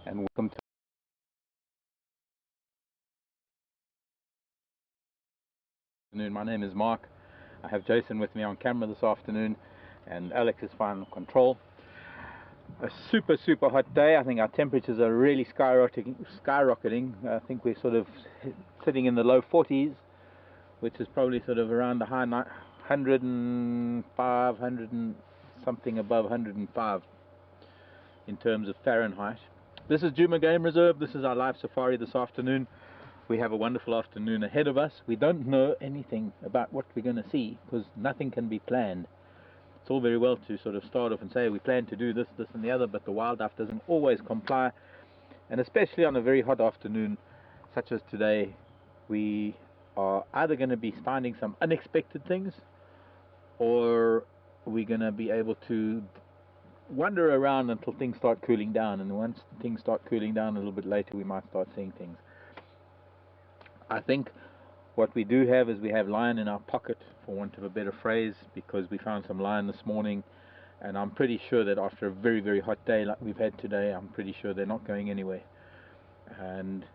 and welcome to afternoon. My name is Mark. I have Jason with me on camera this afternoon, and Alex is final control. A super hot day. I think our temperatures are really skyrocketing. I think we're sort of sitting in the low 40s, which is probably sort of around the high 105, 100 and something above 105 in terms of Fahrenheit. This is Nkuhuma Game Reserve. This is our live safari this afternoon. We have a wonderful afternoon ahead of us. We don't know anything about what we're going to see because nothing can be planned. It's all very well to sort of start off and say we plan to do this, this and the other, but the wildlife doesn't always comply. And especially on a very hot afternoon such as today, we are either going to be finding some unexpected things, or we're going to be able to wander around until things start cooling down, and once things start cooling down a little bit later, we might start seeing things. I think what we do have is we have lion in our pocket, for want of a better phrase, because we found some lion this morning, and I'm pretty sure that after a very hot day like we've had today, I'm pretty sure they're not going anywhere. And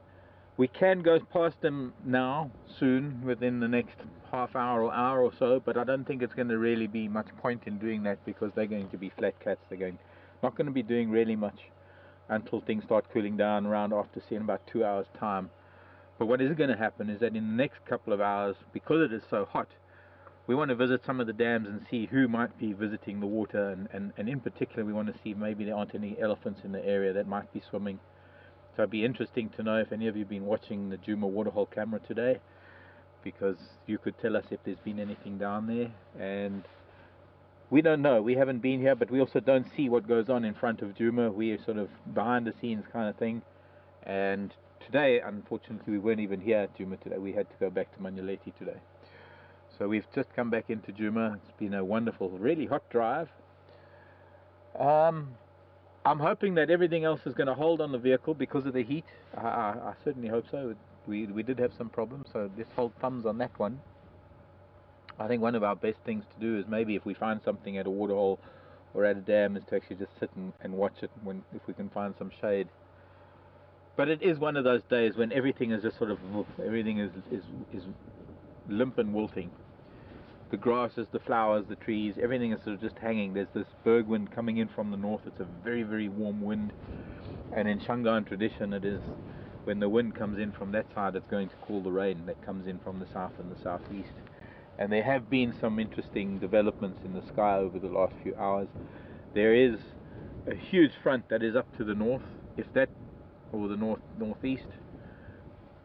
we can go past them now, soon, within the next half hour or hour or so, but I don't think it's going to really be much point in doing that, because they're going to be flat cats. They're not going to be doing really much until things start cooling down around after seeing about 2 hours time. But what is going to happen is that in the next couple of hours, because it is so hot, we want to visit some of the dams and see who might be visiting the water, and in particular we want to see maybe there aren't any elephants in the area that might be swimming. So it'd be interesting to know if any of you have been watching the Nkuhuma waterhole camera today, because you could tell us if there's been anything down there. And we don't know, we haven't been here, but we also don't see what goes on in front of Nkuhuma. We are sort of behind the scenes kind of thing. And today, unfortunately, we weren't even here at Nkuhuma today. We had to go back to Manyeleti today. So we've just come back into Nkuhuma. It's been a wonderful, really hot drive. I'm hoping that everything else is going to hold on the vehicle because of the heat. I certainly hope so. We did have some problems, so let's hold thumbs on that one. I think one of our best things to do is maybe if we find something at a waterhole or at a dam, is to actually just sit and watch it if we can find some shade. But it is one of those days when everything is just sort of, everything is limp and wilting. The grasses, the flowers, the trees, everything is sort of just hanging. There's this berg wind coming in from the north. It's a very warm wind, and in Shangaan tradition, it is when the wind comes in from that side, it's going to cool the rain that comes in from the south and the southeast. And there have been some interesting developments in the sky over the last few hours. There is a huge front that is up to the north, or the northeast.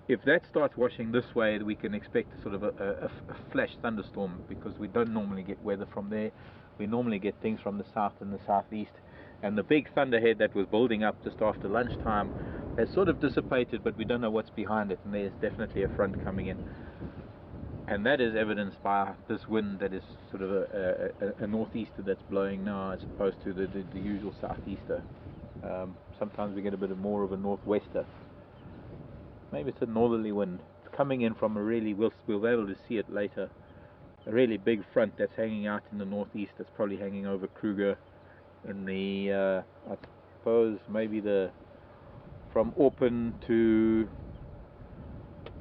If that starts washing this way, we can expect sort of a flash thunderstorm, because we don't normally get weather from there. We normally get things from the south and the southeast. And the big thunderhead that was building up just after lunchtime has sort of dissipated, but we don't know what's behind it, and there's definitely a front coming in. And that is evidenced by this wind that is sort of a northeaster that's blowing now, as opposed to the usual southeaster. Sometimes we get a bit more of a northwester. Maybe it's a northerly wind. It's coming in from we'll be able to see it later. A really big front that's hanging out in the northeast, that's probably hanging over Kruger in the, I suppose, maybe from Auckland to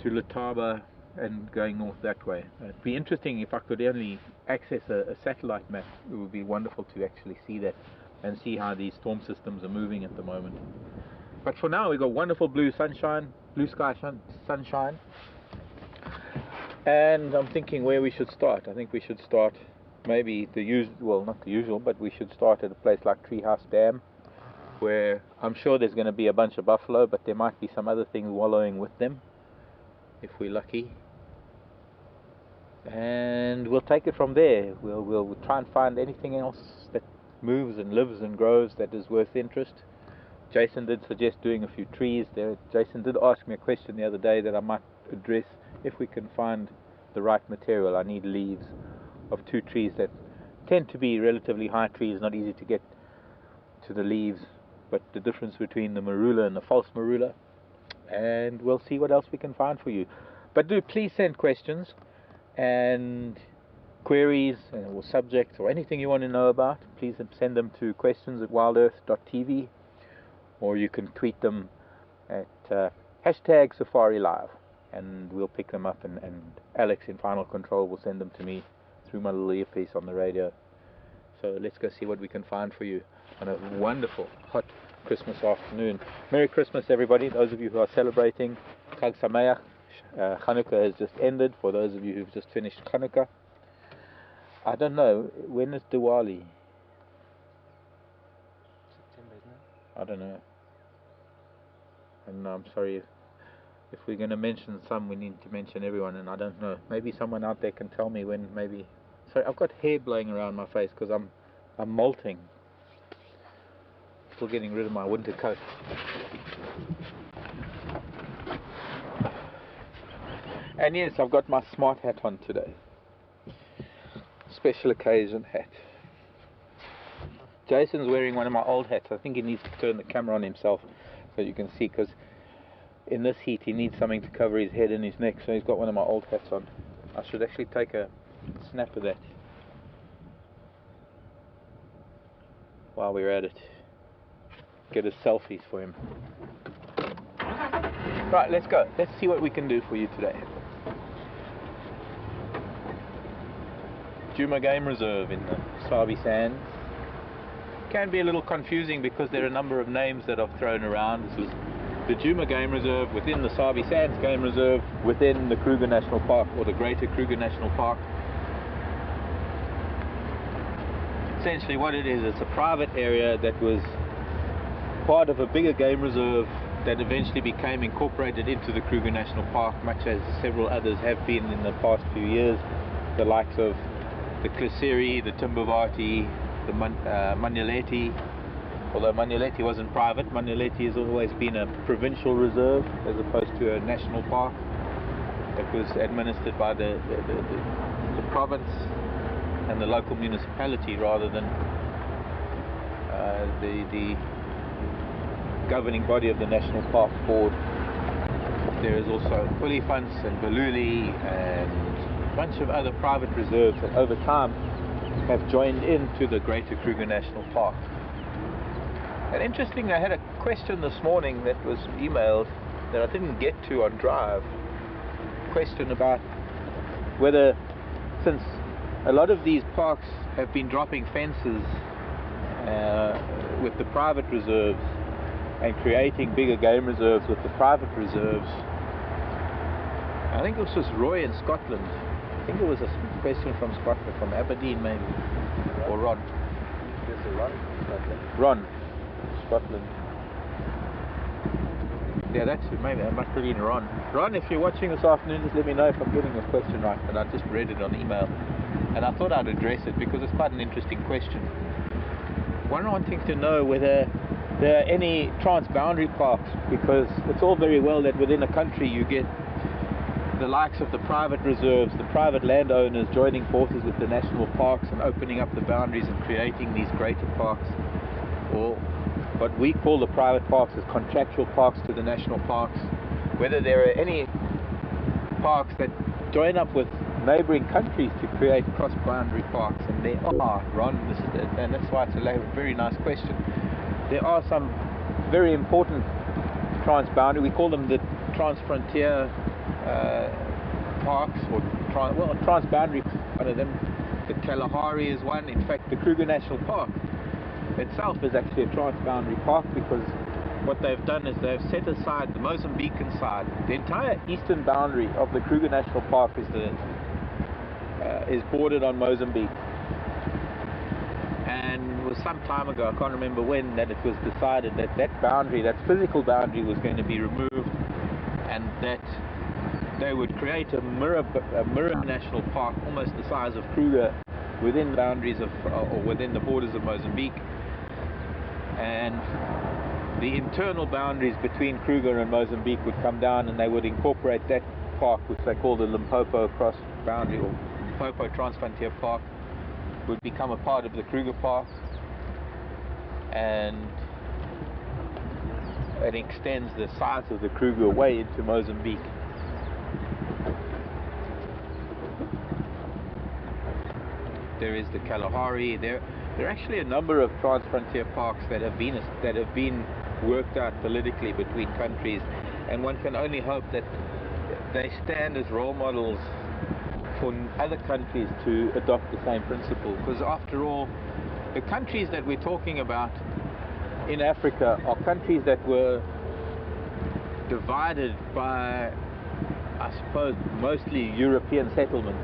Letaba and going north that way. It'd be interesting if I could only access a satellite map. It would be wonderful to actually see that and see how these storm systems are moving at the moment. But for now, we've got wonderful blue sky sunshine, and I'm thinking where we should start. I think we should start maybe not the usual, but we should start at a place like Treehouse Dam, where I'm sure there's going to be a bunch of buffalo, but there might be some other things wallowing with them, if we're lucky. And we'll take it from there. We'll try and find anything else that moves and lives and grows that is worth interest. Jason did suggest doing a few trees there. Jason did ask me a question the other day that I might address, if we can find the right material. I need leaves of 2 trees that tend to be relatively high trees, not easy to get to the leaves, but the difference between the marula and the false marula. And we'll see what else we can find for you. But do please send questions and queries or subjects or anything you want to know about. Please send them to questions@wildearth.tv, or you can tweet them at hashtag Safari Live, and we'll pick them up, and Alex in Final Control will send them to me through my little earpiece on the radio. So let's go see what we can find for you on a wonderful hot Christmas afternoon. Merry Christmas, everybody. Those of you who are celebrating Chag Sameach. Hanukkah has just ended. For those of you who've just finished Hanukkah, I don't know, when is Diwali? September, isn't it? I don't know. And I'm sorry, if we're going to mention some, we need to mention everyone, and I don't know. Maybe someone out there can tell me when. Maybe. Sorry, I've got hair blowing around my face because I'm molting. Still getting rid of my winter coat. And yes, I've got my smart hat on today. Special occasion hat. Jason's wearing one of my old hats. I think he needs to turn the camera on himself so you can see, because in this heat he needs something to cover his head and his neck, so he's got one of my old hats on. I should actually take a snap of that while we're at it. Get us selfies for him. Right, let's go. Let's see what we can do for you today. Nkuhuma Game Reserve in the Sabi Sands. Can be a little confusing because there are a number of names that I've thrown around. This is the Nkuhuma Game Reserve within the Sabi Sands Game Reserve within the Kruger National Park, or the Greater Kruger National Park. Essentially what it is, it's a private area that was part of a bigger game reserve that eventually became incorporated into the Kruger National Park, much as several others have been in the past few years, the likes of the Klesiri, the Timbavati, the Manyeleti. Although Manyeleti wasn't private, Manyeleti has always been a provincial reserve as opposed to a national park that was administered by the province and the local municipality rather than the governing body of the National Park Board. There is also Pulifans and Baluli and a bunch of other private reserves that over time have joined into the Greater Kruger National Park. And interestingly, I had a question this morning that was emailed that I didn't get to on Drive. A question about whether, since a lot of these parks have been dropping fences with the private reserves and creating bigger game reserves with the private reserves. I think it was just Roy in Scotland. I think it was a question from Scotland, from Aberdeen maybe, or Ron. There's a Ron. Ron, Scotland. Yeah, that's it. Maybe I must have been Ron. Ron, if you're watching this afternoon, just let me know if I'm getting this question right. And I just read it on email, and I thought I'd address it because it's quite an interesting question. One wanting to know whether there are any transboundary parks, because it's all very well that within a country you get the likes of the private reserves, the private landowners joining forces with the national parks and opening up the boundaries and creating these greater parks, or what we call the private parks as contractual parks to the national parks. Whether there are any parks that join up with neighboring countries to create cross-boundary parks, and there are, Ron, this is it, and that's why it's a very nice question. There are some very important transboundary, we call them the transfrontier parks, or transboundary. One of them, the Kalahari is one. In fact, the Kruger National Park itself is actually a transboundary park, because what they've done is they've set aside the Mozambican side. The entire eastern boundary of the Kruger National Park is bordered on Mozambique. And it was some time ago, I can't remember when, that it was decided that that boundary, that physical boundary, was going to be removed, and that they would create a mirror national park, almost the size of Kruger, within the boundaries of, or within the borders of Mozambique. And the internal boundaries between Kruger and Mozambique would come down, and they would incorporate that park, which they call the Limpopo Cross Boundary, or Limpopo Transfrontier Park, would become a part of the Kruger Park, and it extends the size of the Kruger way into Mozambique. There is the Kalahari. There are actually a number of transfrontier parks that have been worked out politically between countries, and one can only hope that they stand as role models for other countries to adopt the same principle, because after all, the countries that we're talking about in Africa are countries that were divided by, I suppose, mostly European settlement.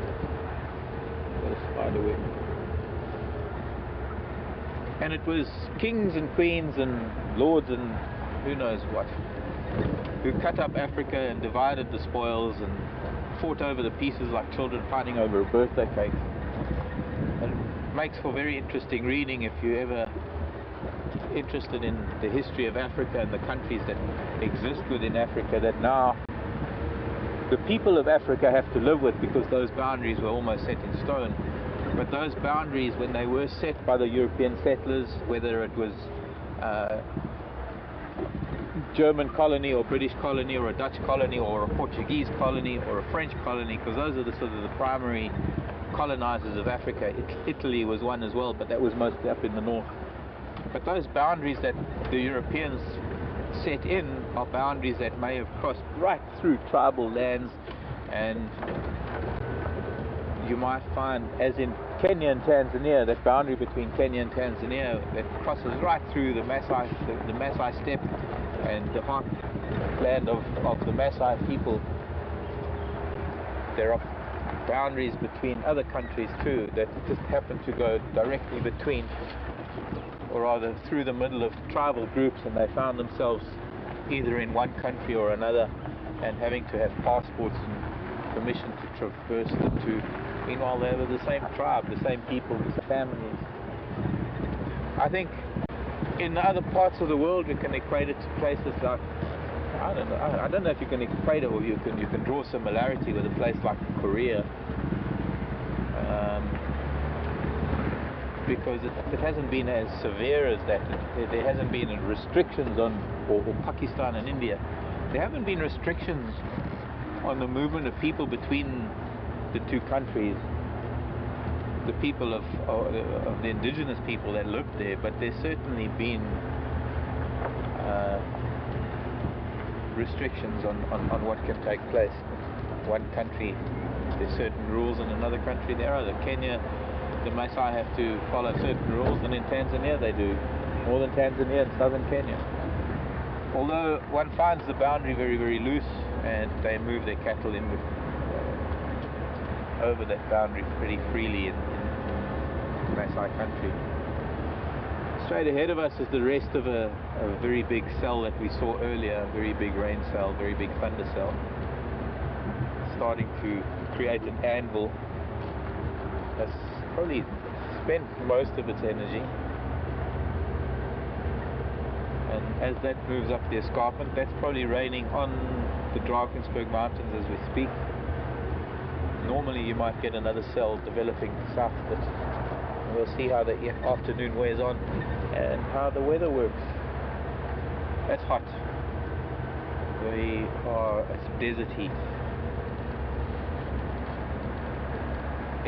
And it was kings and queens and lords and who knows what who cut up Africa and divided the spoils and fought over the pieces like children fighting over a birthday cake. And it makes for very interesting reading if you're ever interested in the history of Africa and the countries that exist within Africa that now the people of Africa have to live with, because those boundaries were almost set in stone. But those boundaries, when they were set by the European settlers, whether it was German colony or British colony or a Dutch colony or a Portuguese colony or a French colony, because those are the sort of the primary colonizers of Africa. Italy was one as well, but that was mostly up in the north. But those boundaries that the Europeans set in are boundaries that may have crossed right through tribal lands, and you might find, as in Kenya and Tanzania, that boundary between Kenya and Tanzania that crosses right through the Maasai steppe and the heartland of the Maasai people. There are boundaries between other countries too that just happen to go directly between, or rather through the middle of tribal groups, and they found themselves either in one country or another and having to have passports and permission to traverse the two. Meanwhile, they were the same tribe, the same people, the same families. I think in other parts of the world we can equate it to places like, I don't know if you can equate it, or you can draw similarity with a place like Korea. Because it hasn't been as severe as that. There hasn't been restrictions on, or Pakistan and India, there haven't been restrictions on the movement of people between the two countries, the people of the indigenous people that lived there, but there's certainly been restrictions on what can take place. One country, there's certain rules, in another country there are. Kenya, the Maasai have to follow certain rules, and in Tanzania they do. Northern Tanzania and southern Kenya. Although one finds the boundary very, very loose, and they move their cattle in over that boundary pretty freely in Maasai country. Straight ahead of us is the rest of a very big cell that we saw earlier, a very big rain cell, very big thunder cell, starting to create an anvil. That's probably spent most of its energy, and as that moves up the escarpment, that's probably raining on the Drakensberg Mountains as we speak. Normally you might get another cell developing south of it. And we'll see how the afternoon wears on and how the weather works. That's hot. It's desert heat.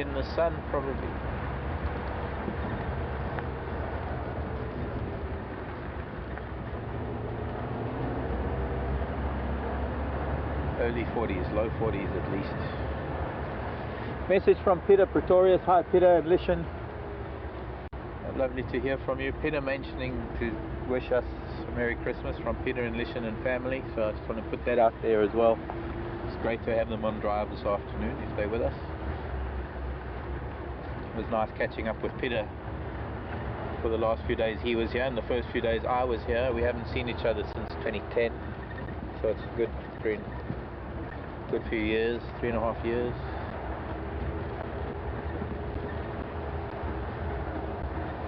In the sun, probably. Early 40s, low 40s at least. Message from Peter Pretorius. Hi Peter and Lishan. Lovely to hear from you. Peter mentioning to wish us a Merry Christmas from Peter and Lishan and family, so I just want to put that out there as well. It's great to have them on drive this afternoon if they're with us. It was nice catching up with Peter for the last few days he was here, and the first few days I was here. We haven't seen each other since 2010, so it's a good few years, 3.5 years.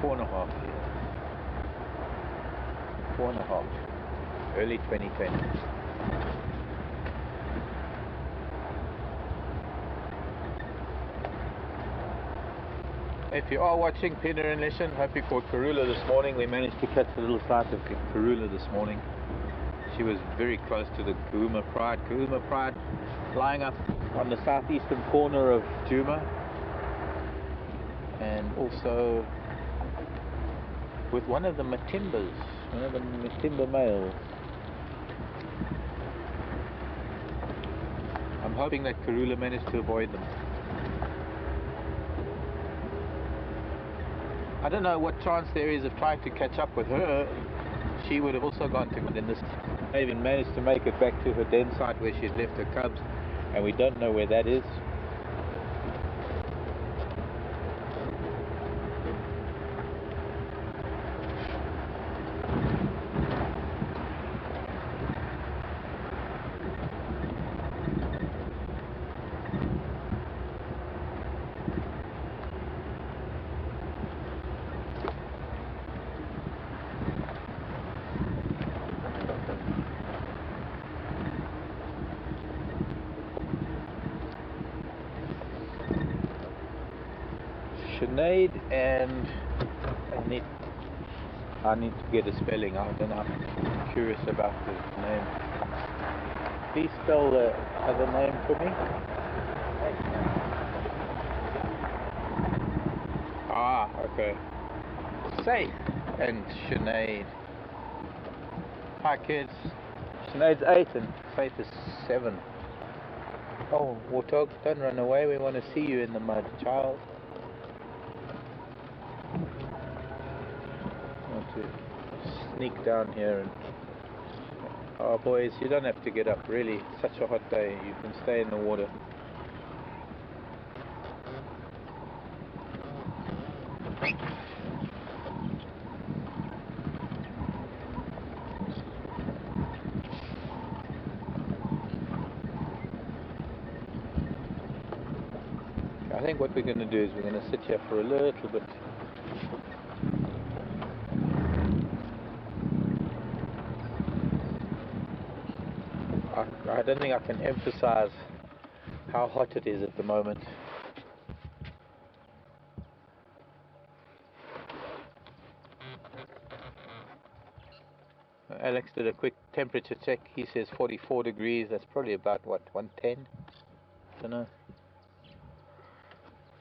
Four and a half, early 2020. If you are watching Peter and Lishan, hope you caught Karula this morning. We managed to catch a little sight of Karula this morning. She was very close to the Nkuhuma Pride. Nkuhuma Pride lying up on the southeastern corner of Djuma, and also with one of the Matimbas. One of them is timber males. I'm hoping that Karula managed to avoid them. I don't know what chance there is of trying to catch up with her. She would have also gone to in this. I even managed to make it back to her den site where she'd left her cubs, and we don't know where that is. Sinead and I need to get a spelling out, and I'm curious about the name. Please spell the other name for me. Ah, okay. Safe and Sinead. Hi kids. Sinead's 8 and Safe is 7. Oh, Warthog, don't run away. We want to see you in the mud, child. To sneak down here and oh boys, you don't have to get up, really. It's such a hot day, you can stay in the water. I think what we're going to do is we're going to sit here for a little bit. I don't think I can emphasize how hot it is at the moment. Alex did a quick temperature check. He says 44 degrees. That's probably about what, 110? I don't know.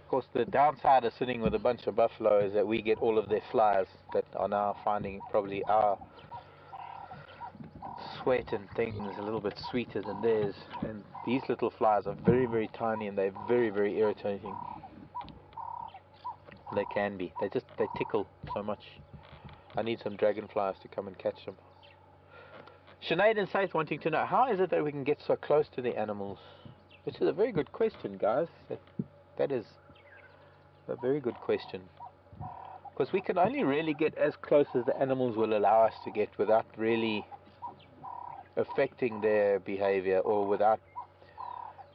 Of course, the downside of sitting with a bunch of buffalo is that we get all of their flies that are now finding probably our sweat and things a little bit sweeter than theirs. And these little flies are very, very tiny, and they're very, very irritating. They can be. They tickle so much. I need some dragonflies to come and catch them. Sinead and Saith wanting to know, how is it that we can get so close to the animals? Which is a very good question, guys. That is a very good question. Because we can only really get as close as the animals will allow us to get without really affecting their behavior, or without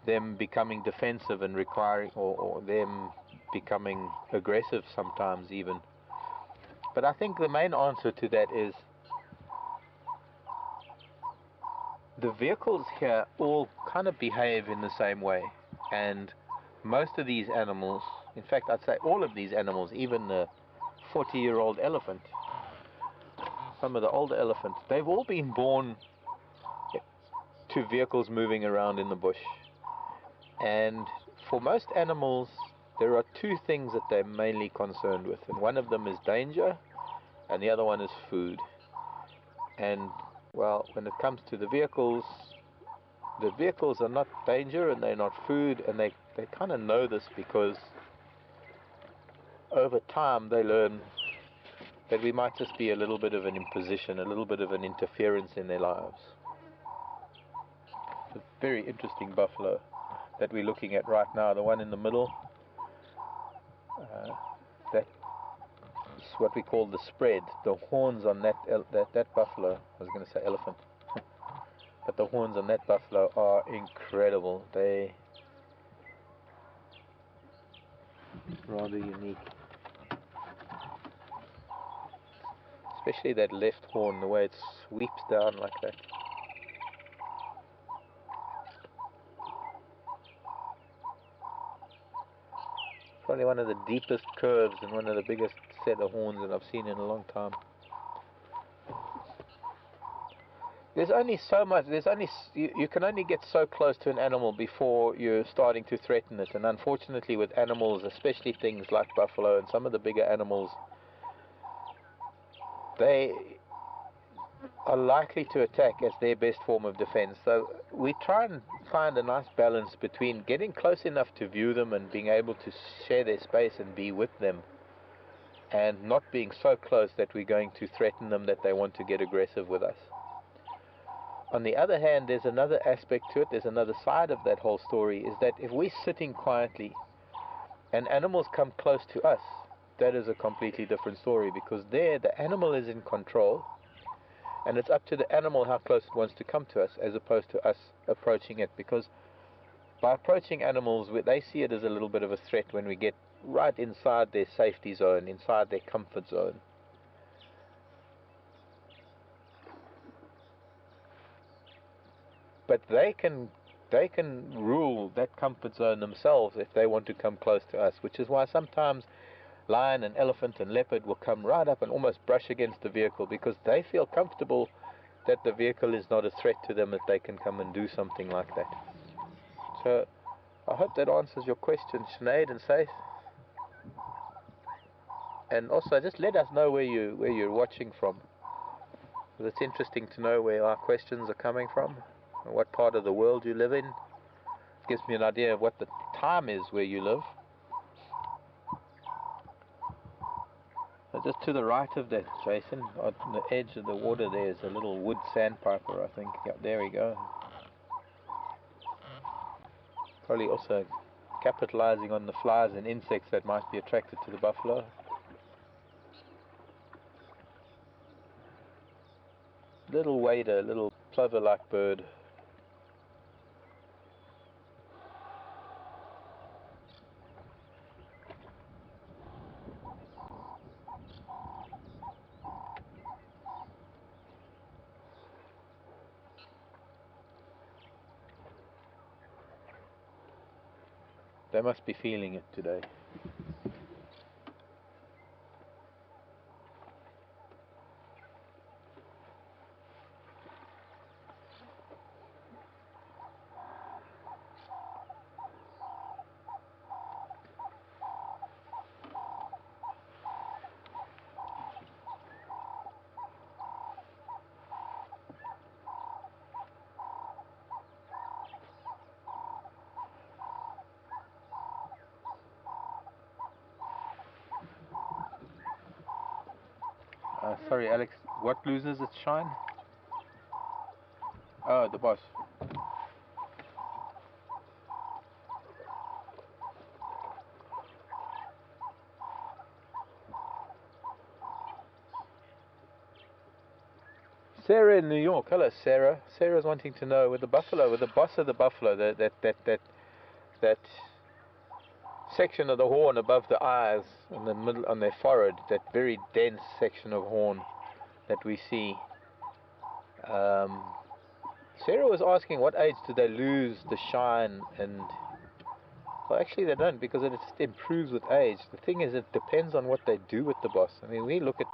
them becoming defensive and requiring, or them becoming aggressive sometimes even. But I think the main answer to that is the vehicles here all kind of behave in the same way, and most of these animals, in fact I'd say all of these animals, even the 40-year-old elephant, some of the older elephants, they've all been born to vehicles moving around in the bush. And for most animals there are two things that they're mainly concerned with, and one of them is danger and the other one is food. And well, when it comes to the vehicles are not danger and they're not food, and they kind of know this because over time they learn that we might just be a little bit of an imposition, a little bit of an interference in their lives. It's a very interesting buffalo that we're looking at right now, the one in the middle. That's what we call the spread. The horns on that buffalo, I was going to say elephant, but the horns on that buffalo are incredible. They rather unique. Especially that left horn, the way it sweeps down like that. Probably one of the deepest curves and one of the biggest set of horns that I've seen in a long time. There's only so much, you can only get so close to an animal before you're starting to threaten it. And unfortunately with animals, especially things like buffalo and some of the bigger animals, they are likely to attack as their best form of defense. So we try and find a nice balance between getting close enough to view them and being able to share their space and be with them, and not being so close that we're going to threaten them that they want to get aggressive with us. On the other hand, there's another aspect to it, there's another side of that whole story, is that if we're sitting quietly and animals come close to us, that is a completely different story, because there the animal is in control, and it's up to the animal how close it wants to come to us, as opposed to us approaching it. Because by approaching animals, they see it as a little bit of a threat when we get right inside their safety zone, inside their comfort zone. But they can rule that comfort zone themselves if they want to come close to us, which is why sometimes lion and elephant and leopard will come right up and almost brush against the vehicle, because they feel comfortable that the vehicle is not a threat to them, that they can come and do something like that. So I hope that answers your question, Sinead and Saith. And also just let us know where you're watching from. It's interesting to know where our questions are coming from and what part of the world you live in. It gives me an idea of what the time is where you live. Just to the right of that, Jason, on the edge of the water, there's a little wood sandpiper, I think. Yep, there we go. Probably also capitalizing on the flies and insects that might be attracted to the buffalo. Little wader, little plover-like bird. They must be feeling it today. Sorry, Alex, what loses its shine? Oh, the boss. Sarah in New York. Hello, Sarah. Sarah's wanting to know with the buffalo, with the boss of the buffalo, that section of the horn above the eyes, in the middle, on their forehead, that very dense section of horn that we see. Sarah was asking what age do they lose the shine, and well, actually they don't, because it just improves with age. The thing is, it depends on what they do with the boss. I mean, we look at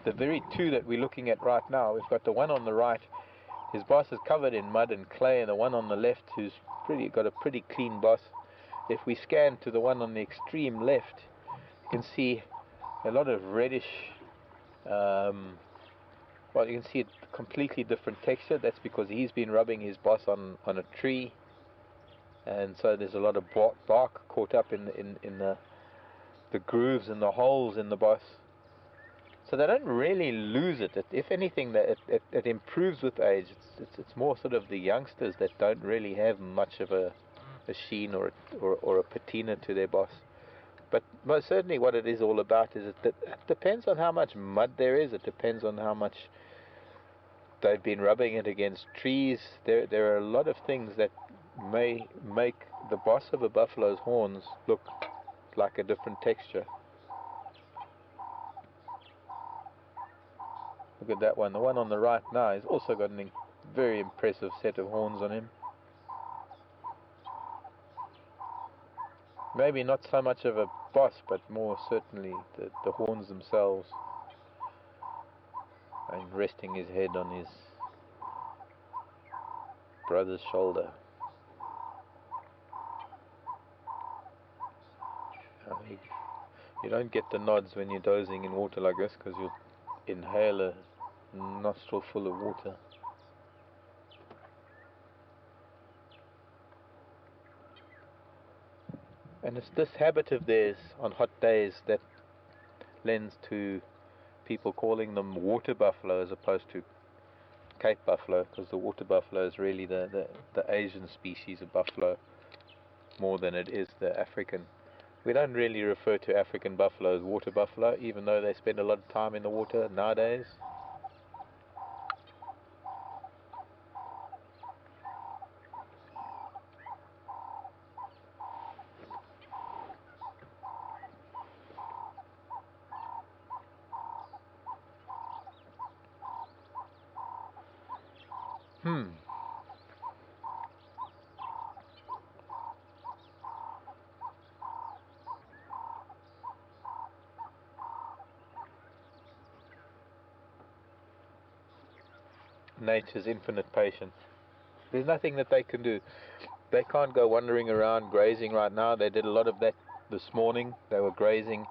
the very two that we're looking at right now. We've got the one on the right, his boss is covered in mud and clay, and the one on the left who's got a pretty clean boss. If we scan to the one on the extreme left, you can see a lot of reddish, well, you can see a completely different texture. That's because he's been rubbing his boss on a tree, and so there's a lot of bark caught up in the grooves and the holes in the boss. So they don't really lose it. If anything, it improves with age. It's more sort of the youngsters that don't really have much of a sheen or a patina to their boss. But most certainly what it is all about is that it depends on how much mud there is. It depends on how much they've been rubbing it against trees. There are a lot of things that may make the boss of a buffalo's horns look like a different texture. Look at that one. The one on the right now, he's also got a very impressive set of horns on him. Maybe not so much of a boss, but more certainly the horns themselves. And resting his head on his brother's shoulder. You don't get the nods when you're dozing in water like this, because you'll inhale nostril full of water. And it's this habit of theirs on hot days that lends to people calling them water buffalo as opposed to Cape buffalo, because the water buffalo is really the Asian species of buffalo more than it is the African. We don't really refer to African buffalo as water buffalo, even though they spend a lot of time in the water nowadays. Nature's infinite patience. There's nothing that they can do. They can't go wandering around grazing right now. They did a lot of that this morning. They were grazing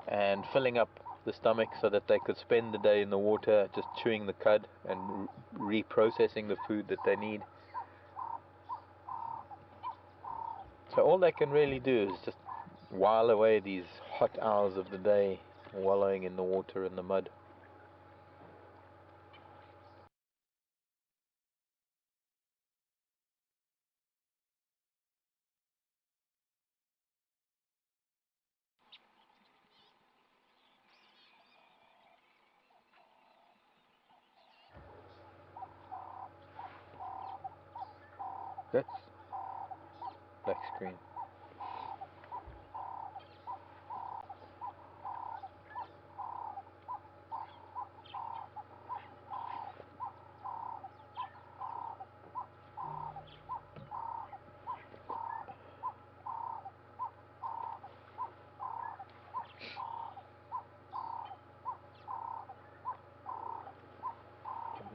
and filling up the stomach so that they could spend the day in the water just chewing the cud and reprocessing the food that they need. So all they can really do is just while away these hot hours of the day wallowing in the water and the mud. That's black screen.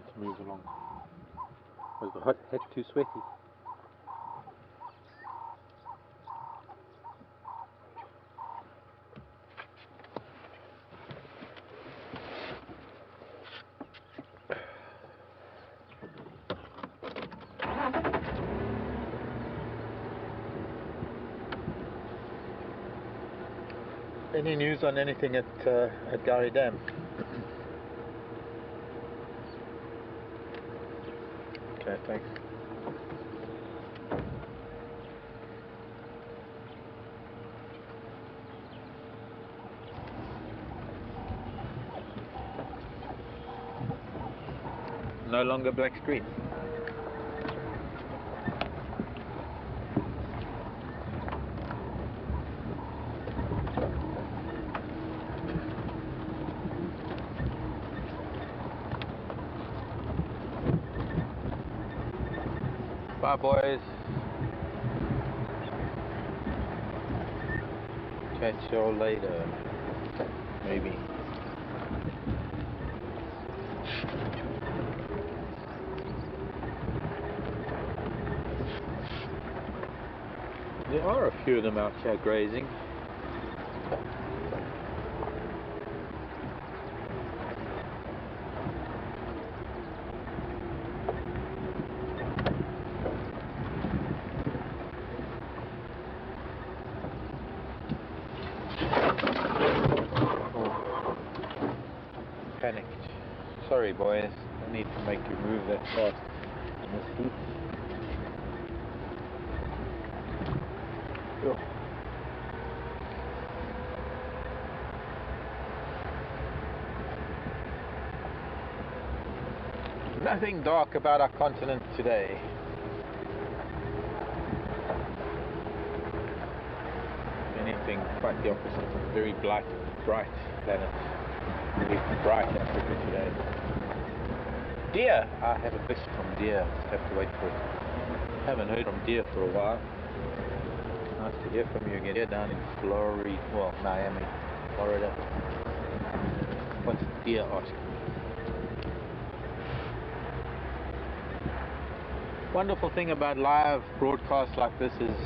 Let's move along. Was the hot head too sweaty? Any news on anything at Gowrie Dam? Okay, thanks. No longer black screen. Bye boys. Catch y'all later. Maybe. There are a few of them out here grazing. Panicked. Sorry boys, I need to make you move that fast in this heat. Yo. Nothing dark about our continent today. Anything quite the opposite. Very bright planet. Very bright Africa today. Deer! I have a list from deer. Have to wait for it. Haven't heard from deer for a while. Nice to hear from you again. Deer down in Florida, well, Miami, Florida. What's deer asking? Wonderful thing about live broadcasts like this is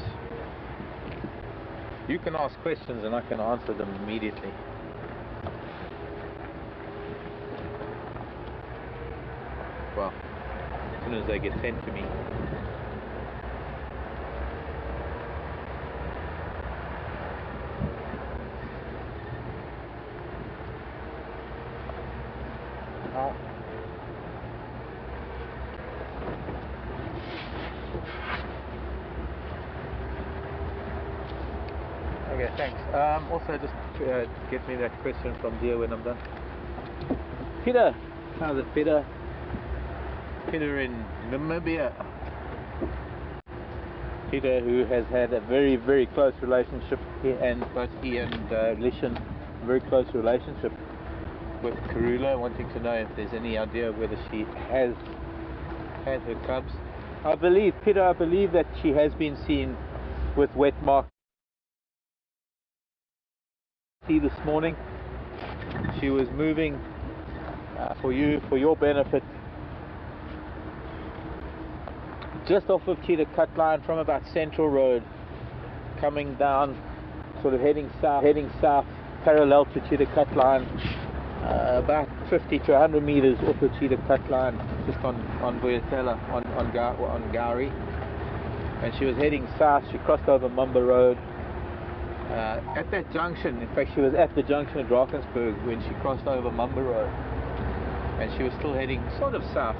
you can ask questions and I can answer them immediately. soon as they get sent to me. Okay, thanks. Also, just get me that question from Dia when I'm done. Peter! How's it, Peter? Peter in Namibia. Peter, who has had a very, very close relationship, both he and Lishan, a very close relationship with Karula, wanting to know if there's any idea whether she has had her cubs. I believe, Peter, I believe that she has been seen with wet marks. This morning she was moving for your benefit, just off of Cheetah Cut Line from about Central Road, coming down, sort of heading south, parallel to Cheetah Cut Line, about 50 to 100 meters off the Cheetah Cut Line, just on Boyatela, on Gowrie, and she was heading south. She crossed over Mumba Road. At that junction, in fact, she was at the junction of Drakensberg when she crossed over Mumba Road, and she was still heading sort of south.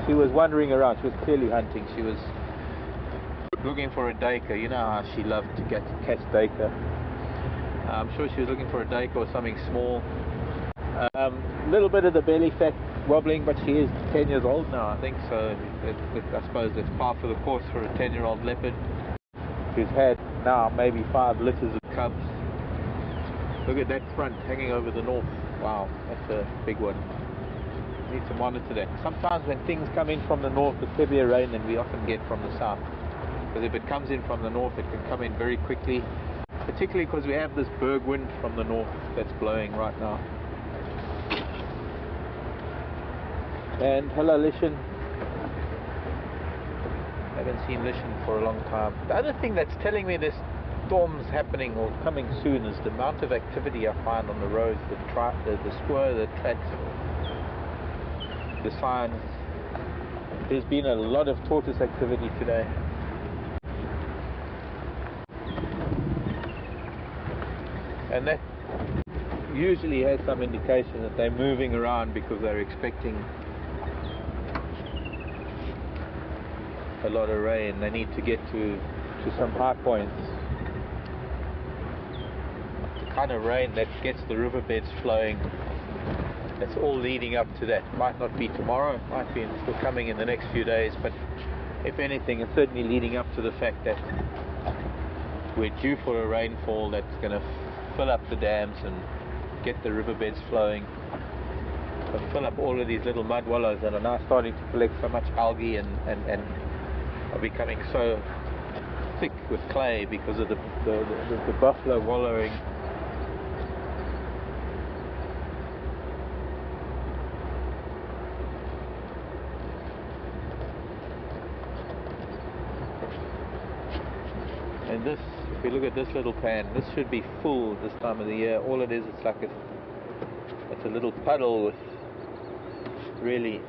She was wandering around. She was clearly hunting. She was looking for a duiker. You know how she loved to catch duiker. I'm sure she was looking for a duiker or something small. A little bit of the belly fat wobbling, but she is 10 years old now, I think, so I suppose that's par for the course for a 10-year-old leopard who's had now maybe 5 litters of cubs. Look at that front hanging over the north. Wow, that's a big one. Need to monitor that. Sometimes when things come in from the north with heavier rain than we often get from the south, because if it comes in from the north it can come in very quickly, particularly because we have this berg wind from the north that's blowing right now. And hello, Lishan. Haven't seen Lishan for a long time. The other thing that's telling me this storm's happening or coming soon is the amount of activity I find on the roads, the spoor, the tracks, the signs. There's been a lot of tortoise activity today. And that usually has some indication that they're moving around because they're expecting a lot of rain. They need to get to some high points. The kind of rain that gets the riverbeds flowing, that's all leading up to that. Might not be tomorrow, it might be still coming in the next few days, but if anything, it's certainly leading up to the fact that we're due for a rainfall that's going to fill up the dams and get the riverbeds flowing, and fill up all of these little mud wallows that are now starting to collect so much algae and are becoming so thick with clay because of the buffalo wallowing. And this, if we look at this little pan, this should be full this time of the year. All it is, it's like it's a little puddle with really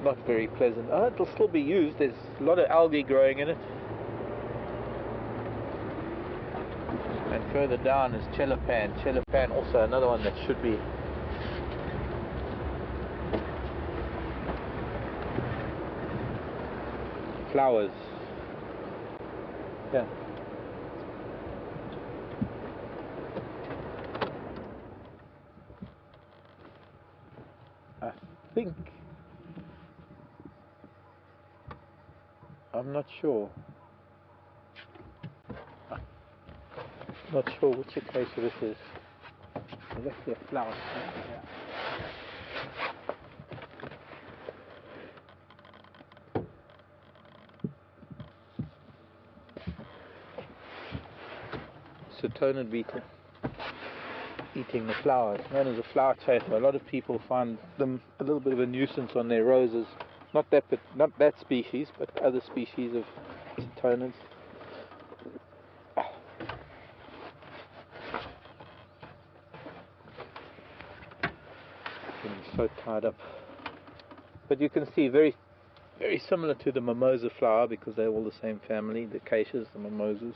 not very pleasant. Oh, it'll still be used. There's a lot of algae growing in it. And further down is Chelapan. Chelapan, also another one that should be flowers. Yeah. I think, I'm not sure. Not sure which acacia this is. There's actually a flower. Yeah. Saturnin beetle eating the flowers, known as a flower chafer. A lot of people find them a little bit of a nuisance on their roses. Not that species, but other species of Saturnin's. So tied up, but you can see very Very similar to the mimosa flower because they're all the same family, the acacias, the mimosas.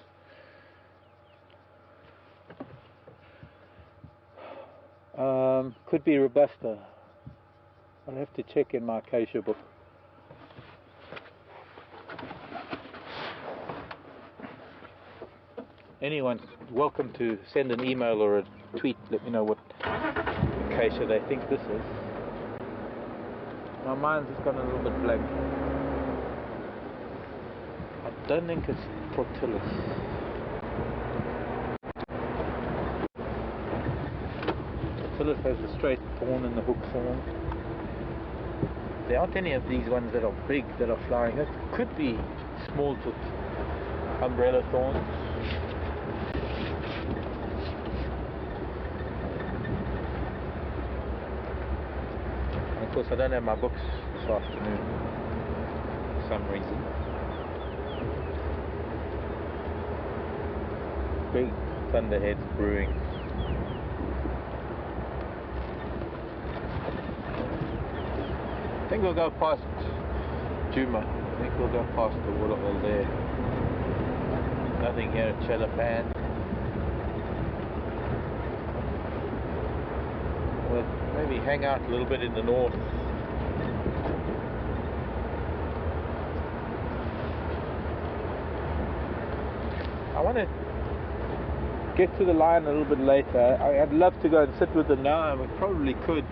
Could be robusta. I'll have to check in my acacia book. Anyone welcome to send an email or a tweet, let me know what acacia they think this is. My mind's just gone a little bit blank. I don't think it's tortillus. Tortillus has the straight thorn and the hook thorn. There aren't any of these ones that are big that are flowering. It could be small umbrella thorns. And of course I don't have my books this afternoon for some reason. Big thunderheads brewing. I think we'll go past Nkuhuma. I think we'll go past the waterhole there. Nothing here at Chelapan. We'll maybe hang out a little bit in the north. I want to get to the line a little bit later. I'd love to go and sit with them now, and we probably could,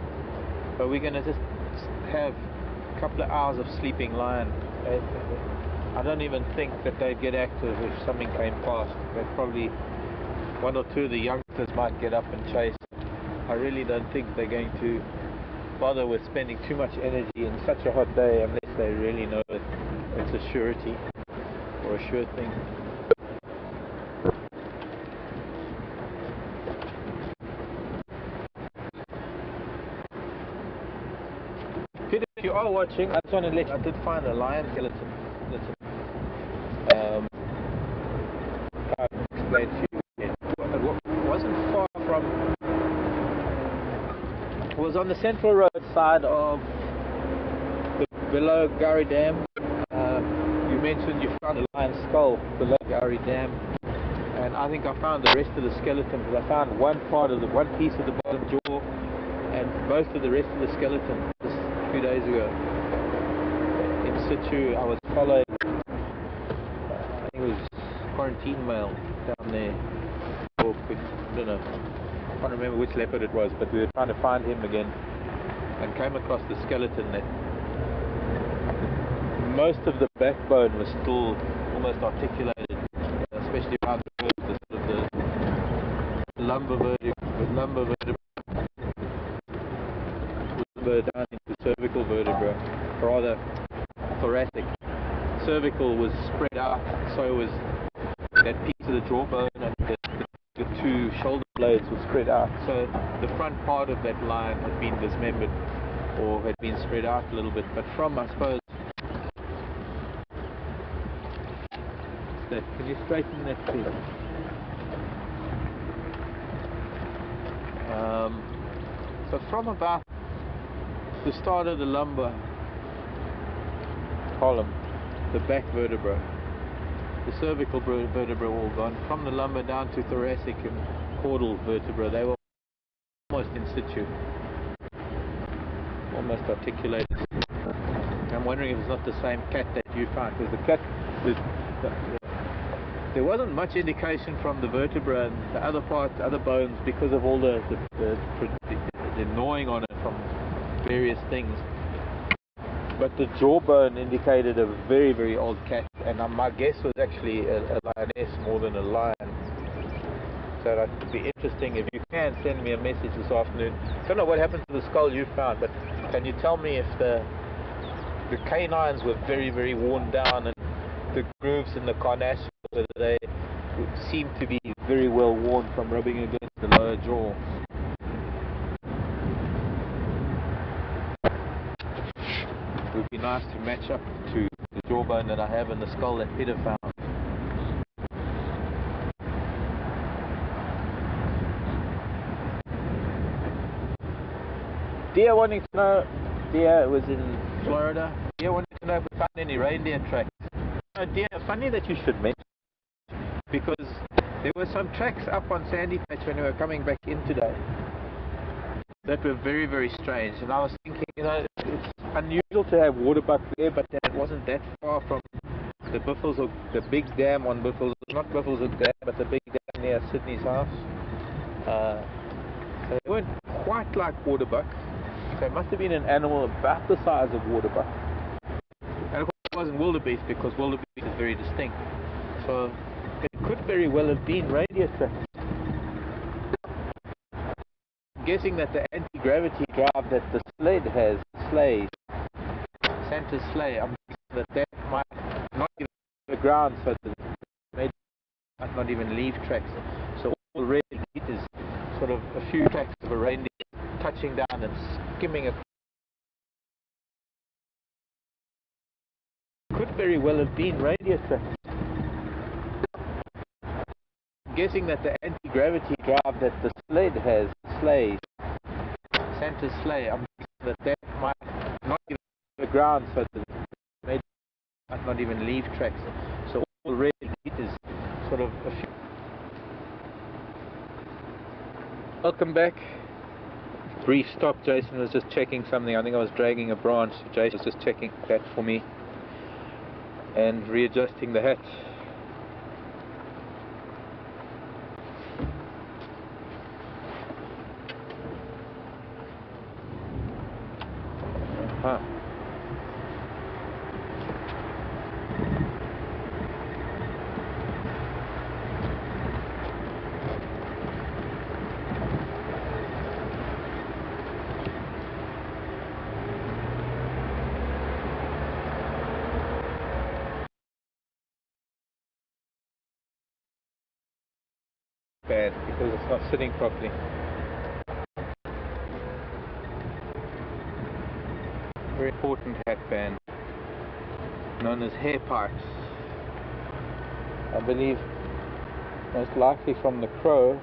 but we're going to just have a couple of hours of sleeping lion. I don't even think that they'd get active if something came past. They'd probably, one or two of the youngsters might get up and chase. I really don't think they're going to bother with spending too much energy in such a hot day unless they really know that it's a surety or a sure thing. Peter, if you are watching, I just want to let you, I did find a lion skeleton. I'll explain to you. It wasn't far from, it was on the central road side of below Gowrie Dam. You mentioned you found a lion skull below Gowrie Dam, and I think I found the rest of the skeleton because I found one piece of the bottom jaw and most of the rest of the skeleton just a few days ago. In situ, I was followed, I think it was quarantine male down there, or I don't know, I can't remember which leopard it was, but we were trying to find him again and came across the skeleton that most of the backbone was still almost articulated, especially around the sort of the lumbar vertebra down into cervical vertebra, rather thoracic. Cervical was spread out, so was that piece of the jawbone, and the two shoulder blades were spread out. So the front part of that lion had been dismembered or had been spread out a little bit. But from, I suppose, can you straighten that please? So from about the start of the lumbar column, the back vertebra, the cervical vertebra all gone. From the lumbar down to thoracic and caudal vertebra, they were almost in situ, almost articulated. I'm wondering if it's not the same cat that you found, because the cat, there wasn't much indication from the vertebra and the other parts, other bones, because of all the gnawing on it from various things. But the jawbone indicated a very, very old cat, and my guess was actually a lioness more than a lion. So that would be interesting. If you can, send me a message this afternoon. I don't know what happened to the skull you found, but can you tell me if the canines were very, very worn down, and the grooves in the carnassials, whether they seem to be very well worn from rubbing against the lower jaw. It would be nice to match up to the jawbone that I have and the skull that Peter found. Dia wanting to know, Dia was in Florida. Dia wanted don't know if we found any reindeer tracks. Oh dear, funny that you should mention, because there were some tracks up on Sandy Patch when we were coming back in today that were very, very strange, and I was thinking, you know, it's unusual to have waterbuck there, but then it wasn't that far from the Buffelshoek, the big dam on Buffelshoek, not Buffelshoek Dam, but the big dam near Sydney's house. So they weren't quite like waterbuck, so it must have been an animal about the size of waterbuck. And of course it wasn't wildebeest, because wildebeest is very distinct. So it could very well have been reindeer tracks. I'm guessing that the anti-gravity drive that the sled has, Santa's sleigh, I'm guessing that might not even the ground, so that it might not even leave tracks. So all we really need is sort of a few tracks of a reindeer touching down and skimming across. Could very well have been reindeer tracks. I'm guessing that the anti-gravity drive that the sled has, Santa's sleigh, I'm guessing that might not even the ground, so that it might not even leave tracks. So all we really need is sort of a few. Welcome back. Brief stop. Jason was just checking something. I think I was dragging a branch. Jason was just checking that for me and readjusting the hat. Bad because it's not sitting properly. Very important hat band, known as hair pipes. I believe most likely from the crow,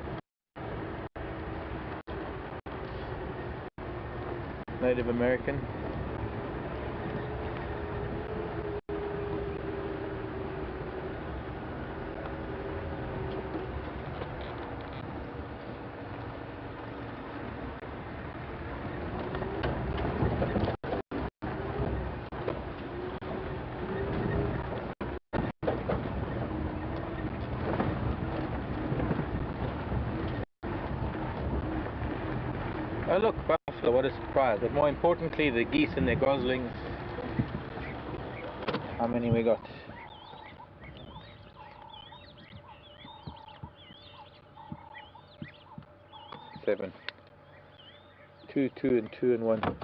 Native American. Oh look, buffalo, what a surprise. But more importantly, the geese and their goslings. How many we got? 7. 2, 2 and 2 and 1.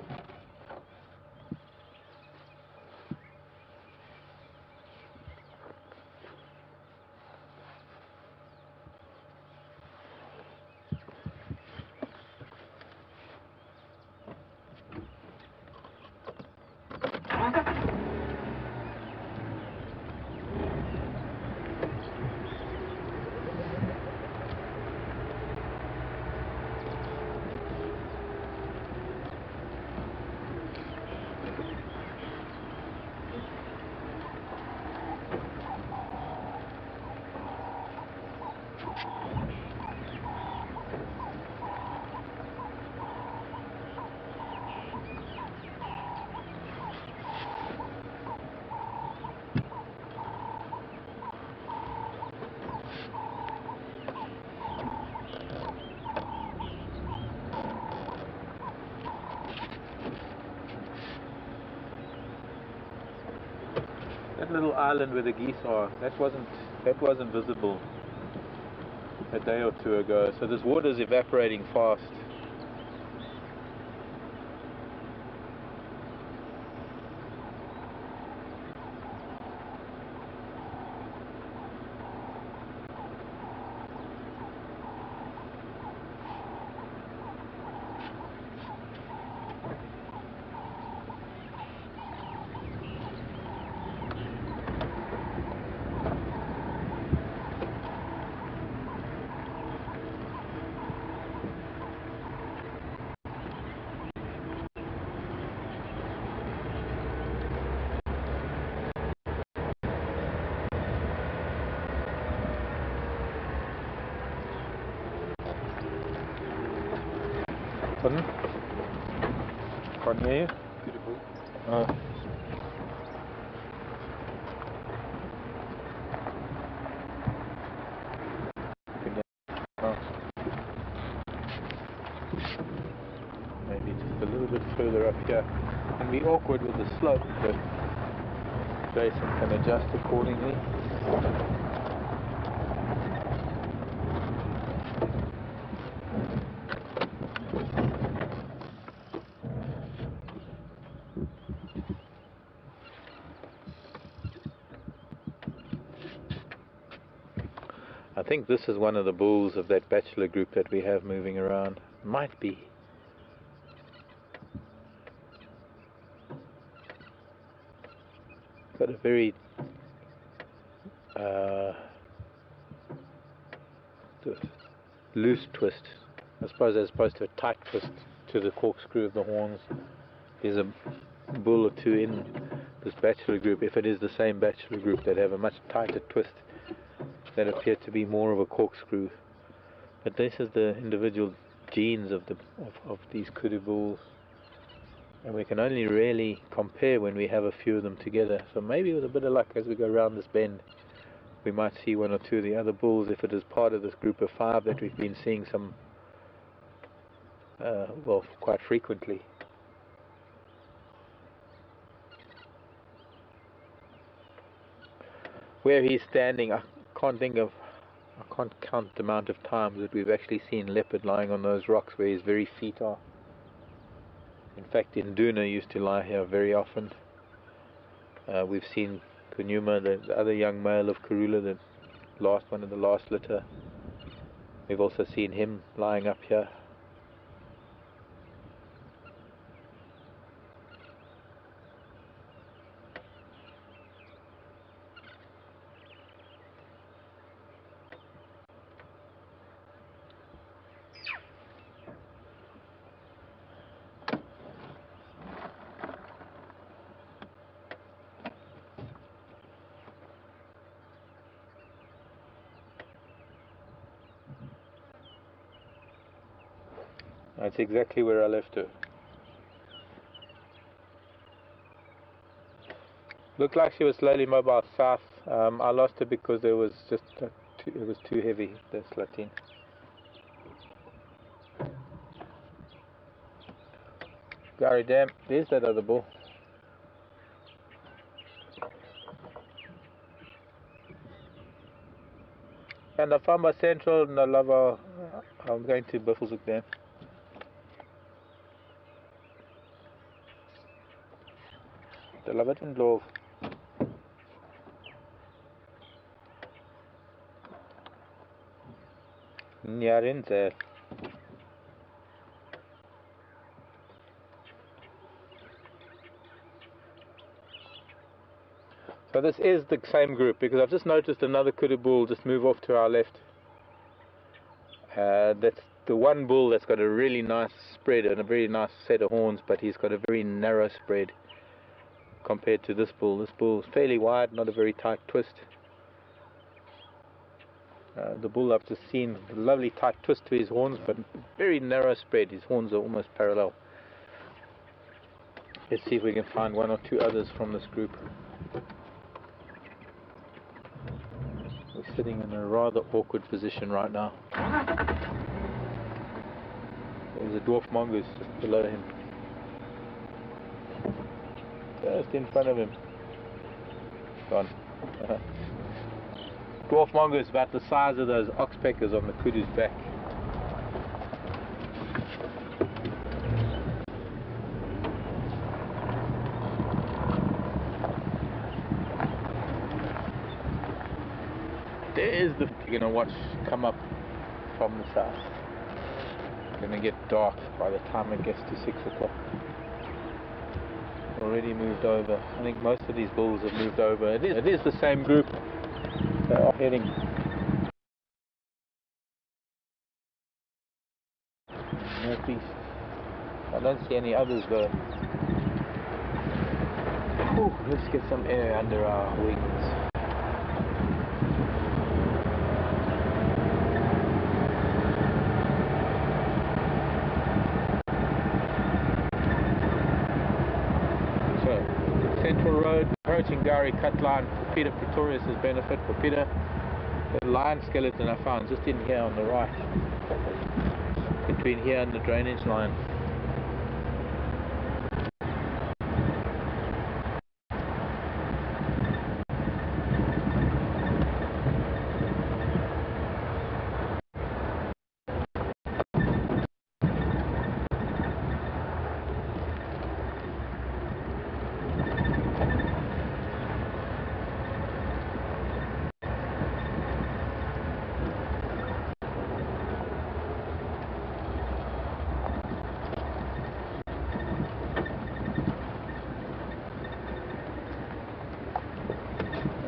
That little island where the geese are, that wasn't visible a day or two ago. So this water is evaporating fast. Pardon? Can't hear you. Kudu bull. Oh. Oh. Maybe just a little bit further up here. Can be awkward with the slope, but Jason can adjust accordingly. I think this is one of the bulls of that bachelor group that we have moving around. Might be. Got a very loose twist, I suppose, as opposed to a tight twist to the corkscrew of the horns. There's a bull or two in this bachelor group, if it is the same bachelor group, that have a much tighter twist that appear to be more of a corkscrew. But this is the individual genes of these kudu bulls, and we can only really compare when we have a few of them together. So maybe with a bit of luck, as we go around this bend, we might see one or two of the other bulls, if it is part of this group of 5 that we've been seeing some, well, quite frequently. Where he's standing, I can't count the amount of times that we've actually seen leopard lying on those rocks where his very feet are. In fact, Nduna used to lie here very often. We've seen Nkuhuma, the other young male of Karula, the last one of the last litter. We've also seen him lying up here. That's exactly where I left her. Looked like she was slowly mobile south. I lost her because there was just it was too heavy, the slatin. Gary Dam, there's that other bull. And I found my central and I love I'm going to Buffelshoek Dam. I love it in love. Njarin there. So this is the same group, because I've just noticed another kudu bull just move off to our left. That's the one bull that's got a really nice spread and a very nice set of horns, but he's got a very narrow spread compared to this bull. This bull is fairly wide, not a very tight twist. The bull I've just seen, a lovely tight twist to his horns, but very narrow spread. His horns are almost parallel. Let's see if we can find one or two others from this group. We're sitting in a rather awkward position right now. There's a dwarf mongoose just below him. Just in front of him. Gone. Dwarf mongoose about the size of those oxpeckers on the kudu's back. There's the you're gonna watch come up from the south. It's gonna get dark by the time it gets to 6 o'clock. Already moved over. I think most of these bulls have moved over. It is the same group. They are heading northeast. I don't see any others though. Whew, let's get some air under our wings. beautiful road approaching Gowrie cut line for Peter Pretorius's benefit. For Peter, the lion skeleton I found just in here on the right, between here and the drainage line.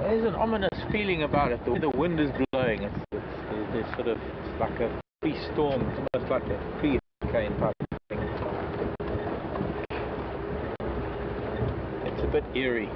There's an ominous feeling about it. The way the wind is blowing, it's sort of like a pre-storm, it's almost like a pre-hurricane type of thing. It's a bit eerie.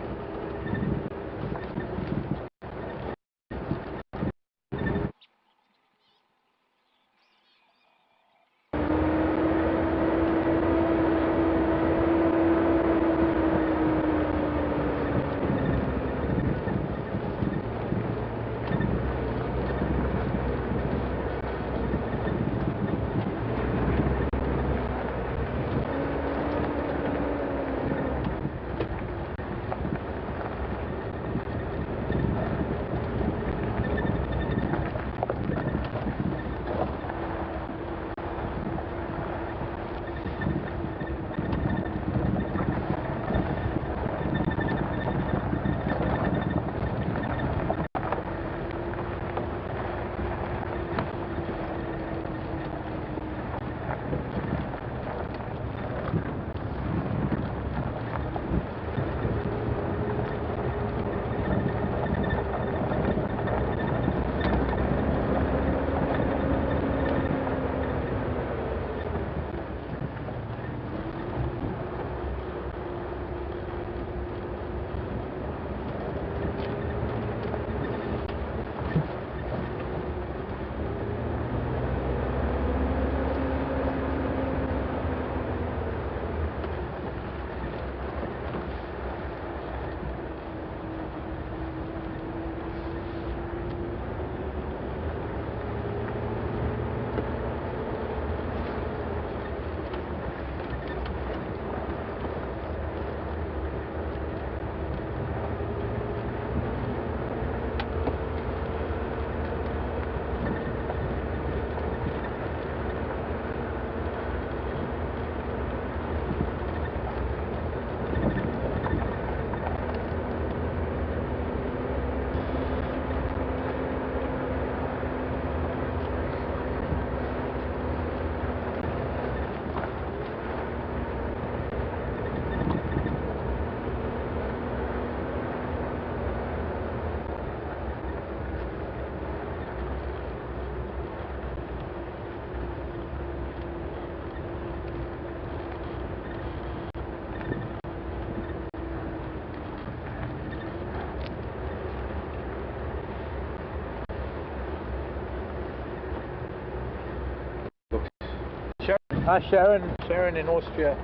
Hi Sharon in Austria.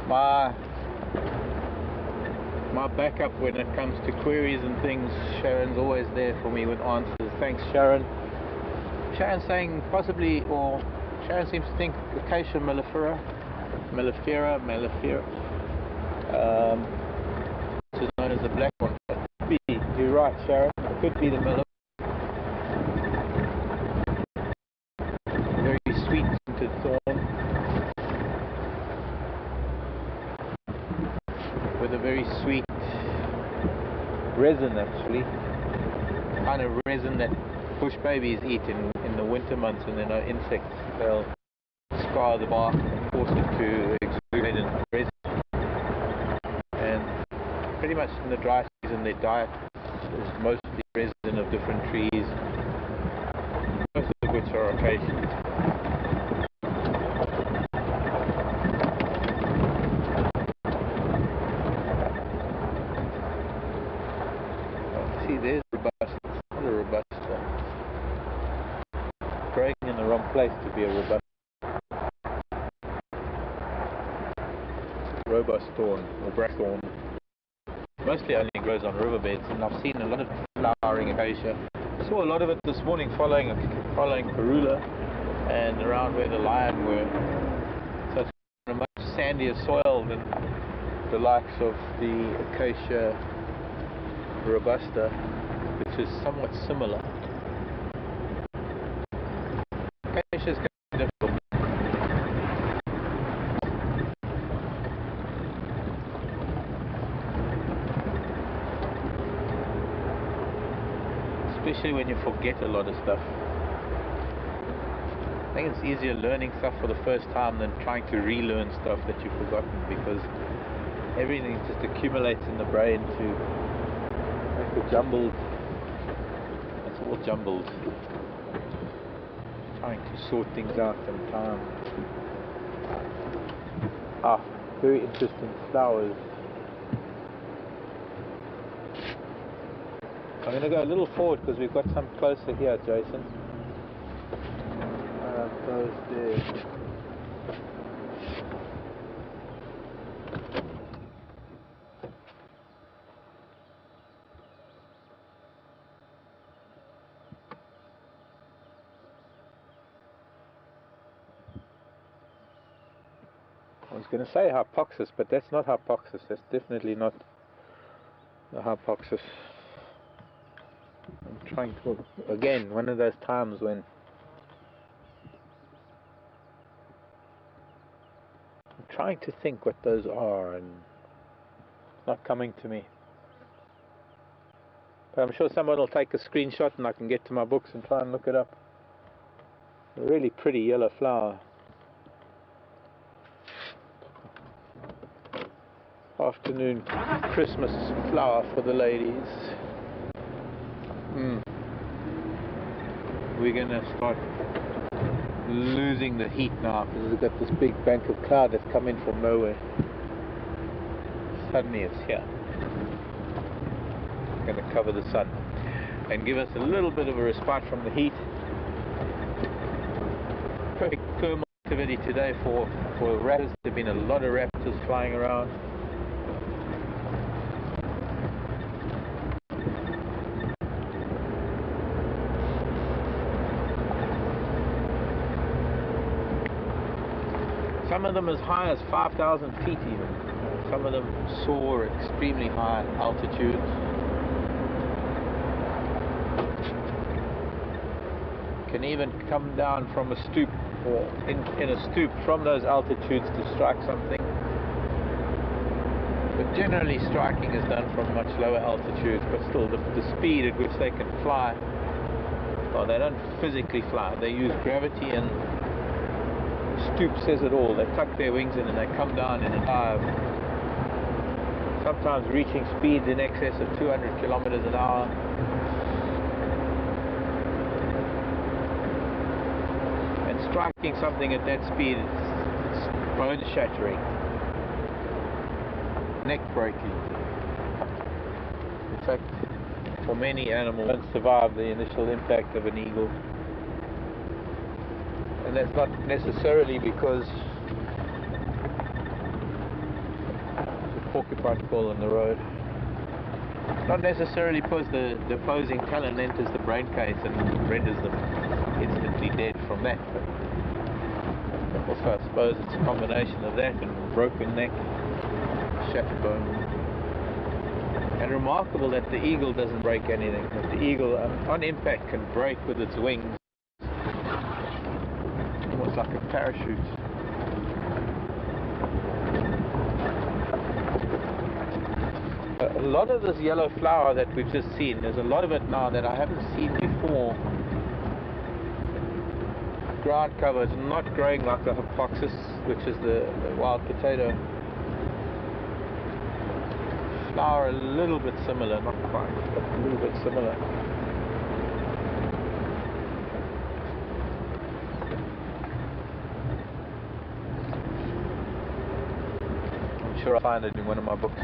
My backup when it comes to queries and things. Sharon's always there for me with answers. Thanks Sharon. Sharon's saying possibly, or Sharon seems to think Acacia mellifera. Which is known as the black one. Could be, you're right Sharon, it could be the mellifera. Very sweet scented thorn. With a very sweet resin actually, kind of resin that bush babies eat in the winter months when there are no insects. They'll scar the bark and force it to exude in resin, and pretty much in the dry season their diet is mostly resin of different trees, most of which are acacias. There's robust, it's not a robust, growing in the wrong place to be a robust thorn or black thorn. mostly only grows on riverbeds, and I've seen a lot of flowering acacia. Saw a lot of it this morning following Karula and around where the lion were. So it's on a much sandier soil than the likes of the acacia robusta, which is somewhat similar. Acacia is kind of difficult. Especially when you forget a lot of stuff. I think it's easier learning stuff for the first time than trying to relearn stuff that you've forgotten, because everything just accumulates in the brain to make a jumbled. It's all jumbled. Trying to sort things out in time. Ah, very interesting flowers. I'm going to go a little forward because we've got some closer here, Jason. Those there. I was going to say hypoxis, but that's not hypoxis. That's definitely not the hypoxis. I'm trying to, again, one of those times when I'm trying to think what those are and it's not coming to me. But I'm sure someone will take a screenshot and I can get to my books and try and look it up. A really pretty yellow flower. Afternoon Christmas flower for the ladies. We're gonna start losing the heat now because we've got this big bank of cloud that's come in from nowhere. Suddenly it's here. It's gonna cover the sun and give us a little bit of a respite from the heat. Perfect thermal activity today for raptors. There have been a lot of raptors flying around. Some of them as high as 5,000 feet even. Some of them soar extremely high altitudes. Can even come down from a stoop or in a stoop from those altitudes to strike something. But generally striking is done from much lower altitudes, but still the speed at which they can fly, well, they don't physically fly, they use gravity, and stoop says it all. They tuck their wings in and they come down in a dive, sometimes reaching speeds in excess of 200 kilometers an hour. And striking something at that speed, it's bone shattering, neck breaking. In fact, for many animals, don't survive the initial impact of an eagle. And that's not necessarily because there's a porcupine call on the road. Not necessarily because the opposing talon enters the brain case and renders them instantly dead from that. But also, I suppose it's a combination of that and broken neck, shattered bone. And remarkable that the eagle doesn't break anything. That the eagle, on impact, can break with its wings. Almost like a parachute. A lot of this yellow flower that we've just seen, there's a lot of it now that I haven't seen before. Ground cover is not growing like a hypoxis, which is the wild potato. Flower a little bit similar, not quite, but a little bit similar. I'm sure I'll find it in one of my books.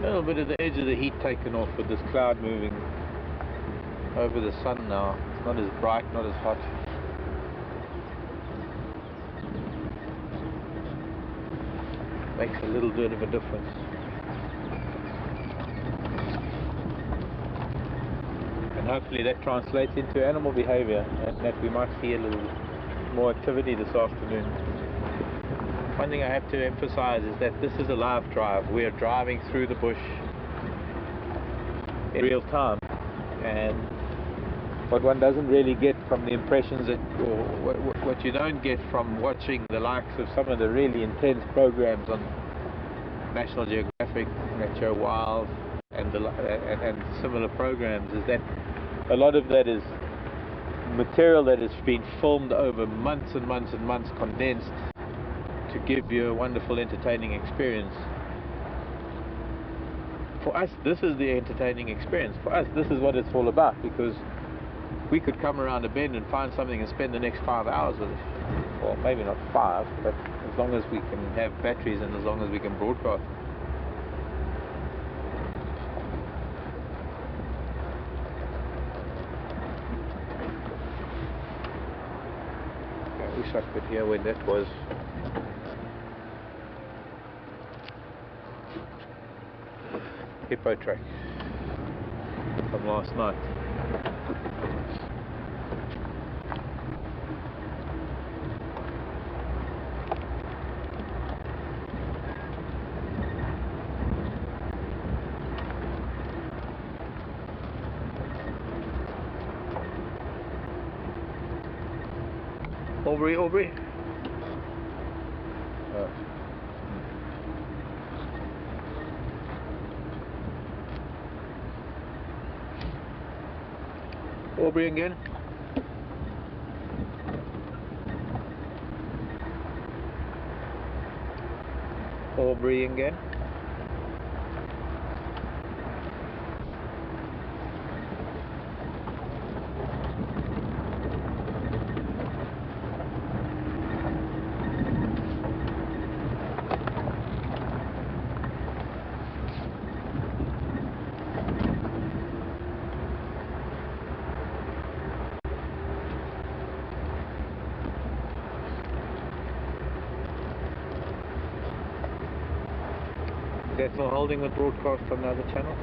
A little bit of the edge of the heat taken off with this cloud moving over the sun now. It's not as bright, not as hot. Makes a little bit of a difference. And hopefully that translates into animal behavior, and that we might see a little more activity this afternoon. One thing I have to emphasize is that this is a live drive. We are driving through the bush in real time, and what one doesn't really get from the impressions that, or what you don't get from watching the likes of some of the really intense programs on National Geographic, Nature Wild, and similar programs, is that a lot of that is material that has been filmed over months and months and months, condensed to give you a wonderful entertaining experience. For us, this is the entertaining experience. For us, this is what it's all about, because we could come around a bend and find something and spend the next 5 hours with it. Well, maybe not 5, but as long as we can have batteries and as long as we can broadcast. I wish I could hear when that was. Hippo track from last night. Aubrey. Aubrey again. Aubrey again. That's not holding the broadcast on the other channel.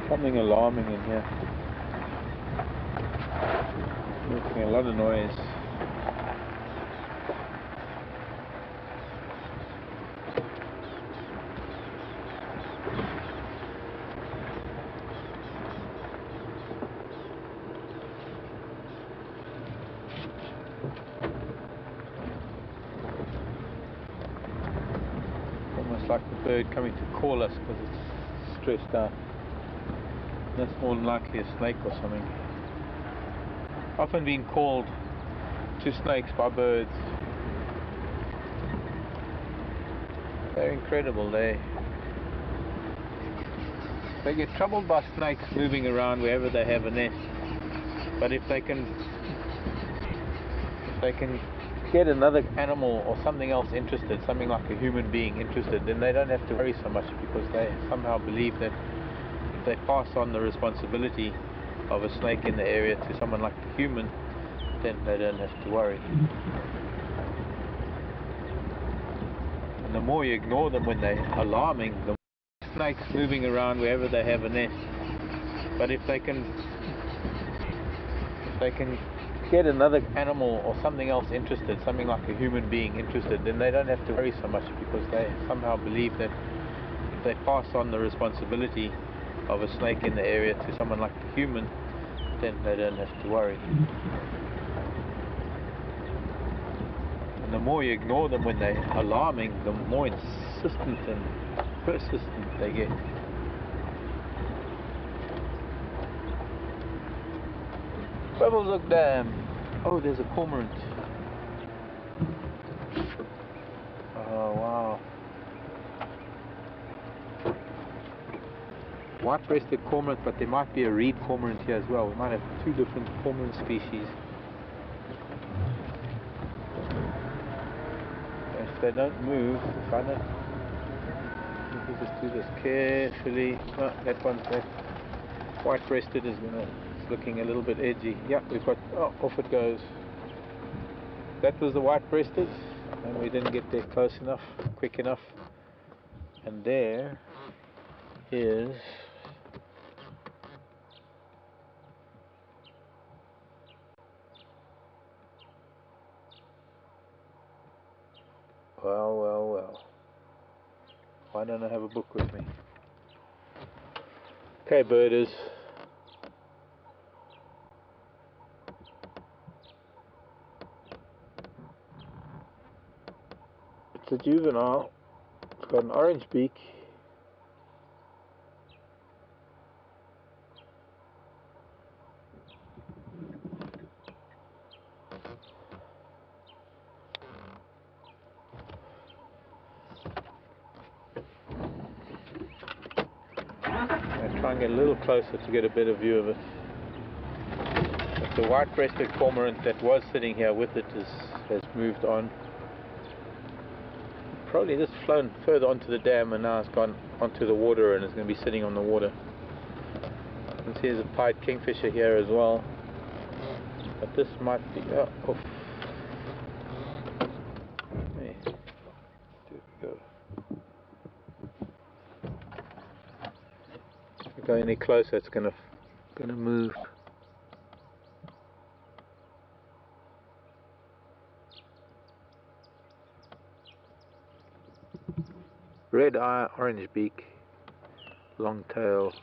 Something alarming in here. Making a lot of noise. Almost like the bird coming to call us because it's stressed out. That's more than likely a snake or something. Often being called to snakes by birds. They're incredible. They get troubled by snakes moving around wherever they have a nest. But if they can get another animal or something else interested, something like a human being interested, then they don't have to worry so much, because they somehow believe that if they pass on the responsibility of a snake in the area to someone like a human, then they don't have to worry. And the more you ignore them when they're alarming, the more snakes moving around wherever they have a nest. But if they can get another animal or something else interested, something like a human being interested, then they don't have to worry so much, because they somehow believe that if they pass on the responsibility of a snake in the area to someone like a human, then they don't have to worry. And the more you ignore them when they're alarming, the more insistent and persistent they get. Bubbles Dam. Oh, there's a cormorant. Oh, wow. White-breasted cormorant, but there might be a reed cormorant here as well. We might have two different cormorant species. If they don't move, if I don't, we just do this carefully. Oh, that white-breasted is looking a little bit edgy. Yeah, we've got, oh, off it goes. That was the white-breasted, and we didn't get there close enough, quick enough. And there is well. Why don't I have a book with me? Okay, birders. It's a juvenile. It's got an orange beak. I'll try and get a little closer to get a better view of it. But the white-breasted cormorant that was sitting here with it has moved on. Probably just flown further onto the dam, and now it's gone onto the water and is going to be sitting on the water. You can see there's a pied kingfisher here as well. But this might be... oh, oof. There we go. If we go any closer, it's gonna move. Red eye, orange beak, long tail.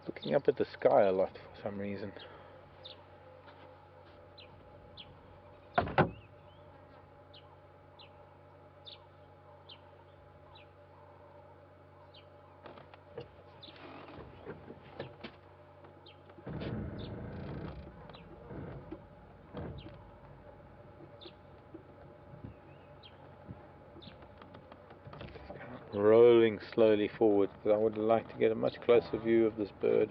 Looking up at the sky a lot for some reason. rolling slowly forward because I would like to get a much closer view of this bird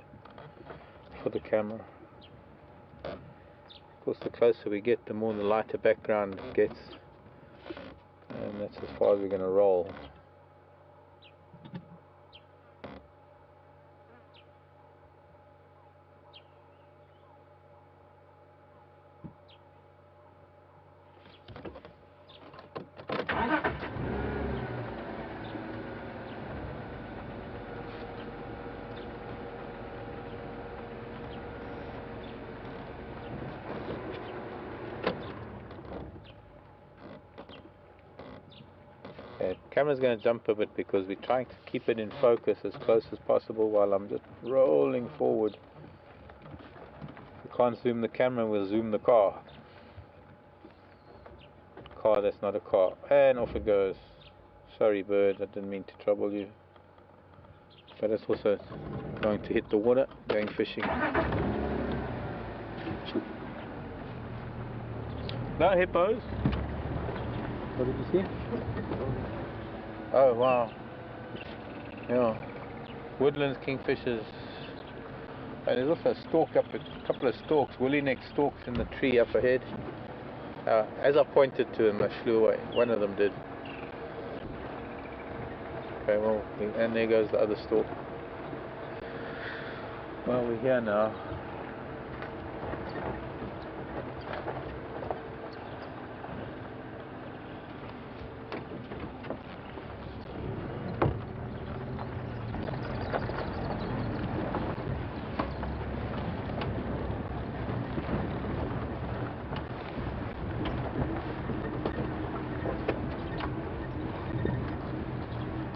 for the camera. Of course, the closer we get, the more the lighter background it gets, and that's as far as we're going to roll. Okay, the camera's going to jump a bit because we're trying to keep it in focus as close as possible while I'm just rolling forward. If we can't zoom the camera, we'll zoom the car. Car that's not a car. And off it goes. Sorry bird, I didn't mean to trouble you. But it's also going to hit the water, going fishing. No hippos. What did you see? Oh wow. Yeah. Woodlands kingfishers. And there's also a stalk up, a couple of stalks, woolly neck stalks in the tree up ahead. As I pointed to them, I flew away. One of them did. Okay, well, and there goes the other stalk. Well, we're here now.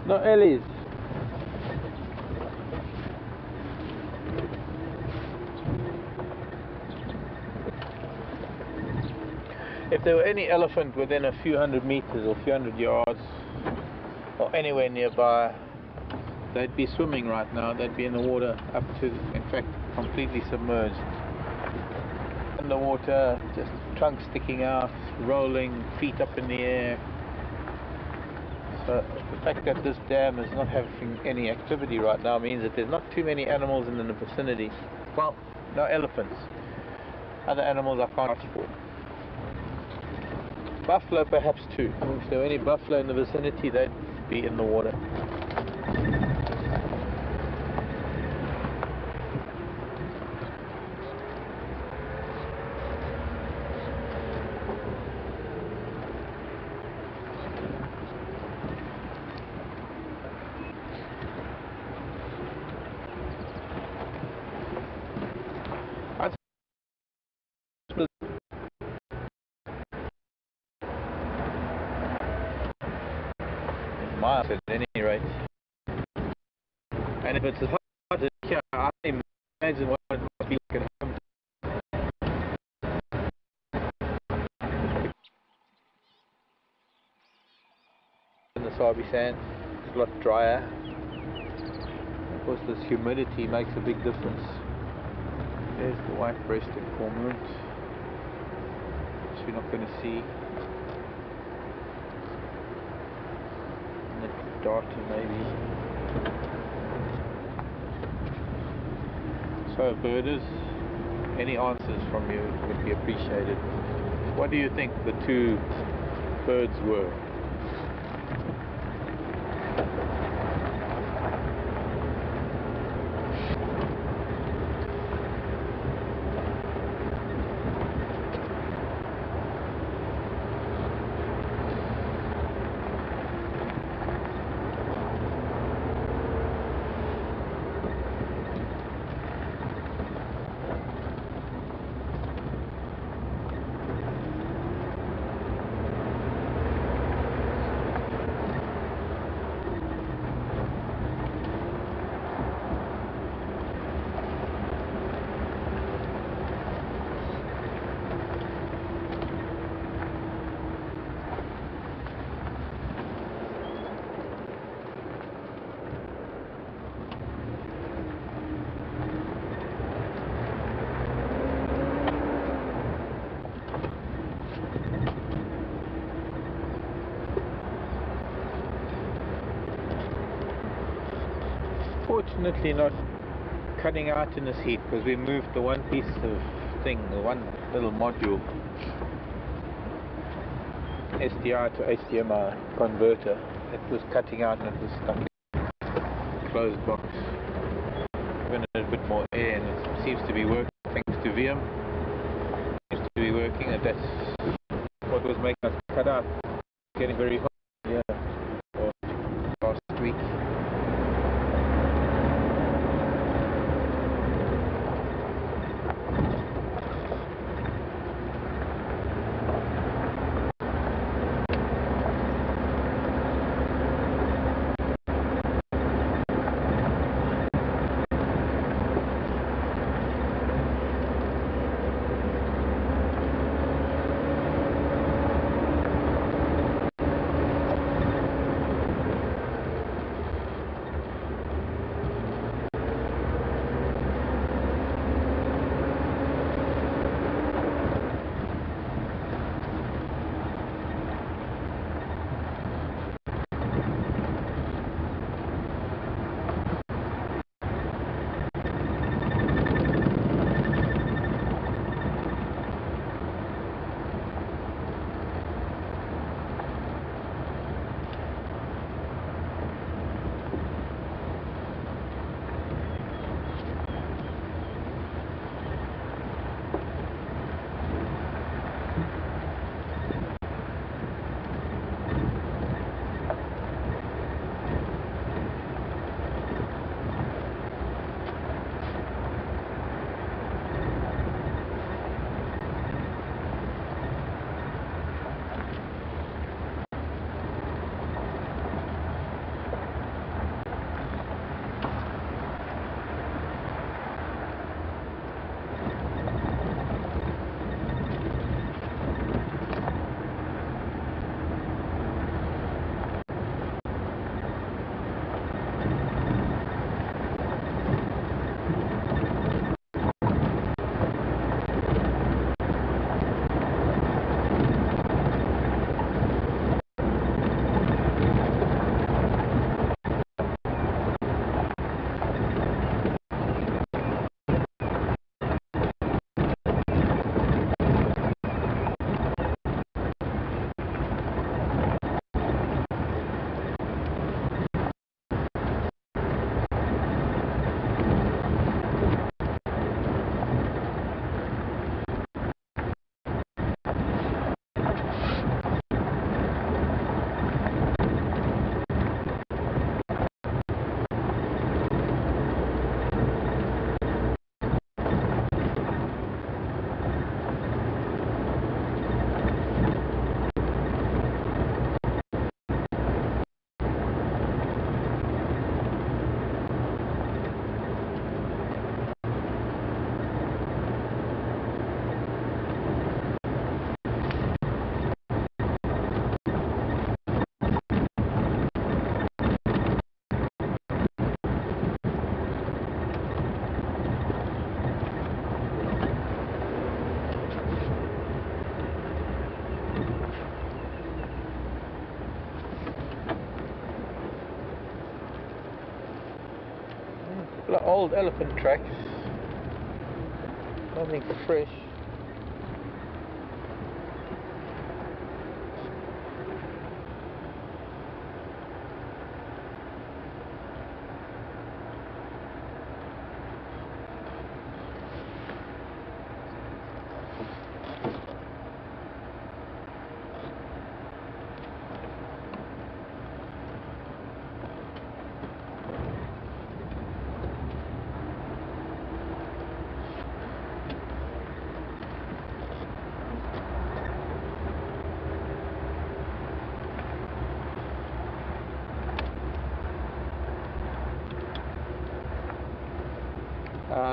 No Ellies. If there were any elephant within a few hundred meters or few hundred yards or anywhere nearby, they'd be swimming right now. They'd be in the water up to, in fact, completely submerged. In the water, just trunk sticking out, rolling, feet up in the air. So the fact that this dam is not having any activity right now means that there's not too many animals in the vicinity. Well, no elephants. Other animals I can't watch for. Buffalo perhaps too. If there were any buffalo in the vicinity, they'd be in the water. Miles at any rate. And if it's as hot as here, I can imagine what it must be like at home. In the Sabi sand, it's a lot drier. Of course, this humidity makes a big difference. There's the white-breasted cormorant, which we're not going to see. And the darter maybe. So birders, any answers from you would be appreciated. What do you think the two birds were? unfortunately not cutting out in this heat because we moved the one piece of thing, the one little module, SDI to HDMI converter. It was cutting out and it was stuck in a closed box. Given it a bit more air and it seems to be working thanks to VM. Seems to be working, and that's what was making us cut out. It's getting very hot here last week. Old elephant tracks, nothing fresh.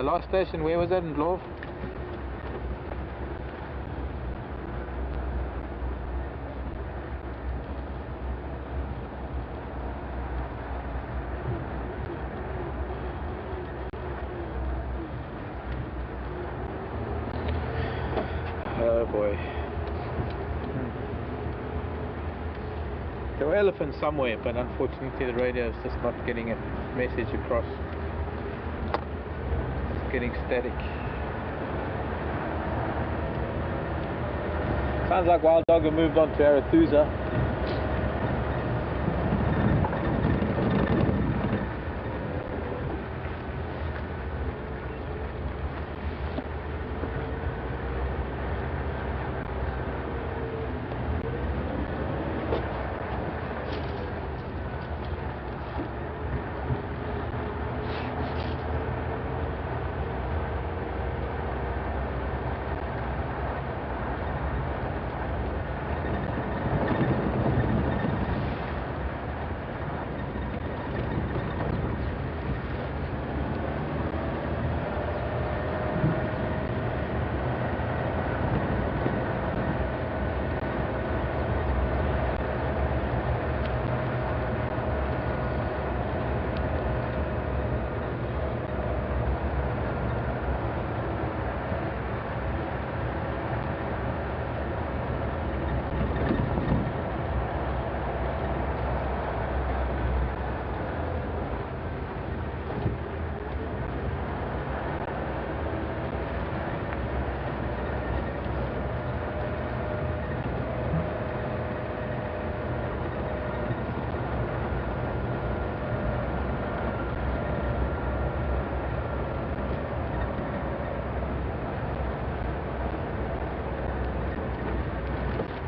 Last station, where was that in Love? Oh boy. There were elephants somewhere, but unfortunately the radio is just not getting a message across. getting static. Sounds like Wild Dog have moved on to Arathusa.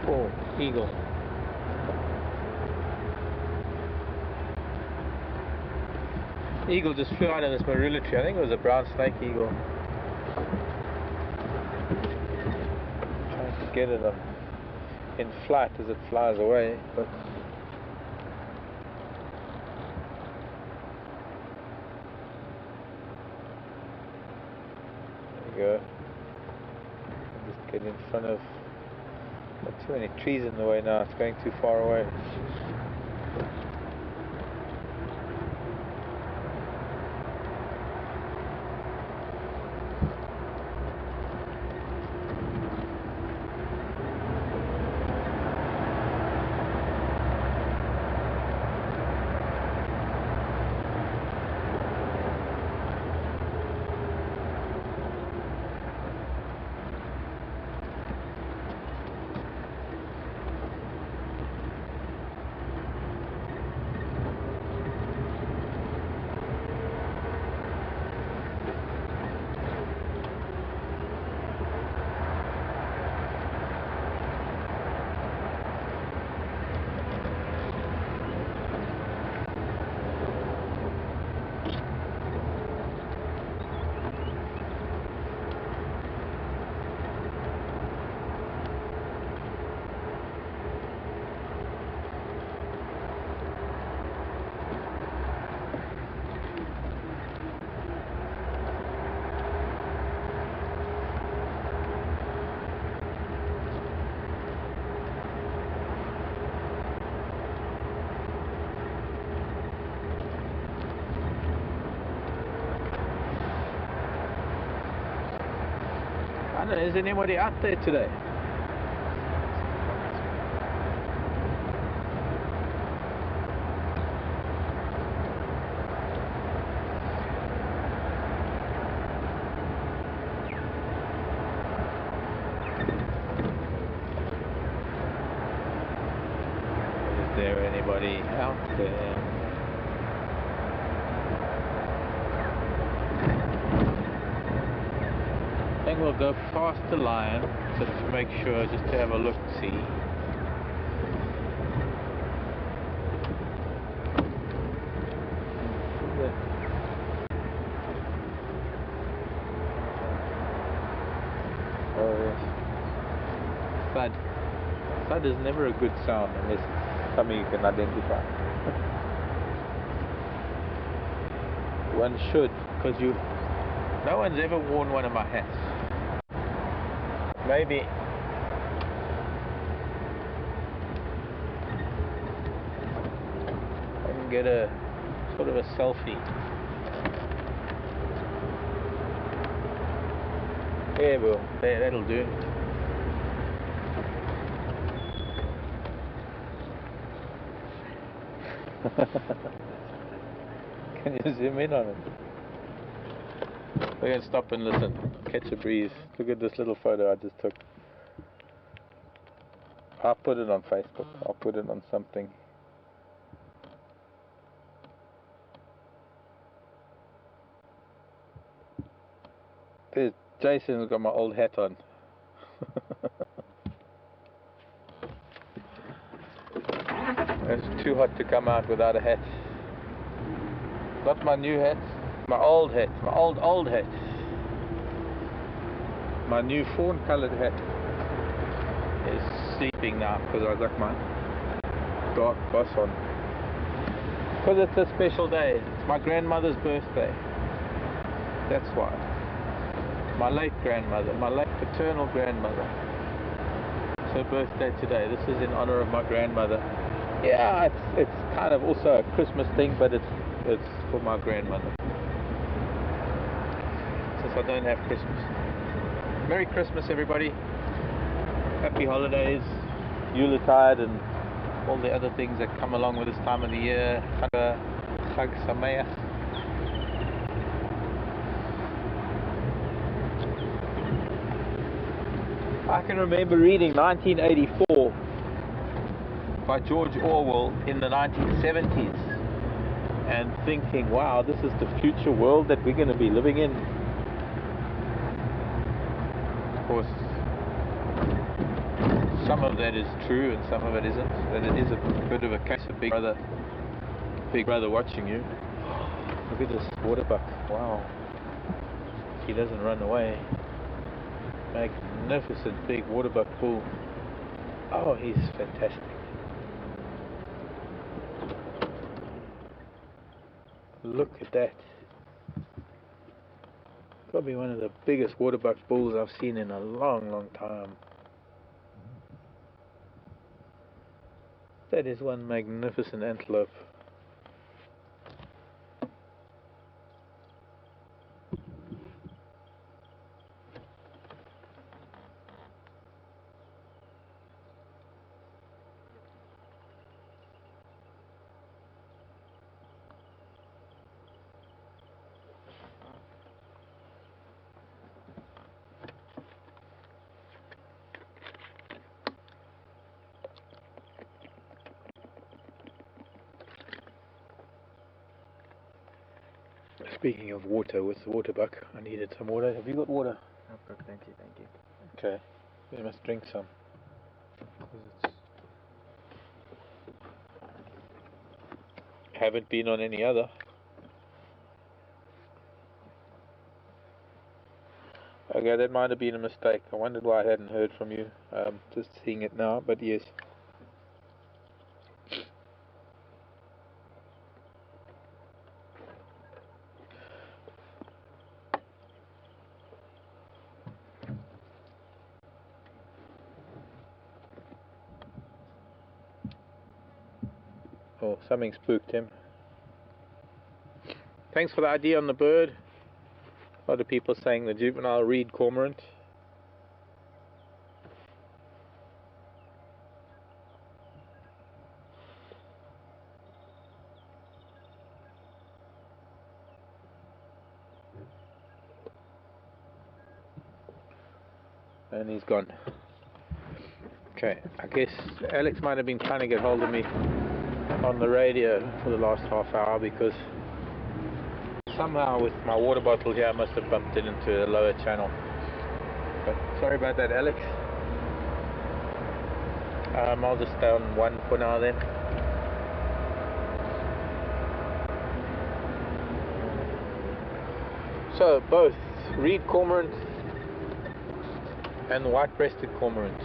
Oh, eagle. Eagle just flew out of this marula tree. I think it was a brown snake eagle. Trying to get it in flight as it flies away, but there we go. Just get in front of. Not too many trees in the way now. It's going too far away. I don't know, is anybody out there today? Is there anybody out there? I think we'll go past the lion just to make sure, just to have a look, see. Oh yes. Thud. Thud is never a good sound unless it's something you can identify. One should, because no one's ever worn one of my hats. Maybe I can get a sort of a selfie. There, boom. There, that'll do. Can you zoom in on it? We're going to stop and listen, catch a breeze. Look at this little photo I just took. I'll put it on Facebook. I'll put it on something. There's Jason's got my old hat on. It's too hot to come out without a hat. Not my new hat, my old hat, my old hat. My new fawn coloured hat is sleeping now because I got my dark boss on. Because it's a special day. It's my grandmother's birthday. That's why. My late grandmother, my late paternal grandmother. It's her birthday today. This is in honor of my grandmother. Yeah, it's kind of also a Christmas thing, but it's for my grandmother. Since I don't have Christmas. Merry Christmas, everybody. Happy holidays, Yuletide, and all the other things that come along with this time of the year. Chag Sameach. I can remember reading 1984 by George Orwell in the 1970s and thinking, wow, this is the future world that we're going to be living in. Of course, some of that is true and some of it isn't. That it is a bit of a case of big brother watching you. Look at this water buck. Wow. He doesn't run away. Magnificent big water buck bull. Oh, he's fantastic. Look at that. Probably one of the biggest water buck bulls I've seen in a long time. That is one magnificent antelope. Speaking of water, with the water buck, I needed some water. Have you got water? Oh, thank you, thank you. Okay, you must drink some. Haven't been on any other. Okay, that might have been a mistake. I wondered why I hadn't heard from you. Just seeing it now, but yes. Oh, something spooked him. Thanks for the idea on the bird. A lot of people saying the juvenile reed cormorant. And he's gone. Okay, I guess Alex might have been trying to get hold of me on the radio for the last half hour because somehow with my water bottle here I must have bumped it into a lower channel. But sorry about that, Alex. I'll just stay on one for now then. So both reed cormorant and white-breasted cormorant.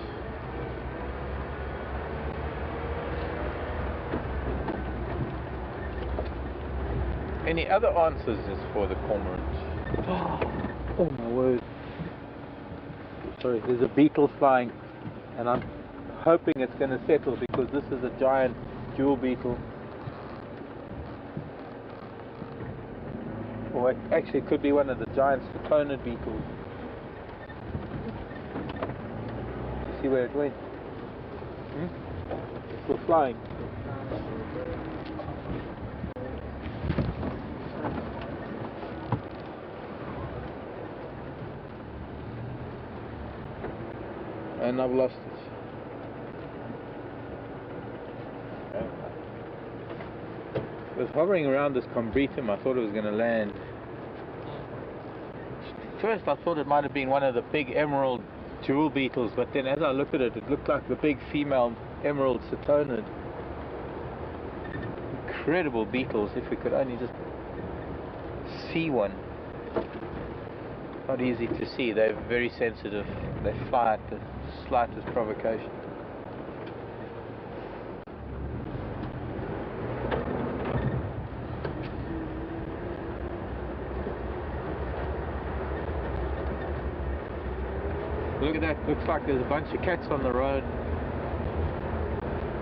Any other answers is for the cormorant? Oh my word. Sorry, there's a beetle flying and I'm hoping it's going to settle because this is a giant jewel beetle. Or it actually could be one of the giant stacconid beetles. See where it went? It's still flying. and I've lost it. It was hovering around this combritum. I thought it was going to land. First I thought it might have been one of the big emerald jewel beetles, but then as I looked at it, it looked like the big female emerald cetonid. Incredible beetles, if we could only just see one. Not easy to see, they're very sensitive, they fly at the slightest provocation. Look at that, looks like there's a bunch of cats on the road.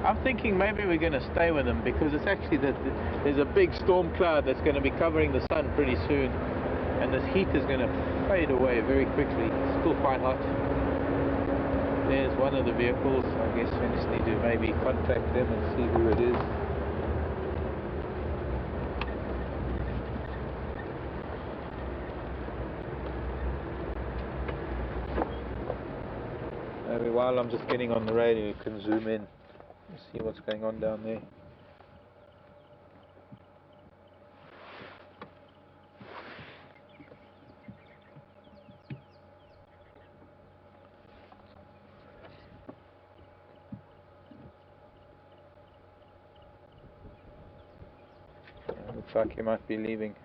I'm thinking maybe we're going to stay with them because it's actually there's a big storm cloud that's going to be covering the sun pretty soon, and this heat is going to fade away very quickly. It's still quite hot. There's one of the vehicles. I guess we just need to maybe contact them and see who it is. Maybe while I'm just getting on the radio, you can zoom in and see what's going on down there. Looks like he might be leaving.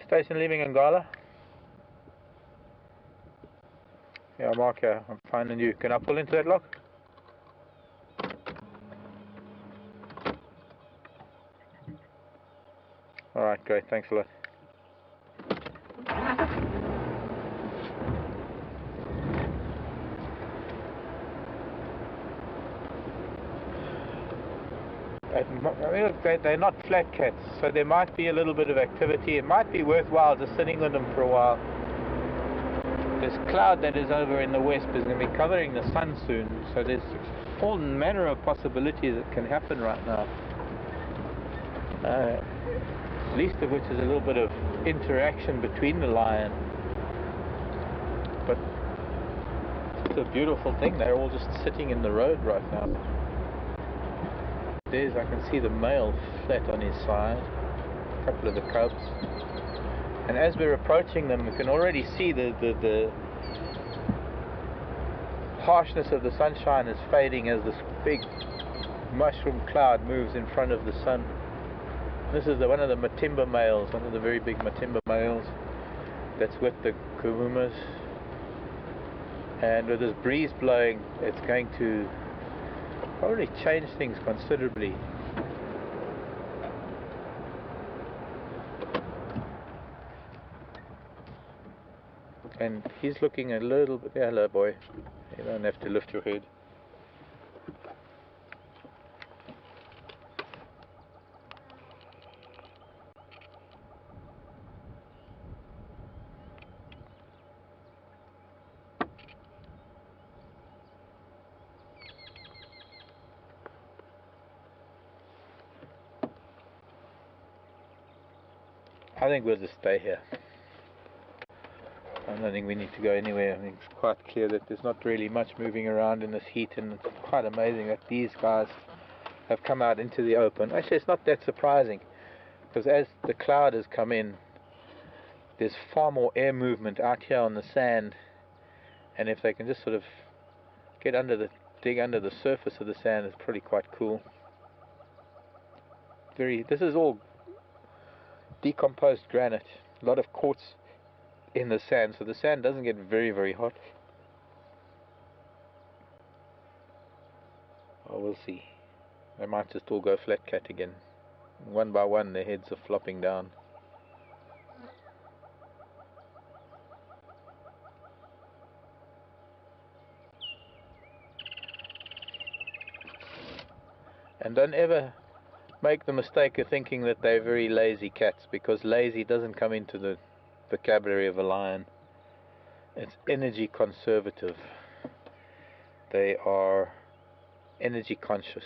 Station leaving Angala? Yeah, Mark here. I'm finding you. Can I pull into that lock? Alright, great. Thanks a lot. They're not flat cats, so there might be a little bit of activity. It might be worthwhile just sitting with them for a while. This cloud that is over in the west is going to be covering the sun soon, so there's all manner of possibilities that can happen right now. Least of which is a little bit of interaction between the lion. But it's a beautiful thing. They're all just sitting in the road right now. There's, I can see the male flat on his side, a couple of the cubs. And as we're approaching them, we can already see the harshness of the sunshine is fading as this big mushroom cloud moves in front of the sun. This is one of the Matimba males, one of the very big Matimba males that's with the Nkuhumas. And with this breeze blowing, it's going to probably change things considerably. And he's looking a little bit. Hello, boy. You don't have to lift your head. I think we'll just stay here. I don't think we need to go anywhere. I think it's quite clear that there's not really much moving around in this heat, and it's quite amazing that these guys have come out into the open. Actually, it's not that surprising, because as the cloud has come in, there's far more air movement out here on the sand, and if they can just sort of get dig under the surface of the sand, it's probably quite cool. This is all decomposed granite, a lot of quartz in the sand, so the sand doesn't get very, very hot. Oh, we'll see. They might just all go flat cat again. One by one, their heads are flopping down. And don't ever make the mistake of thinking that they're very lazy cats, because lazy doesn't come into the vocabulary of a lion. It's energy conservative. They are energy conscious,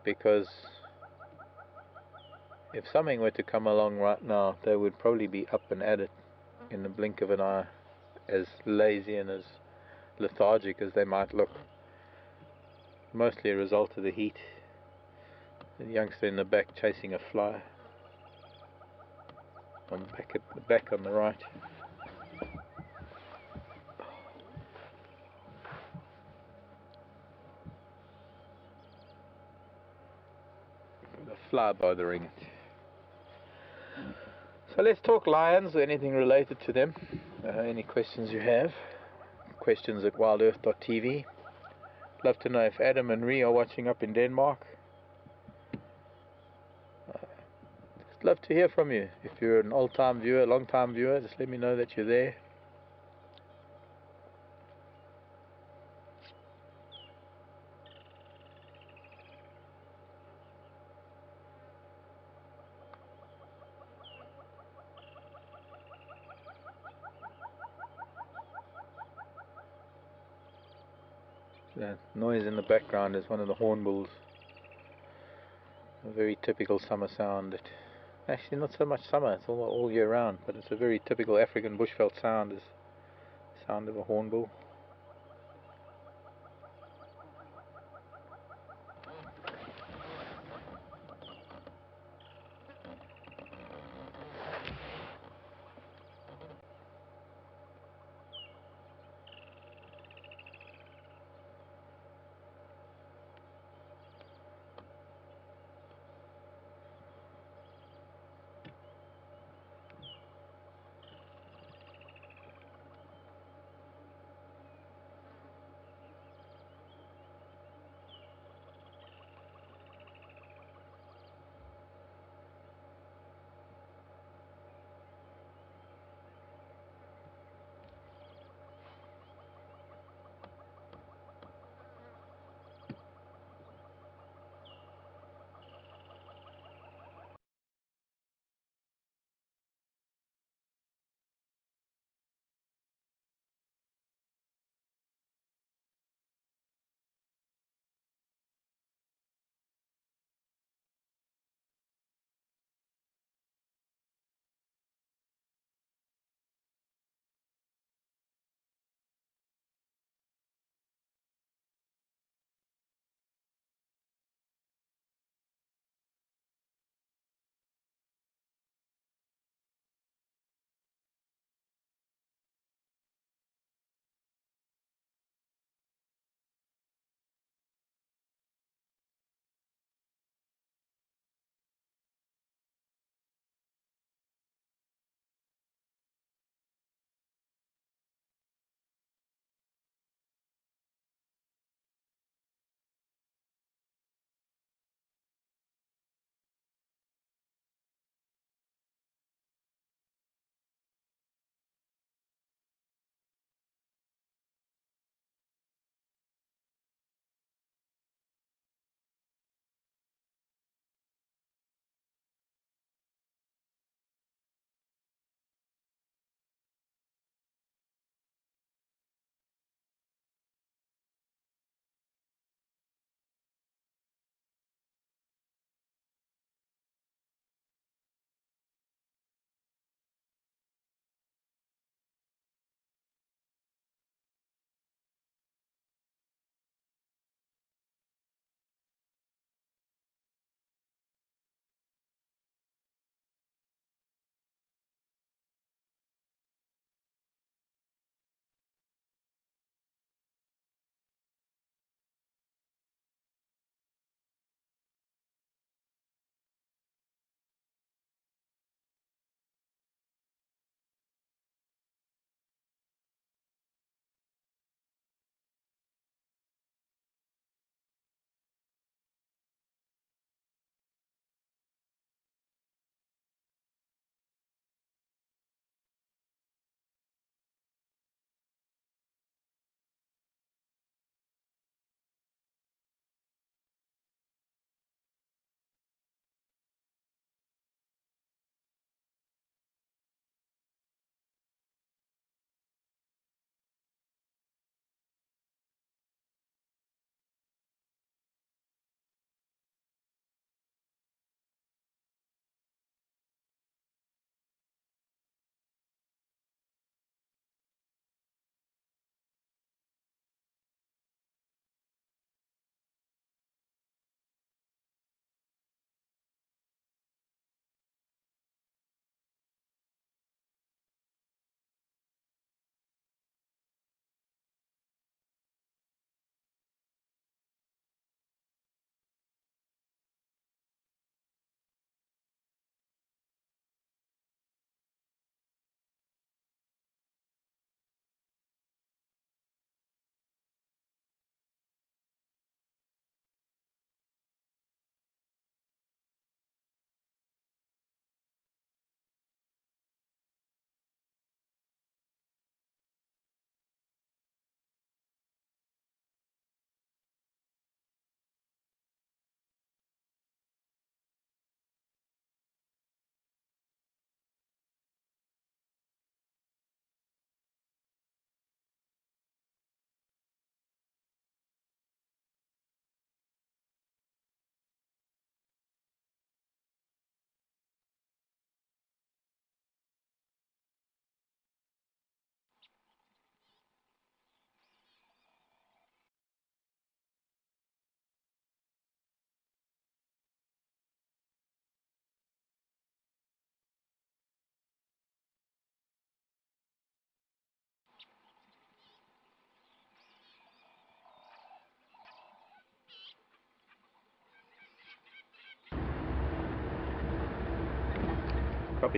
because if something were to come along right now, they would probably be up and at it in the blink of an eye, as lazy and as lethargic as they might look. Mostly a result of the heat. The youngster in the back chasing a fly. On the back on the right. A fly bothering it. So let's talk lions or anything related to them. Any questions you have? Questions at WildEarth.tv. Love to know if Adam and Ree are watching up in Denmark. Just love to hear from you. If you're an old-time viewer, long-time viewer, just let me know that you're there. That noise in the background is one of the hornbills. A very typical summer sound. Actually, not so much summer, it's all year round, but it's a very typical African bushveld sound, is the sound of a hornbill.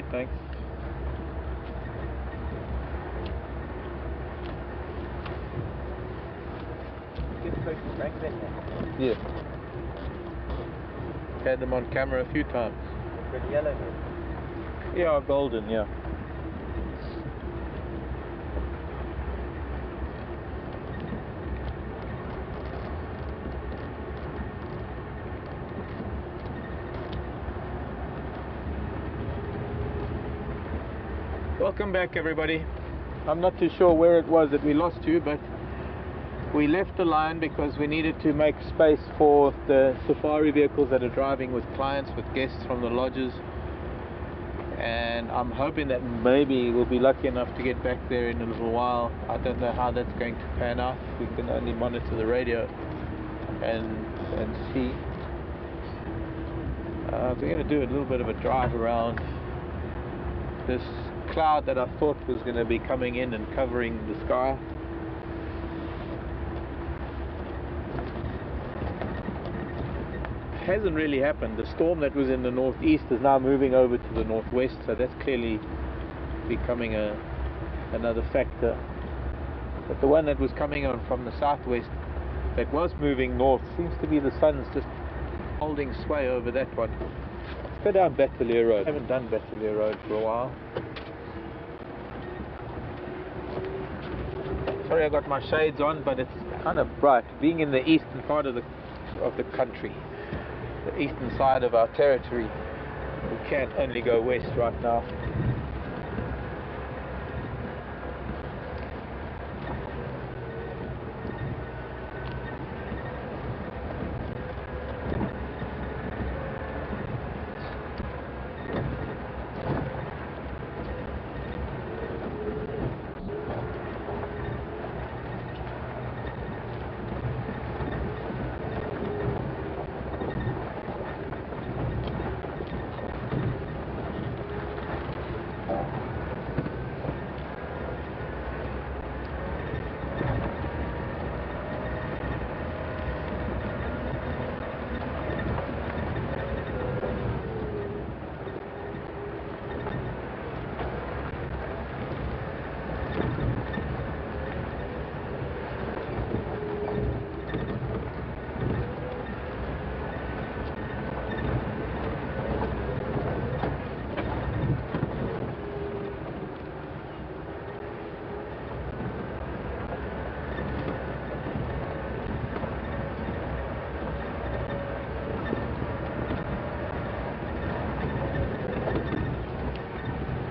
happy, thanks. Yeah. Had them on camera a few times. Pretty yellow here. Yeah, golden, yeah. Welcome back, everybody. I'm not too sure where it was that we lost you, but we left the line because we needed to make space for the safari vehicles that are driving with clients, with guests from the lodges. And I'm hoping that maybe we'll be lucky enough to get back there in a little while. I don't know how that's going to pan out. We can only monitor the radio and see. We're going to do a little bit of a drive around this cloud that I thought was going to be coming in and covering the sky. Hasn't really happened. The storm that was in the northeast is now moving over to the northwest, so that's clearly becoming another factor. But the one that was coming on from the southwest that was moving north seems to be the sun's just holding sway over that one. Let's go down Battalier Road. I haven't done Battalier Road for a while. Sorry I got my shades on, but it's kind of bright. Being in the eastern part of the country, the eastern side of our territory, we can't only go west right now.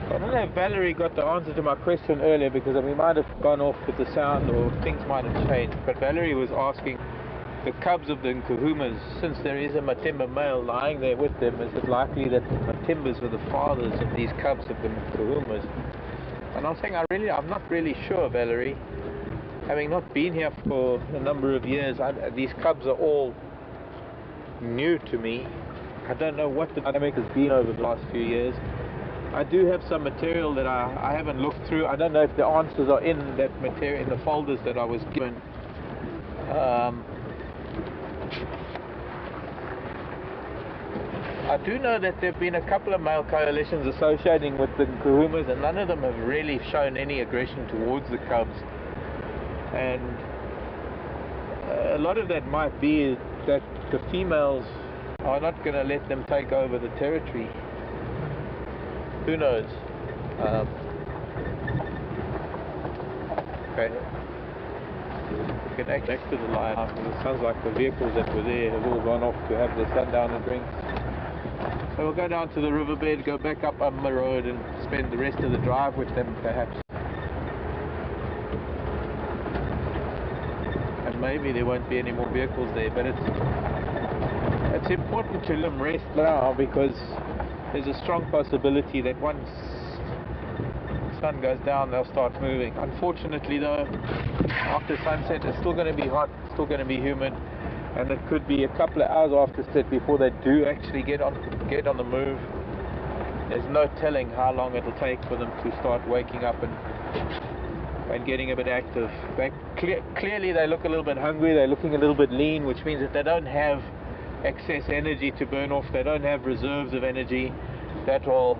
I don't know if Valerie got the answer to my question earlier, because we might have gone off with the sound or things might have changed, but Valerie was asking the cubs of the Nkuhumas, since there is a Matimba male lying there with them, is it likely that the Matimbas were the fathers of these cubs of the Nkuhumas? And I was saying I'm not really sure, Valerie. Having not been here for a number of years, these cubs are all new to me. I don't know what the dynamic has been over the last few years. I do have some material that I haven't looked through. I don't know if the answers are in that material, in the folders that I was given. I do know that there have been a couple of male coalitions associating with the Nkuhumas, and none of them have really shown any aggression towards the cubs. And a lot of that might be that the females are not going to let them take over the territory. Who knows? Okay. We can act next to the line. It sounds like the vehicles that were there have all gone off to have their sundowner drinks. So we'll go down to the riverbed, go back up the road and spend the rest of the drive with them perhaps. And maybe there won't be any more vehicles there, but it's important to let them rest now, because there's a strong possibility that once the sun goes down they'll start moving. Unfortunately though, after sunset it's still going to be hot, it's still going to be humid, and it could be a couple of hours after sunset before they do actually get on the move. There's no telling how long it'll take for them to start waking up and getting a bit active. Clearly they look a little bit hungry, they're looking a little bit lean, which means that they don't have excess energy to burn off, they don't have reserves of energy that will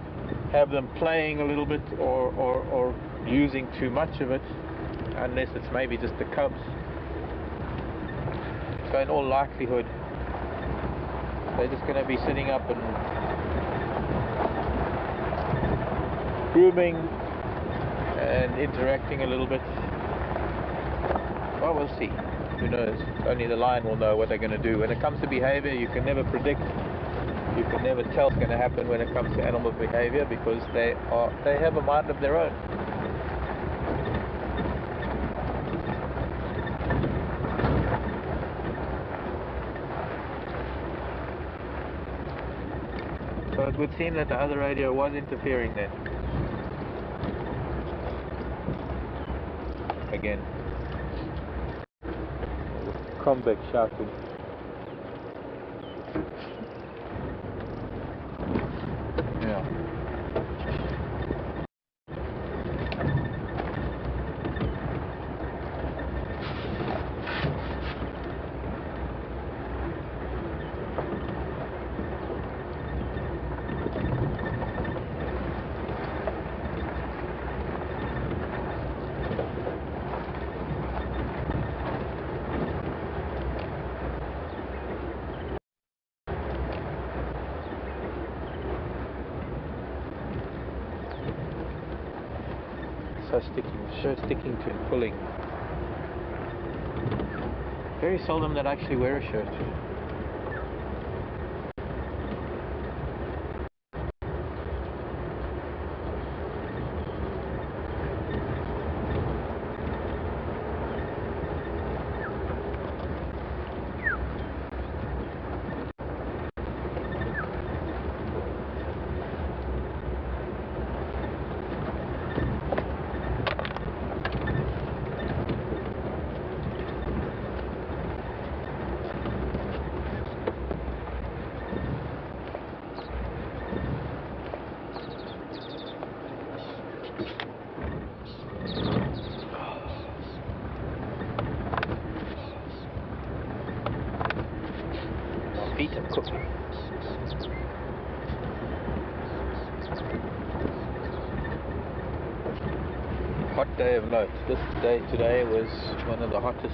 have them playing a little bit or using too much of it, unless it's maybe just the cubs. So in all likelihood, they're just going to be sitting up and grooming and interacting a little bit. Well, we'll see. Who knows? Only the lion will know what they're going to do. When it comes to behavior, you can never predict. You can never tell what's going to happen when it comes to animal behavior, because they have a mind of their own. So it would seem that the other radio was interfering then. Again. Combeck shouting. Yeah. So sticking to and pulling. Very seldom that I actually wear a shirt. Feet are cooking. Hot day of note. This day today was one of the hottest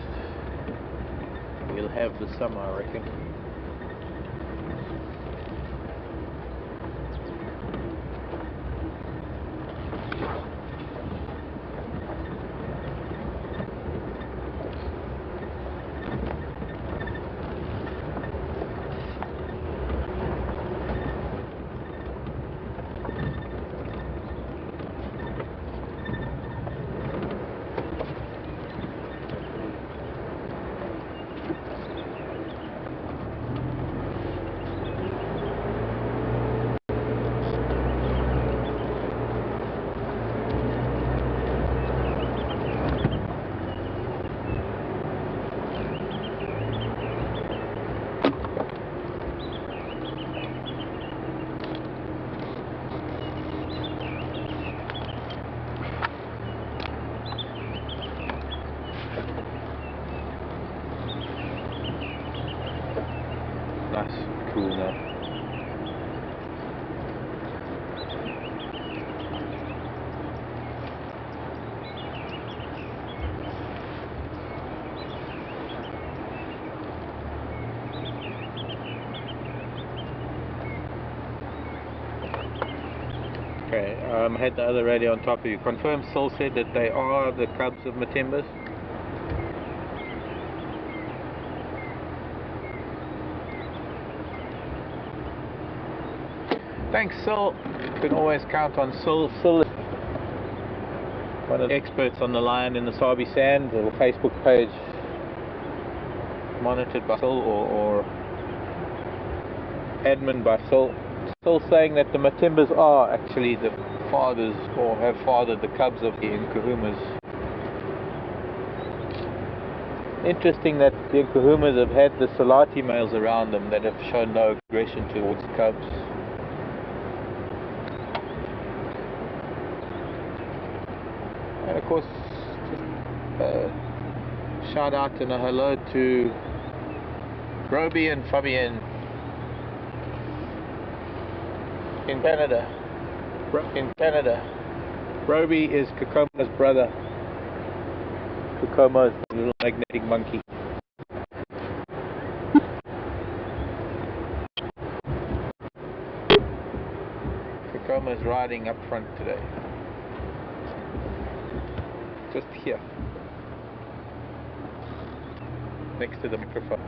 we'll have this summer, I reckon. Nice, cool now. Okay, I had the other radio on top of you. Confirmed Sol said that they are the cubs of Matimbas. Thanks, Sol. You can always count on Sol. Sol is one of the experts on the lion in the Sabi Sand, the Facebook page monitored by Sol or admin by Sol. Sol saying that the Matimbas are actually the fathers, or have fathered the cubs of the Nkuhumas. Interesting that the Nkuhumas have had the Salati males around them that have shown no aggression towards the cubs. And of course, shout out and a hello to Roby and Fabienne in Canada. in Canada. Roby is Kokoma's brother. Kokoma is the little magnetic monkey. Kokoma is riding up front today. Just here. Next to the microphone.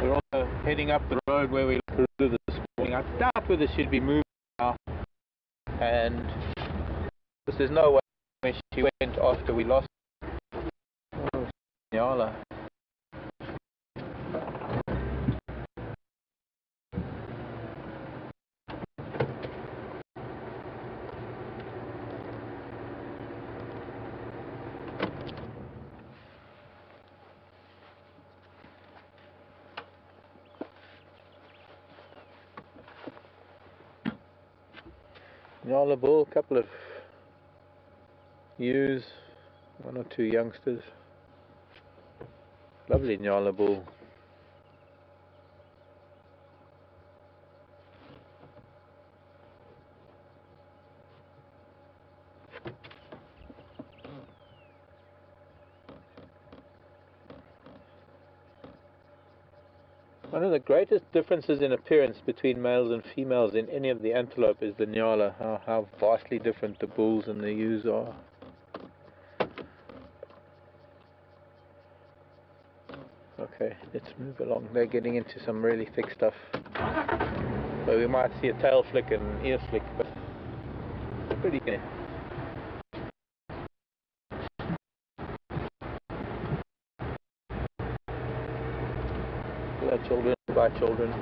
We're also heading up the road where we looked through this morning. I doubt whether she'd be moving now, and there's no way where she went after we lost Nyala. Nyala bull, a couple of ewes, one or two youngsters. Lovely Nyala bull. One of the greatest differences in appearance between males and females in any of the antelope is the Nyala, how vastly different the bulls and the ewes are. Okay, let's move along. They're getting into some really thick stuff. So we might see a tail flick and an ear flick, but pretty good. Hello children, bye children.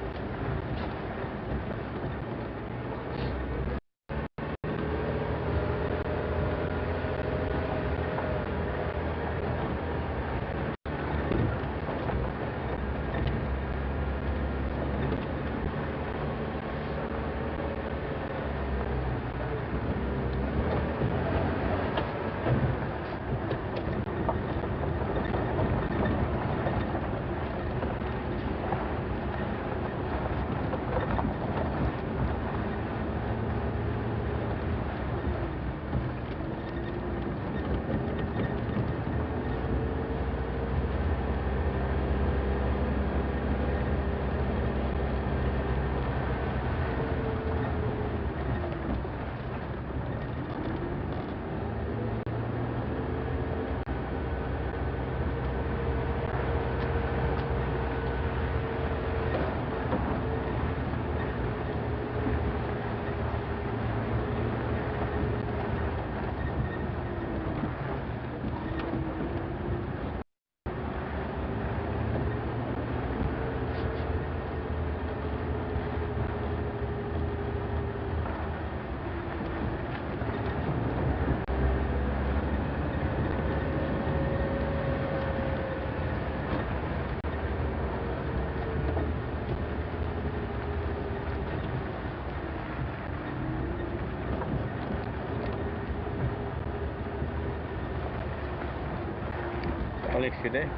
Alex, you there?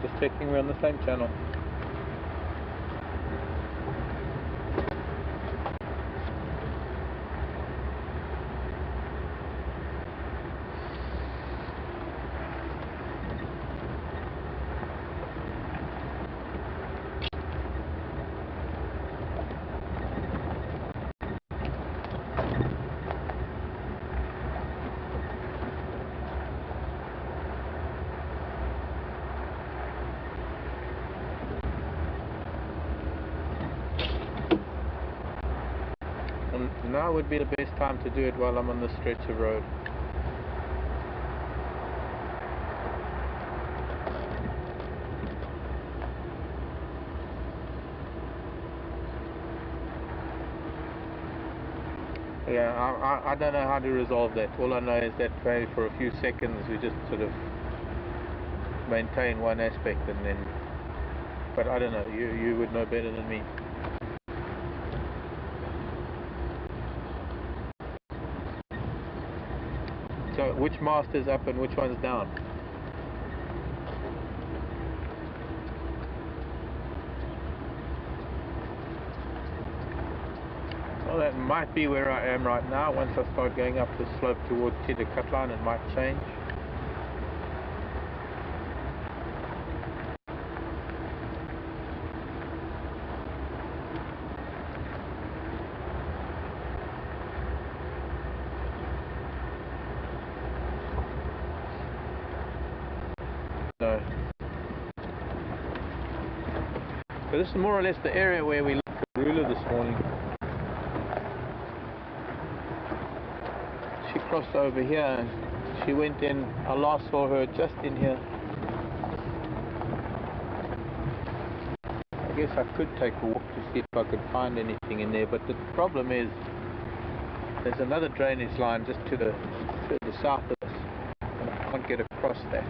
Just checking we're on the same channel. Now would be the best time to do it while I'm on this stretch of road. Yeah, I don't know how to resolve that. All I know is that maybe for a few seconds we just sort of maintain one aspect and then, but I don't know, you would know better than me. So which mast is up and which one's down? Well, that might be where I am right now. Once I start going up the slope towards Tidikatlan, it might change. No. So this is more or less the area where we looked at the ruler this morning. She crossed over here and she went in. I last saw her just in here. I guess I could take a walk to see if I could find anything in there, but the problem is there's another drainage line just to the south of us and I can't get across that.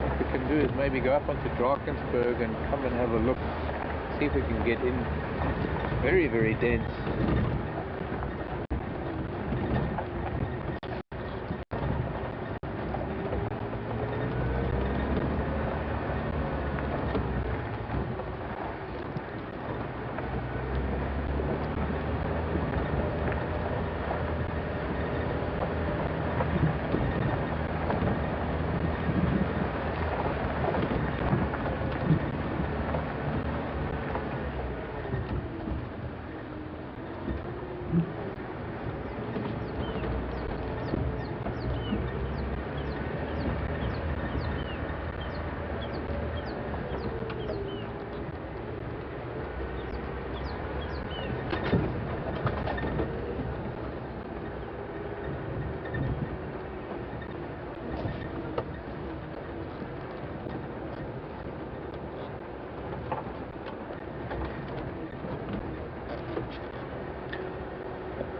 What we can do is maybe go up onto Drakensberg and come and have a look, see if we can get in. Very, very dense.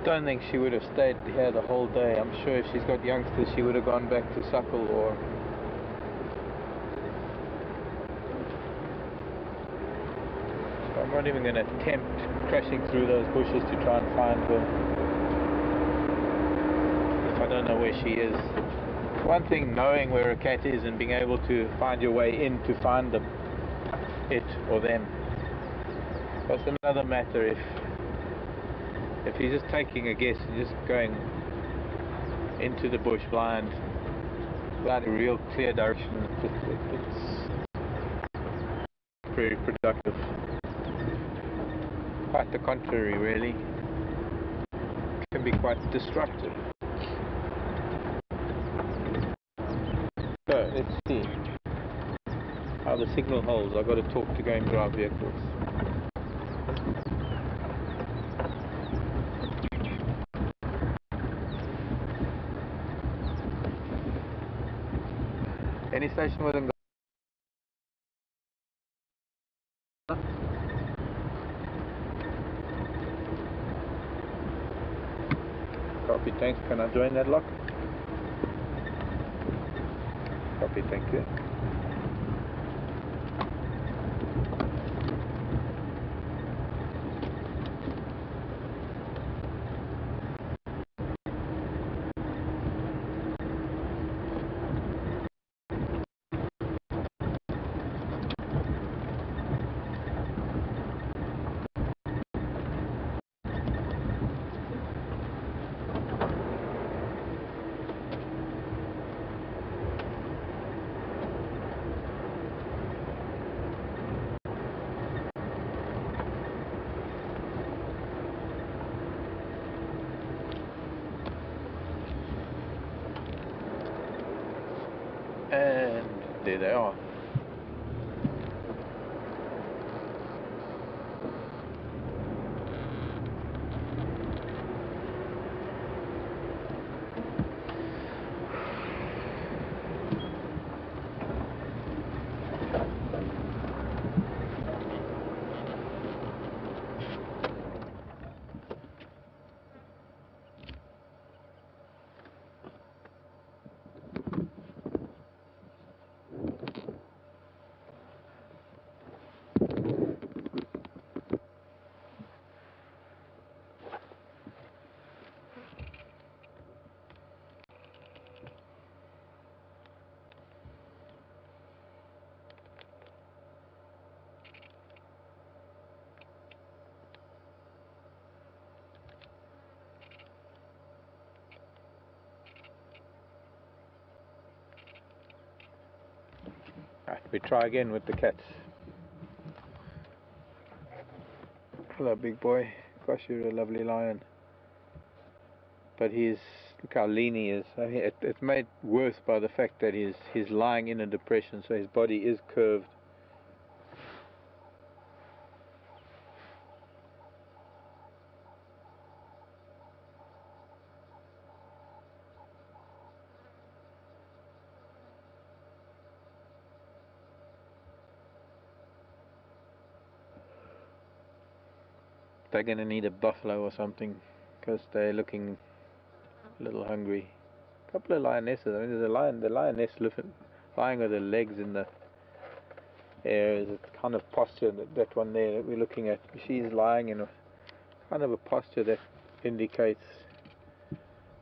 I don't think she would have stayed here the whole day. I'm sure if she's got youngsters she would have gone back to suckle or... So I'm not even going to attempt crashing through those bushes to try and find her. If I don't know where she is. It's one thing knowing where a cat is and being able to find your way in to find them, it or them. That's another matter if you're just taking a guess and just going into the bush blind without a real clear direction, it's very productive. Quite the contrary, really. It can be quite destructive. So let's see how the signal holds. I've got to talk to going drive vehicles. Any station within copy, thanks. Can I join that lock? Copy, thank you. And there they are. We try again with the cats. Hello, big boy. Gosh, you're a lovely lion. But look how lean he is. I mean, it's made worse by the fact that he's lying in a depression, so his body is curved. They're going to need a buffalo or something, because they're looking a little hungry. A couple of lionesses. I mean, there's the lioness lying with her legs in the air. Is a kind of posture that one there that we're looking at. She's lying in a kind of a posture that indicates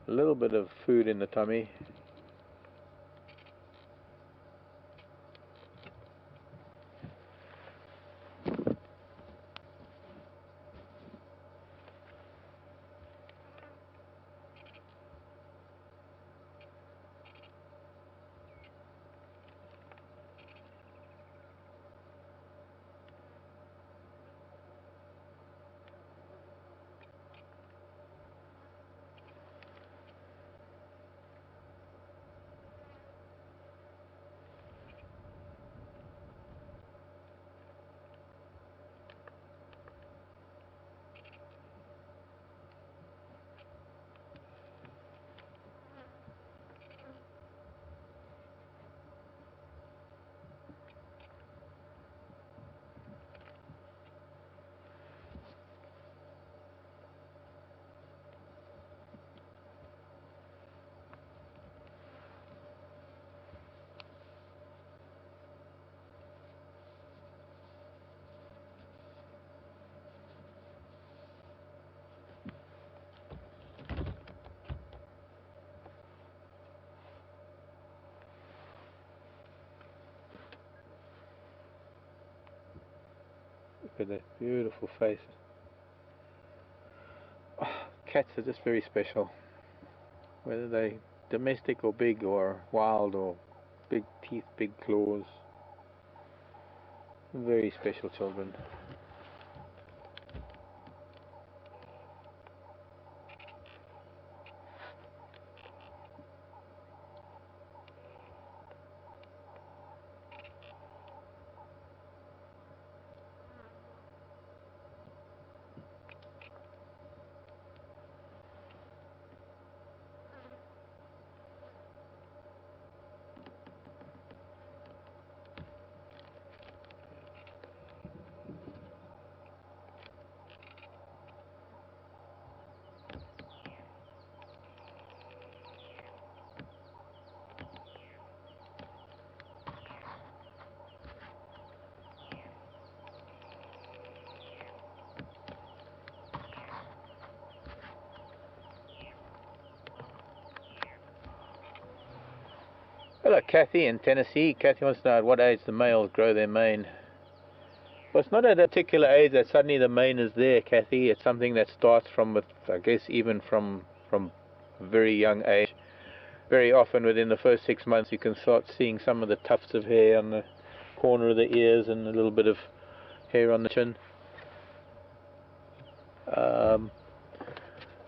a little bit of food in the tummy. Look at that beautiful face. Oh, cats are just very special. Whether they domestic or big or wild or big teeth, big claws. Very special children. Hello, Kathy in Tennessee. Kathy wants to know at what age the males grow their mane. Well, it's not at a particular age that suddenly the mane is there, Kathy. It's something that starts from, I guess, even from a very young age. Very often within the first 6 months you can start seeing some of the tufts of hair on the corner of the ears and a little bit of hair on the chin.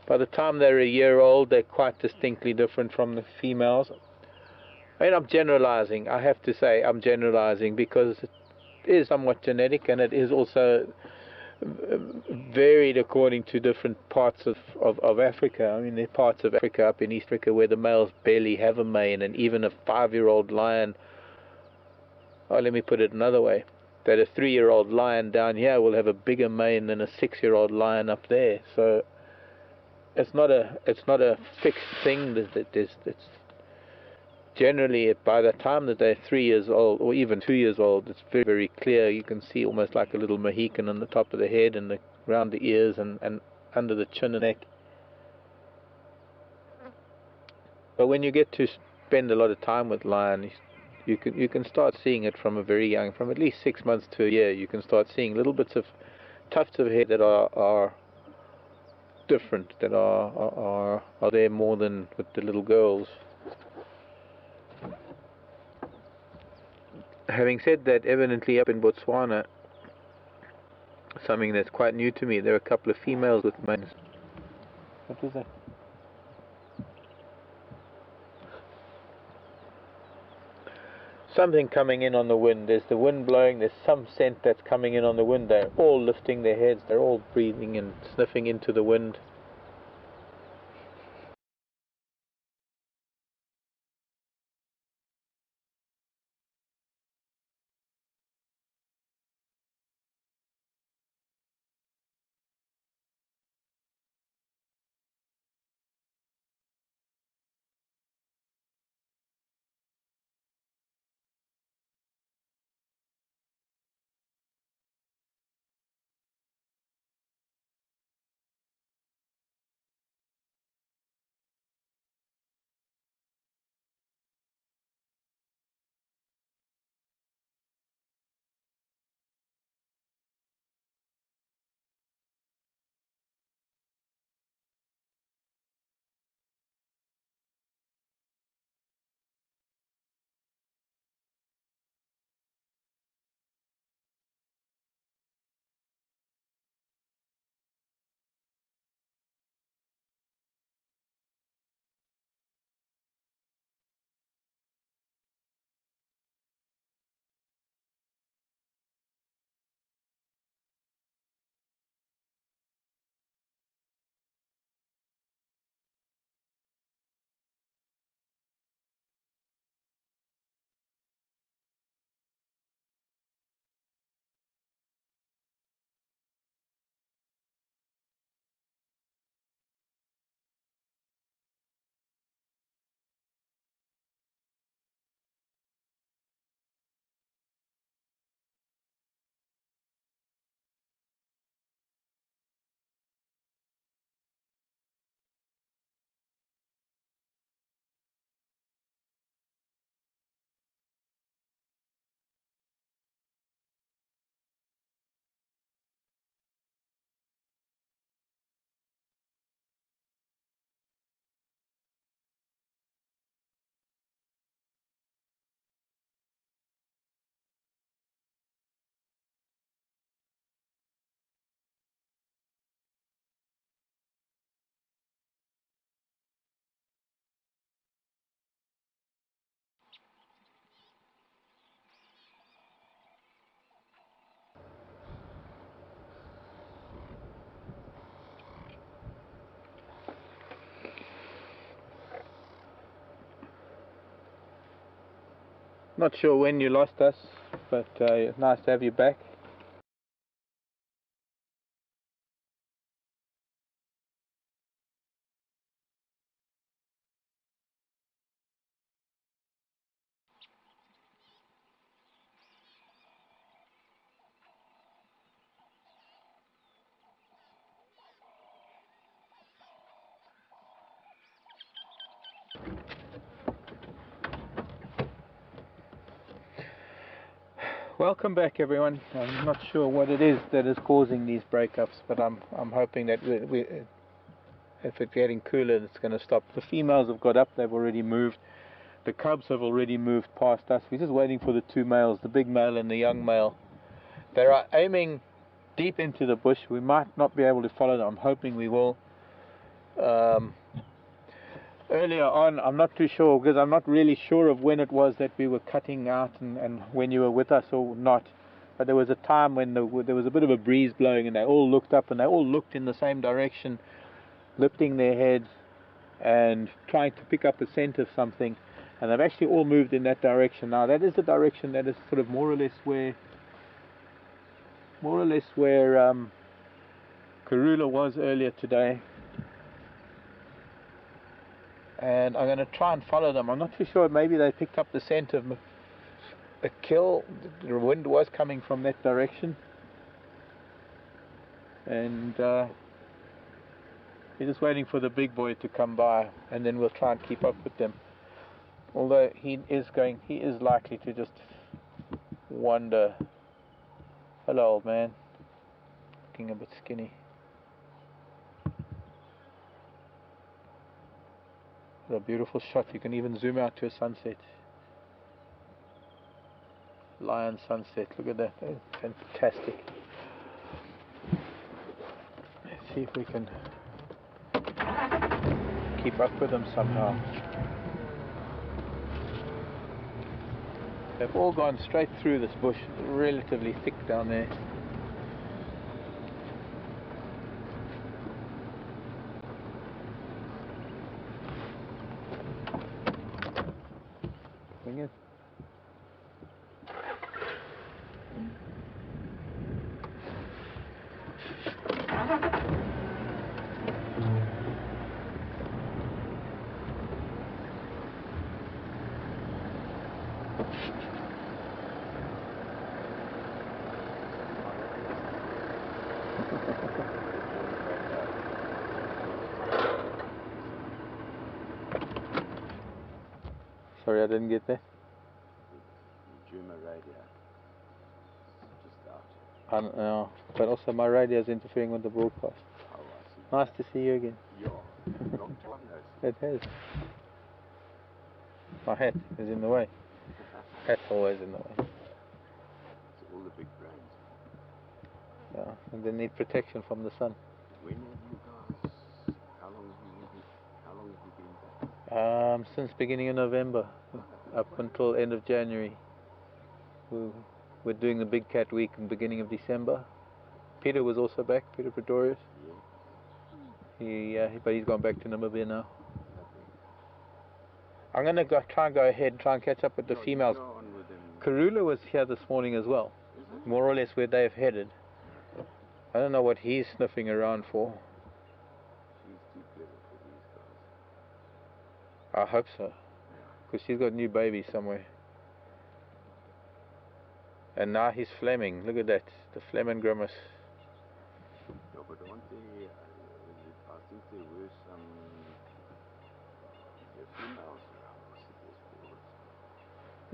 By the time they're a year old, they're quite distinctly different from the females. I mean, I'm generalizing. I have to say I'm generalizing because it is somewhat genetic, and it is also varied according to different parts of Africa. I mean, there are parts of Africa, up in East Africa, where the males barely have a mane, and even a 5-year-old lion, or let me put it another way, that a 3-year-old lion down here will have a bigger mane than a 6-year-old lion up there. So it's not a fixed thing. It's generally, by the time that they're 3 years old, or even 2 years old, it's very, very clear. You can see almost like a little Mohican on the top of the head and around the ears and under the chin and neck. But when you get to spend a lot of time with lions, you can start seeing it from a very young, from at least 6 months to a year. You can start seeing little bits of tufts of hair that are different, that are there more than with the little girls. Having said that, evidently up in Botswana, something that's quite new to me, there are a couple of females with males. What was that? Something coming in on the wind. There's the wind blowing, there's some scent that's coming in on the wind. They're all lifting their heads, they're all breathing and sniffing into the wind. Not sure when you lost us, but nice to have you back. Welcome back, everyone. I'm not sure what it is that is causing these breakups, but I'm hoping that if it's getting cooler, it's going to stop. The females have got up; they've already moved. The cubs have already moved past us. We're just waiting for the two males, the big male and the young male. They are aiming deep into the bush. We might not be able to follow them. I'm hoping we will. Earlier on, I'm not too sure, because I'm not really sure of when it was that we were cutting out and when you were with us or not. But there was a time when there was a bit of a breeze blowing and they all looked up and they all looked in the same direction, lifting their heads and trying to pick up a scent of something. And they've actually all moved in that direction. Now that is the direction that is sort of more or less where Karula was earlier today. And I'm going to try and follow them. I'm not too sure, maybe they picked up the scent of a kill. The wind was coming from that direction. And we're just waiting for the big boy to come by, and then we'll try and keep up with them. Although he is likely to just wander. Hello, old man. Looking a bit skinny. A beautiful shot. You can even zoom out to a sunset. Lion sunset. Look at that. That's fantastic. Let's see if we can keep up with them somehow. They've all gone straight through this bush. It's relatively thick down there. Bring it. Sorry, I didn't get that. Nkuhuma radio. Just out. I don't know, but also my radio is interfering with the broadcast. Oh, I see. Nice to see you again. Yeah. Long time no see. It has. My hat is in the way. Hat's always in the way. It's all the big brands. Yeah, and they need protection from the sun. When have you guys? How long have you been back? Since beginning of November, up until end of January. We're doing the Big Cat Week in beginning of December. Peter was also back, Peter Pretorius. Yeah. But he's gone back to Namibia now. I'm going to try and go ahead, try and catch up with the females. Go on with them. Karula was here this morning as well, more or less where they've headed. I don't know what he's sniffing around for. She's too clever for these guys. I hope so, because she's got new babies somewhere. And now he's Fleming. Look at that, the Fleming grimace. Yeah, but aren't they, I think there were some females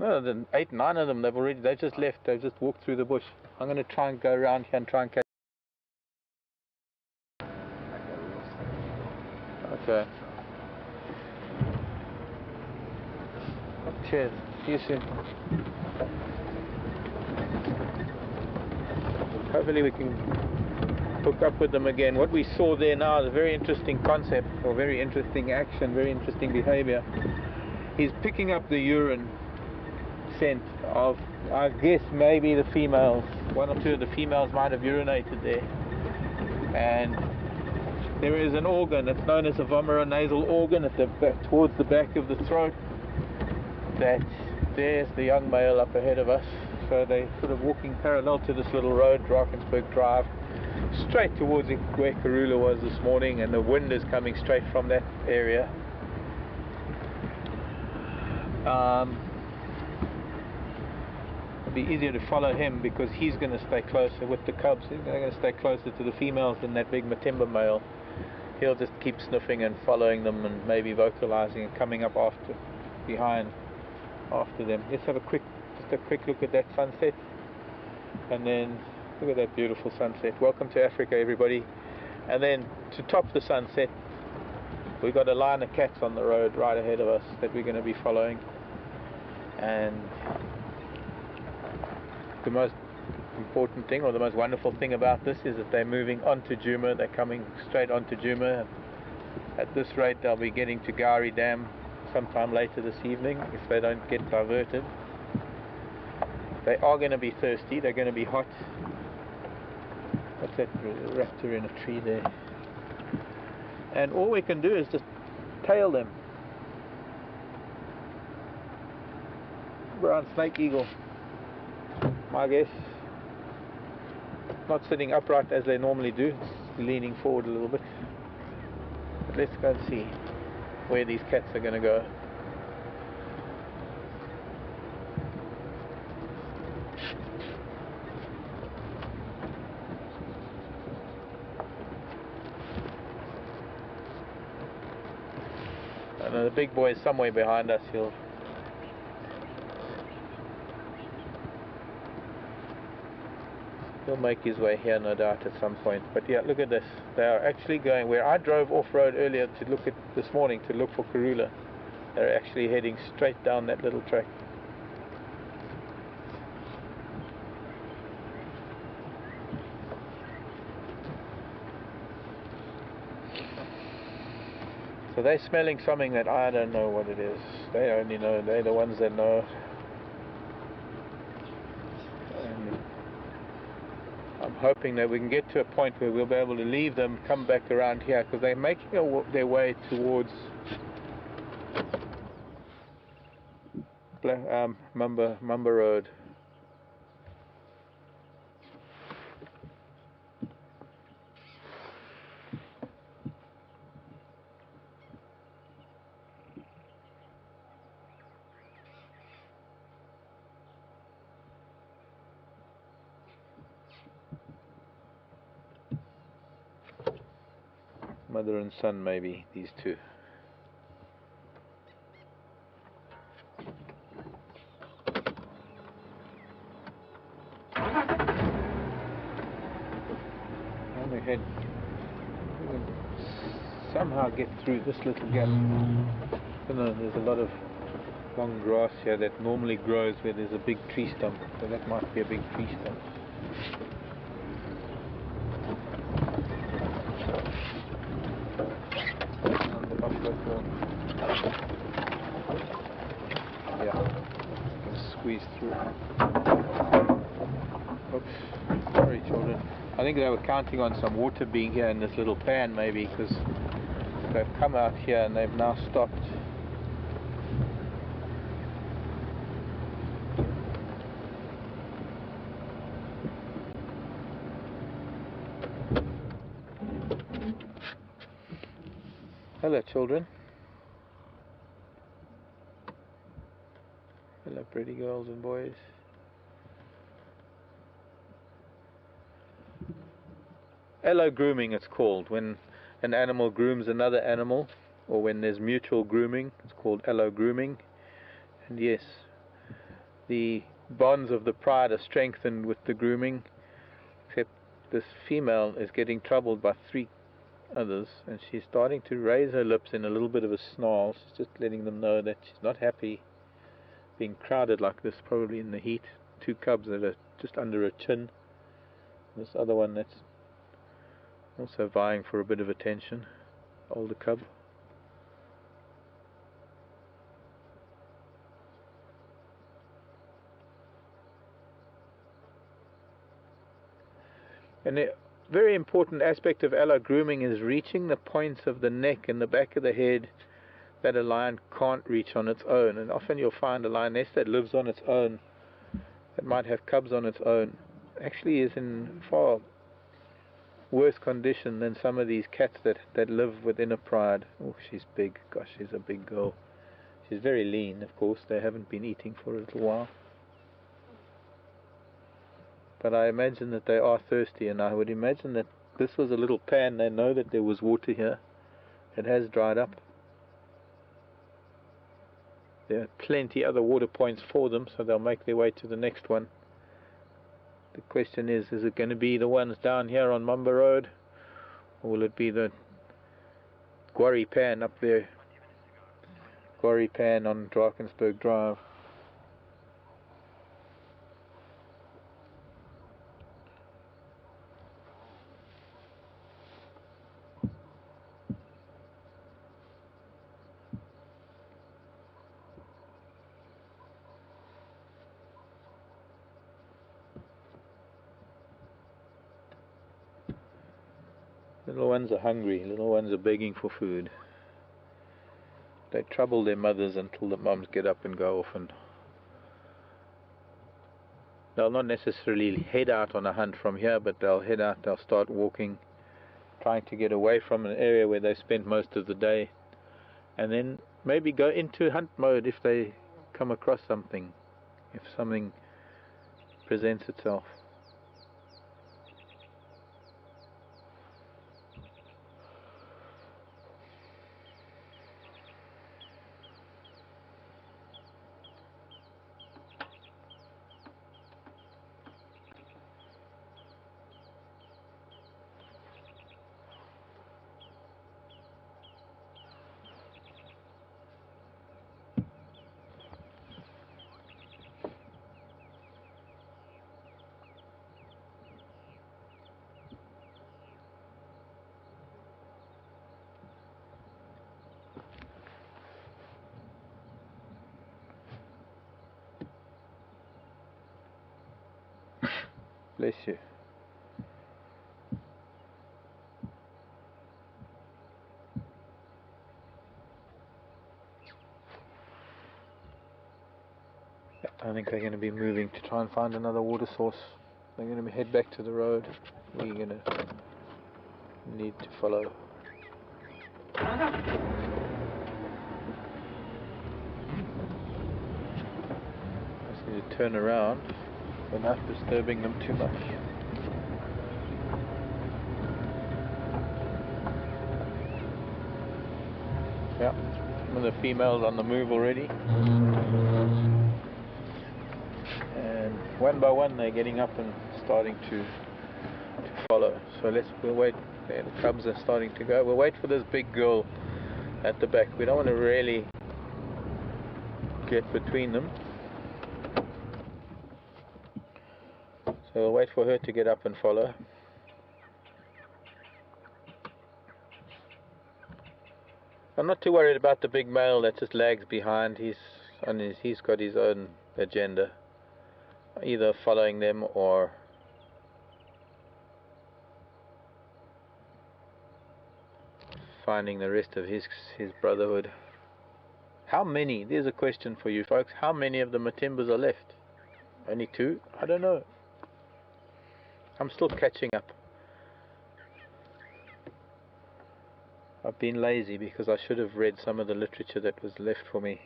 around. No, the 8, 9 of them. They've just left. They've just walked through the bush. I'm going to try and go around here and try and catch. Okay. Cheers. See you soon. Hopefully we can hook up with them again. What we saw there now is a very interesting concept, or very interesting action, very interesting behavior. He's picking up the urine scent of, I guess, maybe the females. 1 or 2 of the females might have urinated there. And there is an organ, it's known as a vomeronasal organ at the back, towards the back of the throat. There's the young male up ahead of us. So they're sort of walking parallel to this little road, Drakensberg Drive, straight towards where Karula was this morning, and the wind is coming straight from that area. It'll be easier to follow him because he's going to stay closer with the cubs. He's going to stay closer to the females than that big Matimba male. He'll just keep sniffing and following them and maybe vocalizing and coming up behind after them. Let's have a quick look at that sunset, and then look at that beautiful sunset. Welcome to Africa, everybody. And then to top the sunset, we've got a line of cats on the road right ahead of us that we're going to be following. And the most important thing, or the most wonderful thing about this, is that they're moving onto Djuma. They're coming straight onto Djuma. At this rate, they'll be getting to Gari Dam sometime later this evening if they don't get diverted. They are going to be thirsty, they're going to be hot. What's that raptor in a tree there? And all we can do is just tail them. Brown snake eagle, my guess. Not sitting upright as they normally do, it's leaning forward a little bit. But let's go and see where these cats are going to go. The big boy is somewhere behind us. He'll make his way here, no doubt, at some point. But yeah, look at this. They are actually going where I drove off-road earlier to look at this morning to look for Karula. They're actually heading straight down that little track. So they're smelling something that I don't know what it is. They only know, they're the ones that know. And I'm hoping that we can get to a point where we'll be able to leave them, come back around here, because they're making their way towards Mumba Road. Mother and son, maybe, these two. On ahead. We can somehow get through this little gap. You know, there's a lot of long grass here that normally grows where there's a big tree stump, so that might be a big tree stump. Yeah, squeeze through. Oops, sorry children. I think they were counting on some water being here in this little pan maybe, because they've come out here and they've now stopped. Hello children. Hello pretty girls and boys. Hello grooming it's called, when an animal grooms another animal, or when there's mutual grooming, it's called hello grooming. And yes, the bonds of the pride are strengthened with the grooming, except this female is getting troubled by 3 others, and she's starting to raise her lips in a little bit of a snarl. She's just letting them know that she's not happy being crowded like this, probably in the heat. 2 cubs that are just under her chin. This other one that's also vying for a bit of attention, older cub. And a very important aspect of allo grooming is reaching the points of the neck and the back of the head that a lion can't reach on its own. And often you'll find a lioness that lives on its own, that might have cubs on its own, actually is in far worse condition than some of these cats that live within a pride. Oh, she's big. Gosh, she's a big girl. She's very lean, of course. They haven't been eating for a little while. But I imagine that they are thirsty, and I would imagine that this was a little pan. They know that there was water here. It has dried up. There are plenty other water points for them, so they'll make their way to the next one. The question is it going to be the ones down here on Mumba Road, or will it be the Quarry Pan up there? Quarry Pan on Drakensberg Drive. Little ones are hungry, little ones are begging for food. They trouble their mothers until the moms get up and go off, and they'll not necessarily head out on a hunt from here, but they'll head out, they'll start walking, trying to get away from an area where they spent most of the day, and then maybe go into hunt mode if they come across something, if something presents itself. Bless you. I think they're going to be moving to try and find another water source. They're going to head back to the road. We're going to need to follow. Just need to turn around without disturbing them too much. Yeah, one of the females on the move already. And one by one they're getting up and starting to follow. So we'll wait. There, the cubs are starting to go. We'll wait for this big girl at the back. We don't want to really get between them. So we'll wait for her to get up and follow. I'm not too worried about the big male that just lags behind. He's got his own agenda, either following them or finding the rest of his brotherhood. How many? There's a question for you folks. How many of the Matimbas are left? Only 2? I don't know. I'm still catching up. I've been lazy because I should have read some of the literature that was left for me.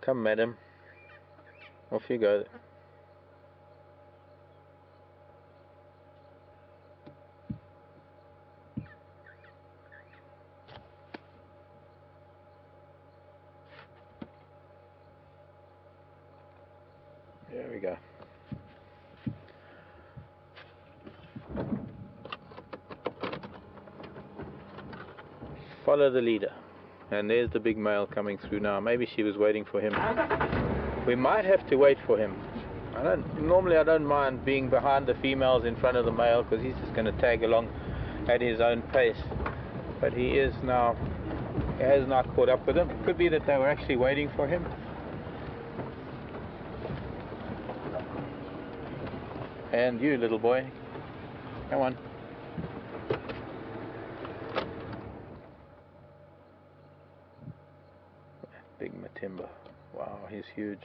Come, madam. Off you go. There we go. Follow the leader. And there's the big male coming through now. Maybe she was waiting for him. We might have to wait for him. Normally I don't mind being behind the females in front of the male because he's just going to tag along at his own pace. But he has now caught up with them. Could be that they were actually waiting for him. And you, little boy, come on. Big Matimba. Wow, he's huge.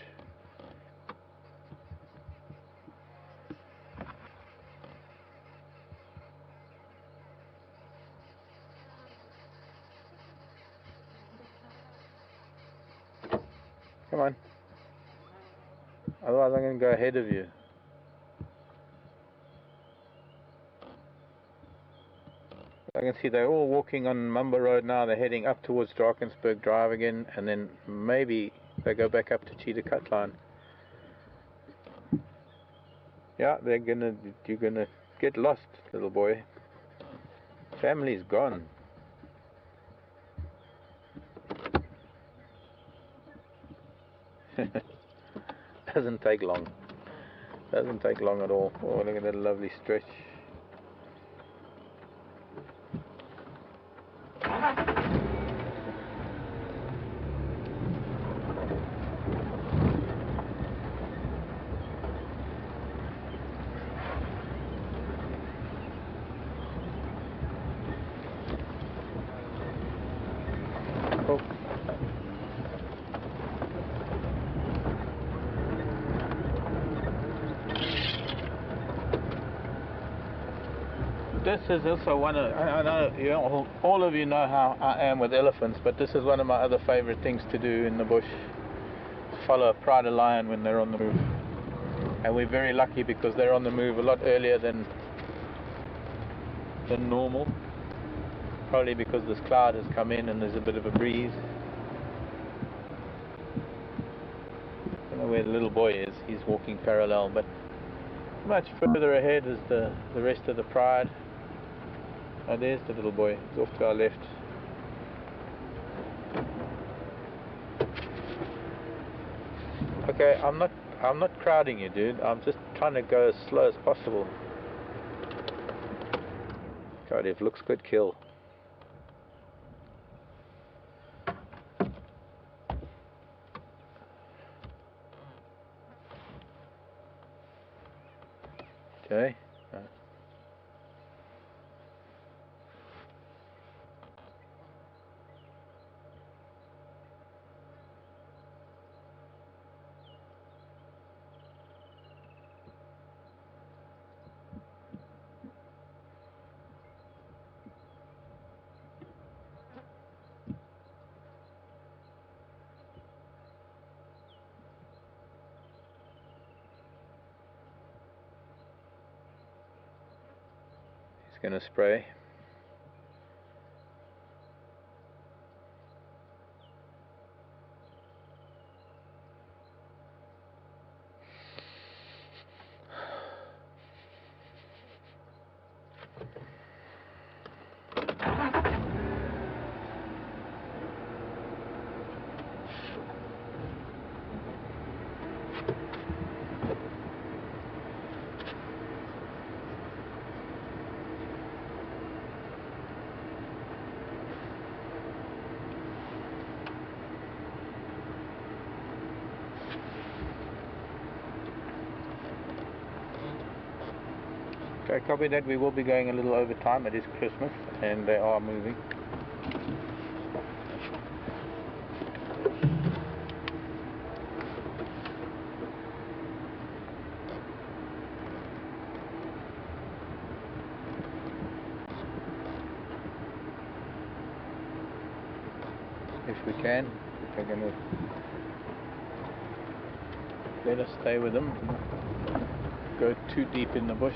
Come on. Otherwise I'm going to go ahead of you. I can see they're all walking on Mumba Road now. They're heading up towards Drakensberg Drive again, and then maybe they go back up to Cheetah Cut Line. Yeah, you're gonna get lost, little boy. Family's gone. Doesn't take long. Doesn't take long at all. Oh, look at that lovely stretch. Oh. This is also one of, I know all of you know how I am with elephants, but this is one of my other favorite things to do in the bush. Follow a pride of lion when they're on the move. And we're very lucky because they're on the move a lot earlier than normal. Probably because this cloud has come in and there's a bit of a breeze. I don't know where the little boy is. He's walking parallel, but much further ahead is the rest of the pride. Oh, there's the little boy. He's off to our left. Okay, I'm not crowding you, dude. I'm just trying to go as slow as possible. God, if looks good, kill. Okay. He's going to spray. Okay, copy that. We will be going a little over time. It is Christmas and they are moving. If we can, we're going to let us stay with them, go too deep in the bush.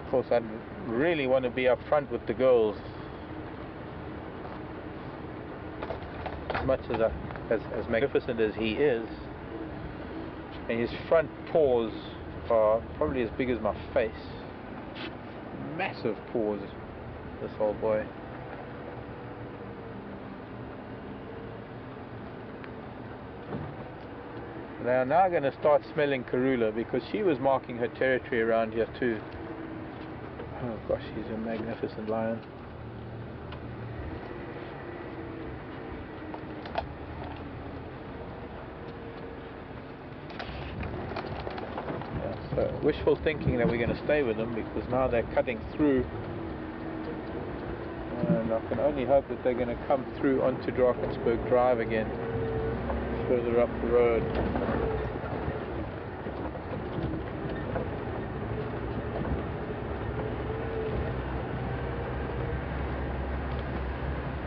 Of course, I'd really want to be up front with the girls. As much as magnificent as he is, and his front paws are probably as big as my face. Massive paws, this old boy. They are now going to start smelling Karula because she was marking her territory around here too. Oh gosh, he's a magnificent lion. Yeah, so wishful thinking that we're going to stay with them because now they're cutting through, and I can only hope that they're going to come through onto Drakensberg Drive again, further up the road.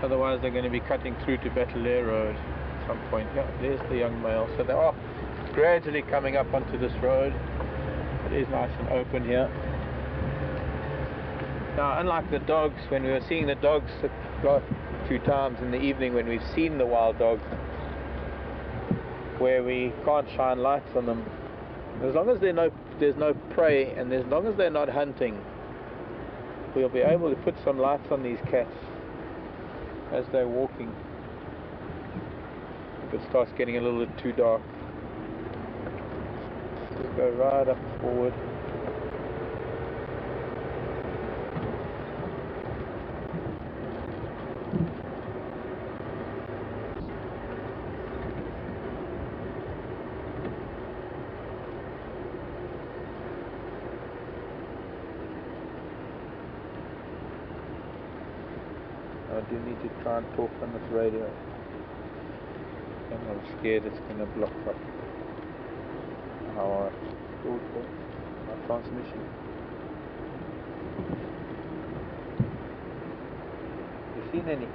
Otherwise they're going to be cutting through to Battleair Road at some point. Yeah, there's the young male. So they are gradually coming up onto this road. It is nice and open here. Now, unlike the dogs, when we were seeing the dogs a few times in the evening when we've seen the wild dogs, where we can't shine lights on them, as long as there's no prey and as long as they're not hunting, we'll be able to put some lights on these cats as they're walking. If it starts getting a little bit too dark, just go right up forward. I do need to try and talk on this radio, and I'm scared it's going to block up our transmission. You seen any?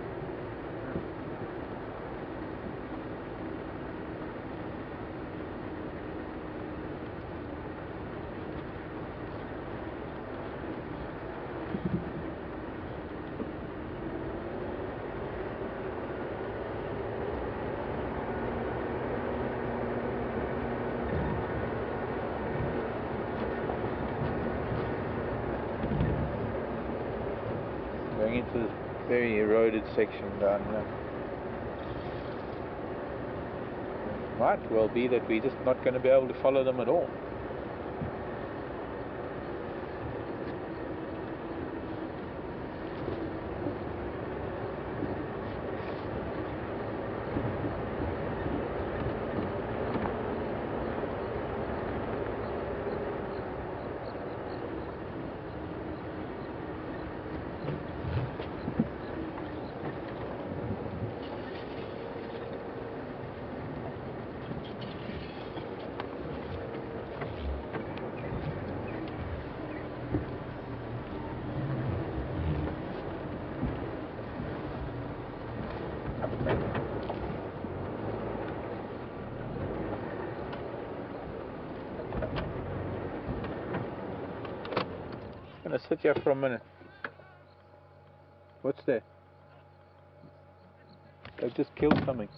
Going into this very eroded section down here. Might well be that we're just not going to be able to follow them at all. gonna sit here for a minute. What's that? They just killed something.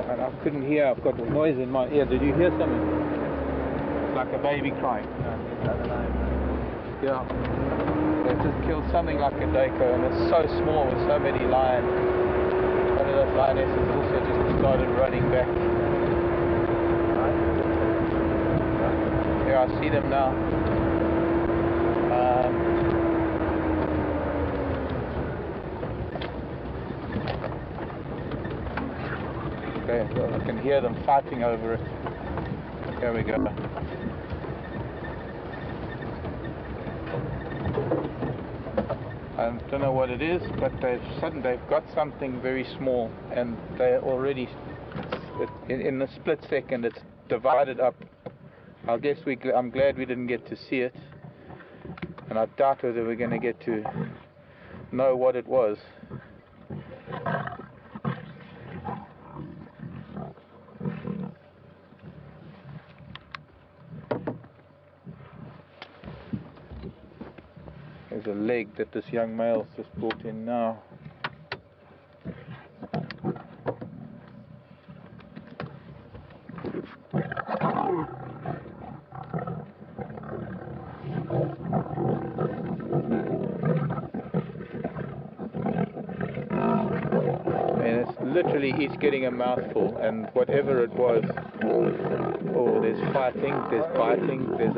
And I couldn't hear, I've got noise in my ear. Did you hear something? It's like a baby crying. I don't know. Yeah. They just killed something like a daco, and it's so small with so many lions. One of those lionesses also just started running back. Yeah, I see them now. Okay, well, I can hear them fighting over it. Here we go. I don't know what it is, but they've got something very small, and they're already in a split second. It's divided up. I guess I'm glad we didn't get to see it, and I doubt whether we're going to get to know what it was. There's a leg that this young male's just brought in now. And it's literally each getting a mouthful, and whatever it was, oh, there's fighting, there's biting, there's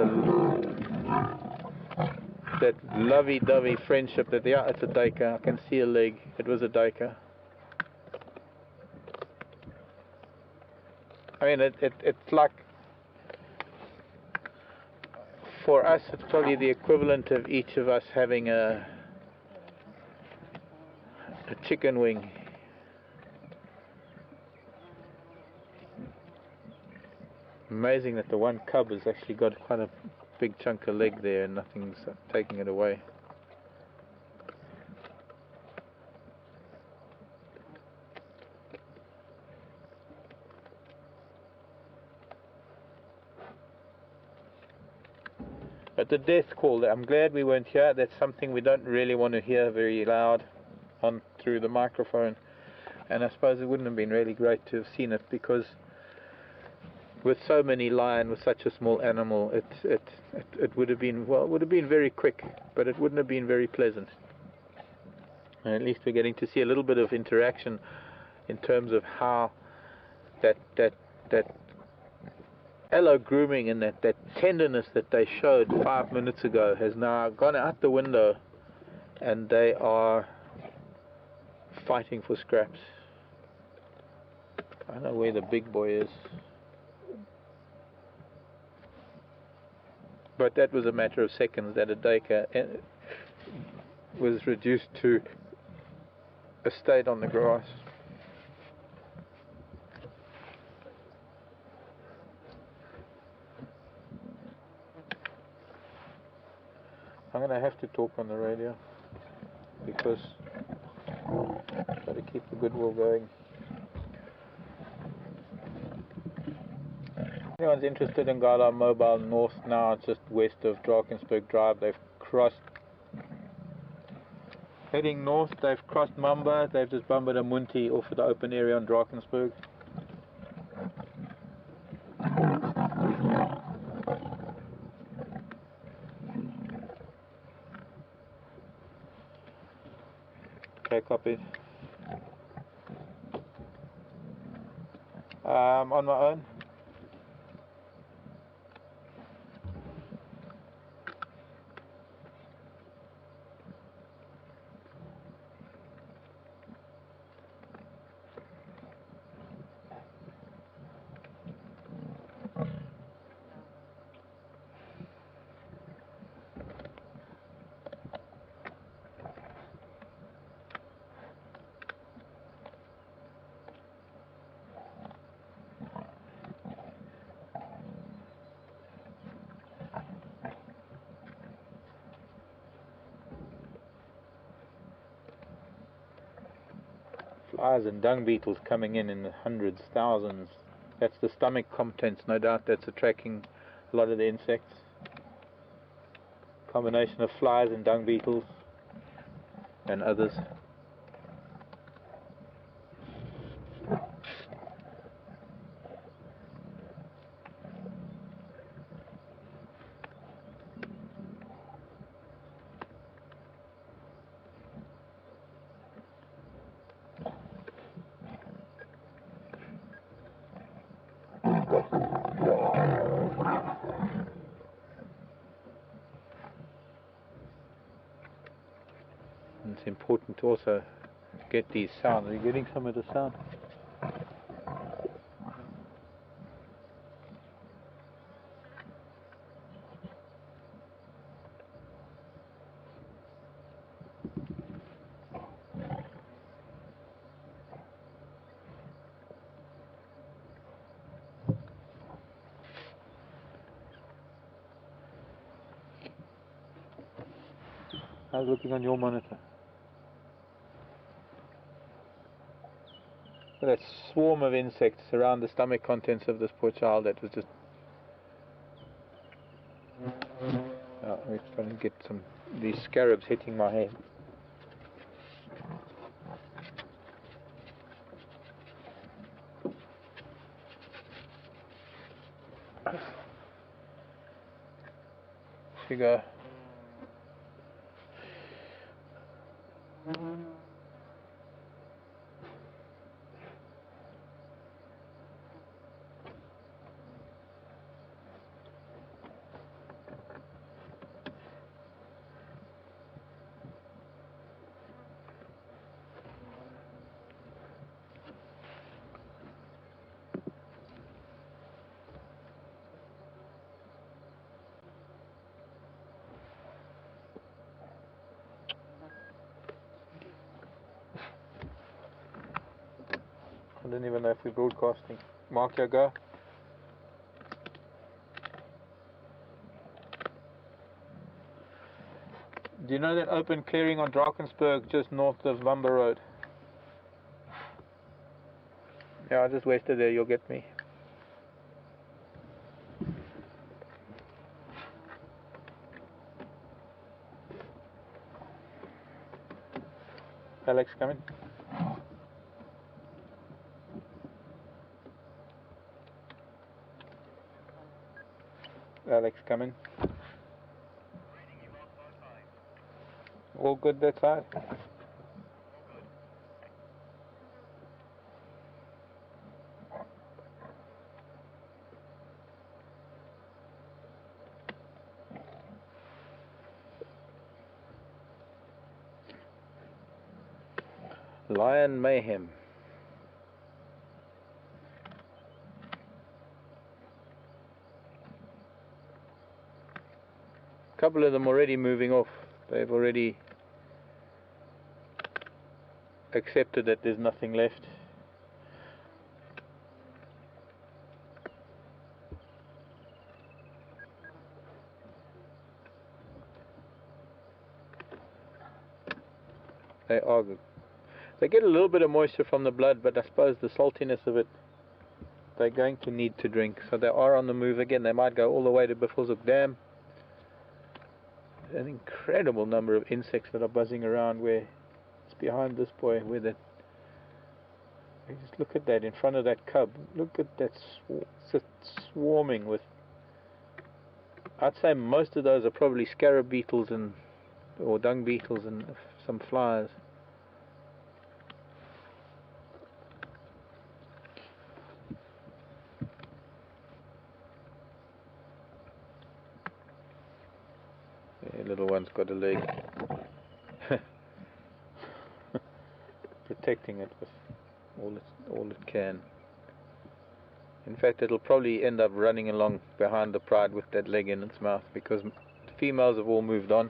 that lovey-dovey friendship that, yeah, it's a duiker. I can see a leg. It was a duiker. I mean, it's like, for us, it's probably the equivalent of each of us having a chicken wing. Amazing that the one cub has actually got quite a big chunk of leg there and nothing's taking it away. But the death call, I'm glad we weren't here. That's something we don't really want to hear very loud on through the microphone. And I suppose it wouldn't have been really great to have seen it, because with so many lion, with such a small animal, it would have been, well, it would have been very quick, but it wouldn't have been very pleasant. And at least we're getting to see a little bit of interaction in terms of how that hello grooming and that tenderness that they showed 5 minutes ago has now gone out the window, and they are fighting for scraps. I don't know where the big boy is, but that was a matter of seconds that a duiker was reduced to a state on the grass. I'm going to have to talk on the radio because I've got to keep the goodwill going. If anyone's interested in Gala Mobile North now, it's just west of Drakensberg Drive. They've crossed, heading north, they've crossed Mamba, they've just bumped a Munti off of the open area on Drakensberg. Okay, copied. On my own. Flies and dung beetles coming in the hundreds, thousands. That's the stomach contents, no doubt. That's attracting a lot of the insects. Combination of flies and dung beetles and others. It's important to also get these sounds. Are you getting some of the sound? How's it looking on your monitor? That swarm of insects around the stomach contents of this poor child that was just... Oh, we're trying to get some these scarabs hitting my head. Figure. I don't even know if we're broadcasting. Mark, your go. Do you know that open clearing on Drakensberg just north of Vumber Road? Yeah, just west of there, you'll get me. Alex, come in. Alex, come in. All good that side? Lion Mayhem. A couple of them already moving off. They've already accepted that there's nothing left. They are good. They get a little bit of moisture from the blood, but I suppose the saltiness of it, they're going to need to drink. So they are on the move again. They might go all the way to Buffelshoek Dam. An incredible number of insects that are buzzing around where it's behind this boy, where that... Just look at that in front of that cub. Look at that swarming with... I'd say most of those are probably scarab beetles and or dung beetles and some flies. Yeah, little one's got a leg. Protecting it with all it can. In fact, it'll probably end up running along behind the pride with that leg in its mouth, because the females have all moved on.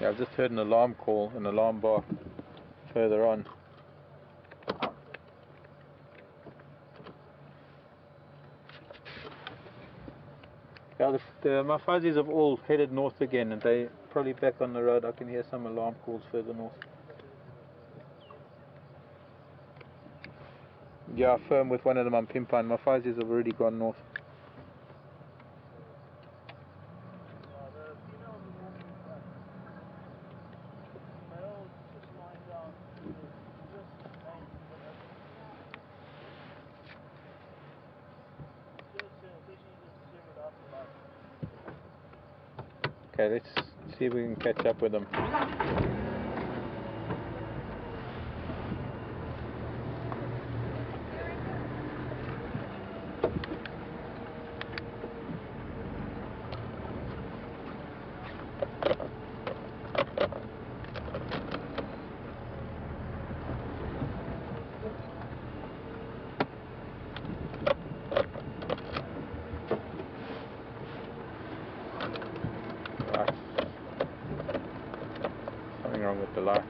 Yeah, I've just heard an alarm call, an alarm bark further on. Yeah, my fuzzies have all headed north again, and they're probably back on the road. I can hear some alarm calls further north. Yeah, firm with one of them on Pimpine. My fuzzies have already gone north. Okay, let's see if we can catch up with them. Right. Something wrong with the lights.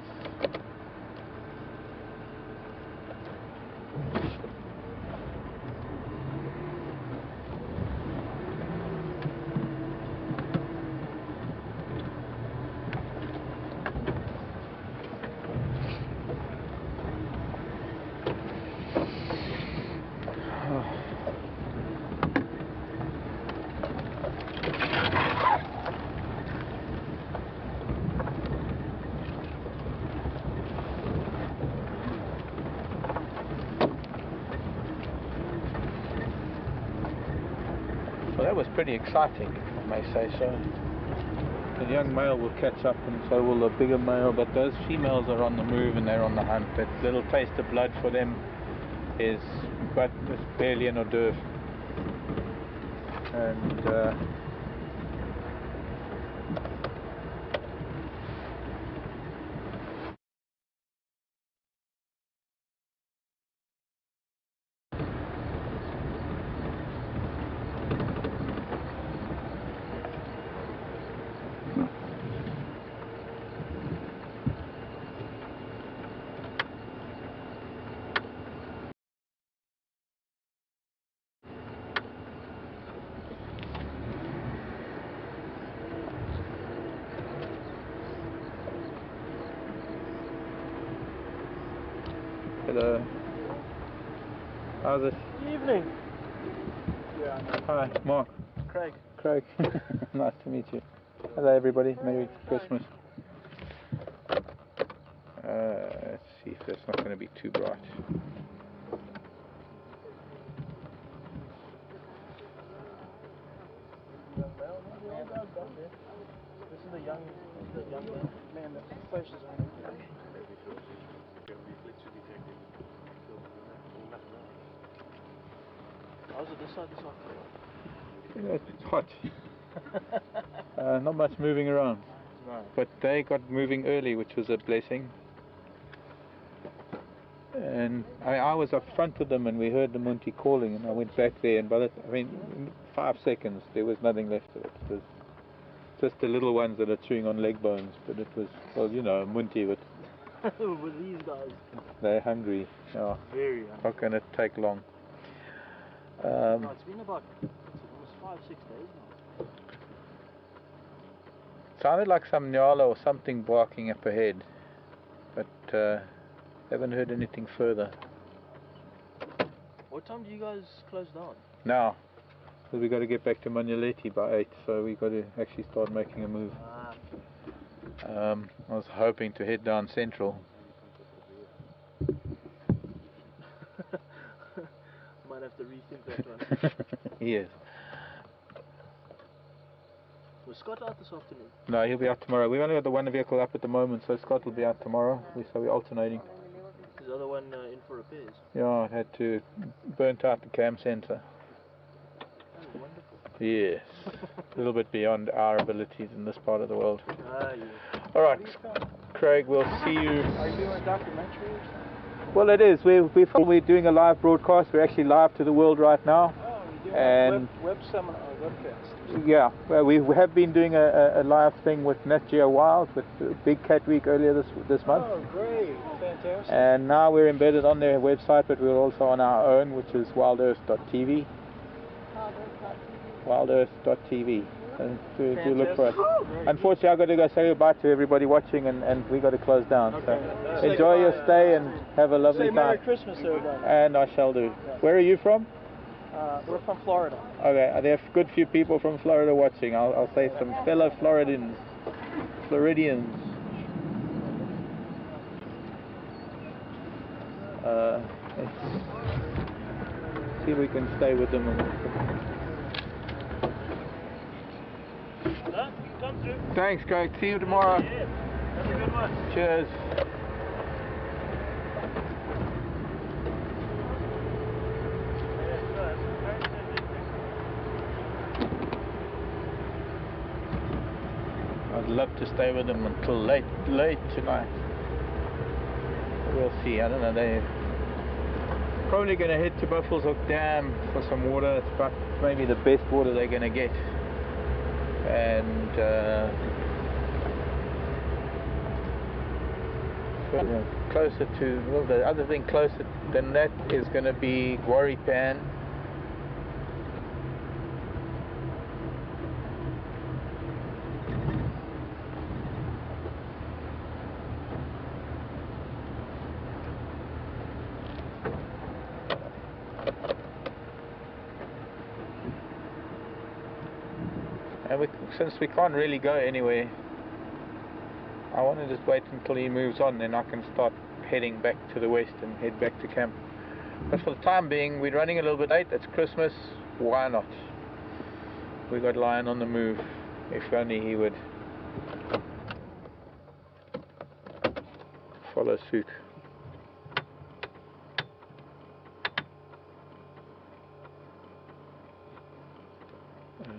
Well, that was pretty exciting, I may say so. The young male will catch up, and so will the bigger male, but those females are on the move and they're on the hunt. That little taste of blood for them is but it's barely an hors d'oeuvre. And hello. How's it? Evening. Yeah, Hi, Mark. Craig. Craig. Nice to meet you. Hello everybody, Merry Christmas. Let's see if that's not going to be too bright. This is the young man that flashes on him. How's it this side this afternoon? Yeah, it's hot. Not much moving around. No. But they got moving early, which was a blessing. And I was up front with them, and we heard the Munti calling, and I went back there, and in 5 seconds there was nothing left of it. It was just the little ones that are chewing on leg bones, but it was, well, you know, Munti, but with these guys. they're hungry. Yeah. Very hungry. How can it take long? No, it's been about almost 5-6 days now. Sounded like some nyala or something barking up ahead, but haven't heard anything further. What time do you guys close down? Now, because we got to get back to Manyaleti by 8, so we got to actually start making a move. I was hoping to head down central. Might have to rethink that one. Yes. Was Scott out this afternoon? No, he'll be out tomorrow. We've only got the one vehicle up at the moment, so Scott will be out tomorrow. So we're alternating. Is the other one in for repairs? Yeah, I had to burnt out the cam sensor. Oh, wonderful. Yes. A little bit beyond our abilities in this part of the world. Ah, yeah. Alright, Craig, we'll see you. Are you doing a documentary or something? Well, it is. We're doing a live broadcast. We're actually live to the world right now. Oh, we And web seminar, webcast. yeah, well, we have been doing a live thing with Nat Geo Wild with Big Cat Week earlier this month. Oh, great, fantastic. And now we're embedded on their website, but we're also on our own, which is WildEarth.tv. WildEarth.tv. And do look for it. Unfortunately, I've got to go say goodbye to everybody watching, and we got to close down. Okay. So enjoy your stay and have a lovely Say time. Merry Christmas, everybody. And I shall do. Where are you from? We're from Florida. Okay, there are a good few people from Florida watching. I'll say some fellow Floridians. Let's see if we can stay with them. Come through. Thanks, Greg. See you tomorrow. Yeah. Have a good one. Cheers. I'd love to stay with them until late tonight. We'll see. I don't know. They're probably going to head to Buffalo's Hook Dam for some water. It's about maybe the best water they're going to get. And closer to, well, the other thing closer than that is going to be Gwaripan. And since we can't really go anywhere, I want to just wait until he moves on, then I can start heading back to the west and head back to camp. But for the time being, we're running a little bit late. It's Christmas. Why not? We got Lion on the move. If only he would follow suit.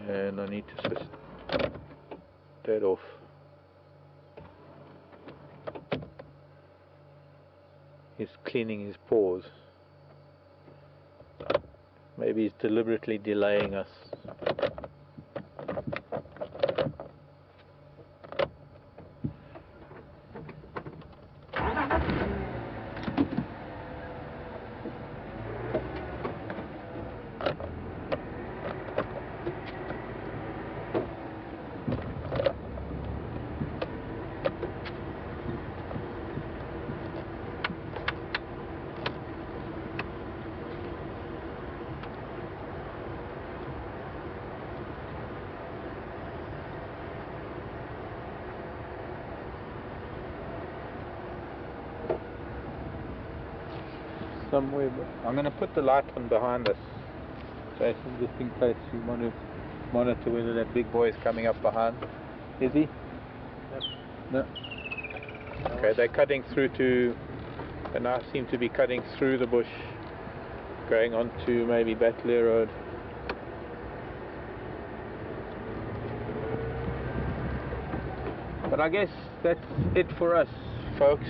And I need to switch that off. He's cleaning his paws. Maybe he's deliberately delaying us. Somewhere, but I'm going to put the light on behind us, Jason, just in case you want to monitor whether that big boy is coming up behind. Is he? Yep. No. Okay, they're cutting through to, they now seem to be cutting through the bush, going on to maybe Batley Road. But I guess that's it for us, folks.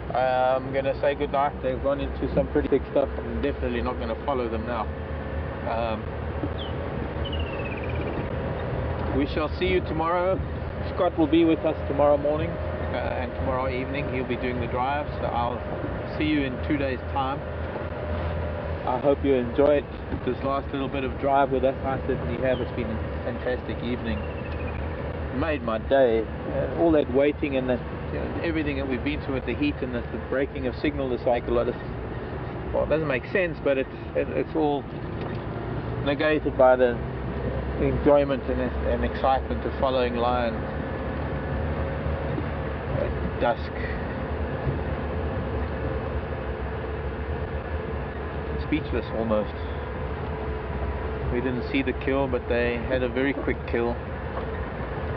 I'm going to say goodnight. They've gone into some pretty big stuff. I'm definitely not going to follow them now. We shall see you tomorrow. Scott will be with us tomorrow morning and tomorrow evening. He'll be doing the drive, so I'll see you in 2 days' time. I hope you enjoyed this last little bit of drive with us. I certainly have. It's been a fantastic evening. Made my day. All that waiting and that, you know, everything that we've been through with the heat and the breaking of signal, the cycle, well, it doesn't make sense, but it's all negated by the enjoyment and excitement of following Lion at dusk. Speechless almost. We didn't see the kill, but they had a very quick kill.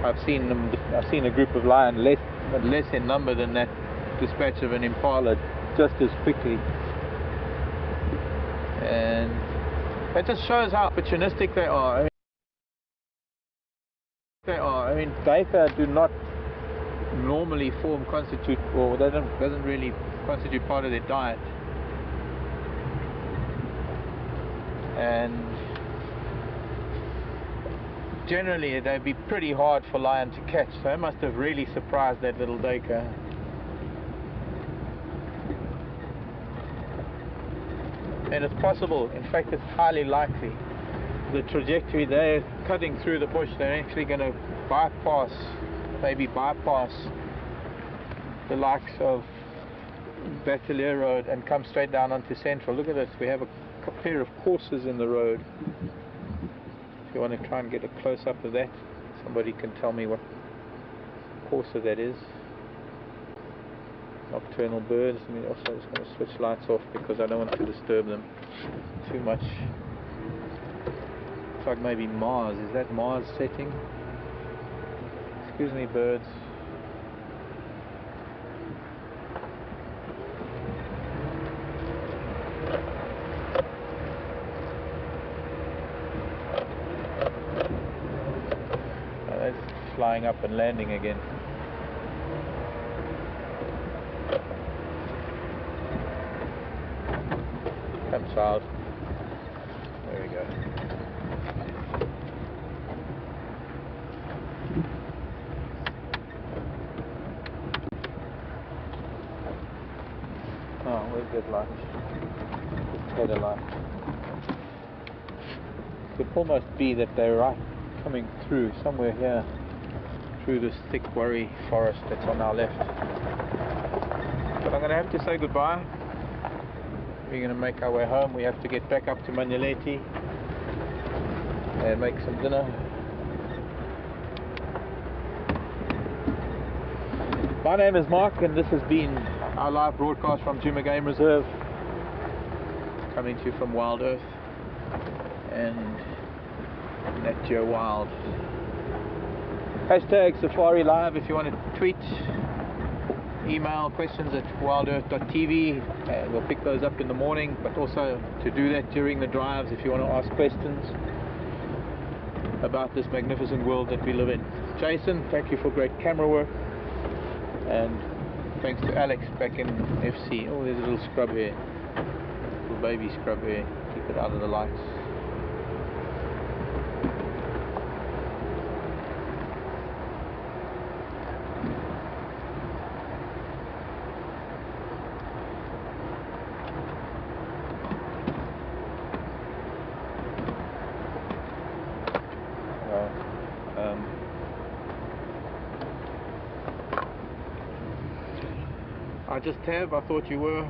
I've seen a group of lion less in number than that dispatch of an impala just as quickly, and it just shows how opportunistic they are. I mean, beta do not normally constitute, or they doesn't really constitute part of their diet. and generally they'd be pretty hard for lion to catch, so it must have really surprised that little duiker. And it's possible, in fact it's highly likely, the trajectory they're cutting through the bush, they're actually going to bypass, maybe bypass the likes of Batelier Road and come straight down onto Central. Look at this, we have a pair of coursers in the road. If you want to try and get a close-up of that, somebody can tell me what courser that is. Nocturnal birds. I mean, also just going to switch lights off because I don't want to disturb them too much. Looks like maybe Mars. Is that Mars setting? Excuse me, birds. Oh, that's flying up and landing again. Come, child. There we go. Oh, where's that light? Just had a light. Could almost be that they're right coming through somewhere here, through this thick worry forest that's on our left. But I'm going to have to say goodbye. We're going to make our way home. We have to get back up to Manyeleti and make some dinner. My name is Mark and this has been our live broadcast from Nkuhuma Game Reserve, coming to you from WildEarth and Nat Geo Wild. Hashtag Safari Live if you want to tweet. Email questions at wildearth.tv, and we'll pick those up in the morning, but also to do that during the drives if you want to ask questions about this magnificent world that we live in. Jason, thank you for great camera work, and thanks to Alex back in FC. Oh, there's a little scrub here, little baby scrub here, keep it out of the lights. I just have, I thought you were.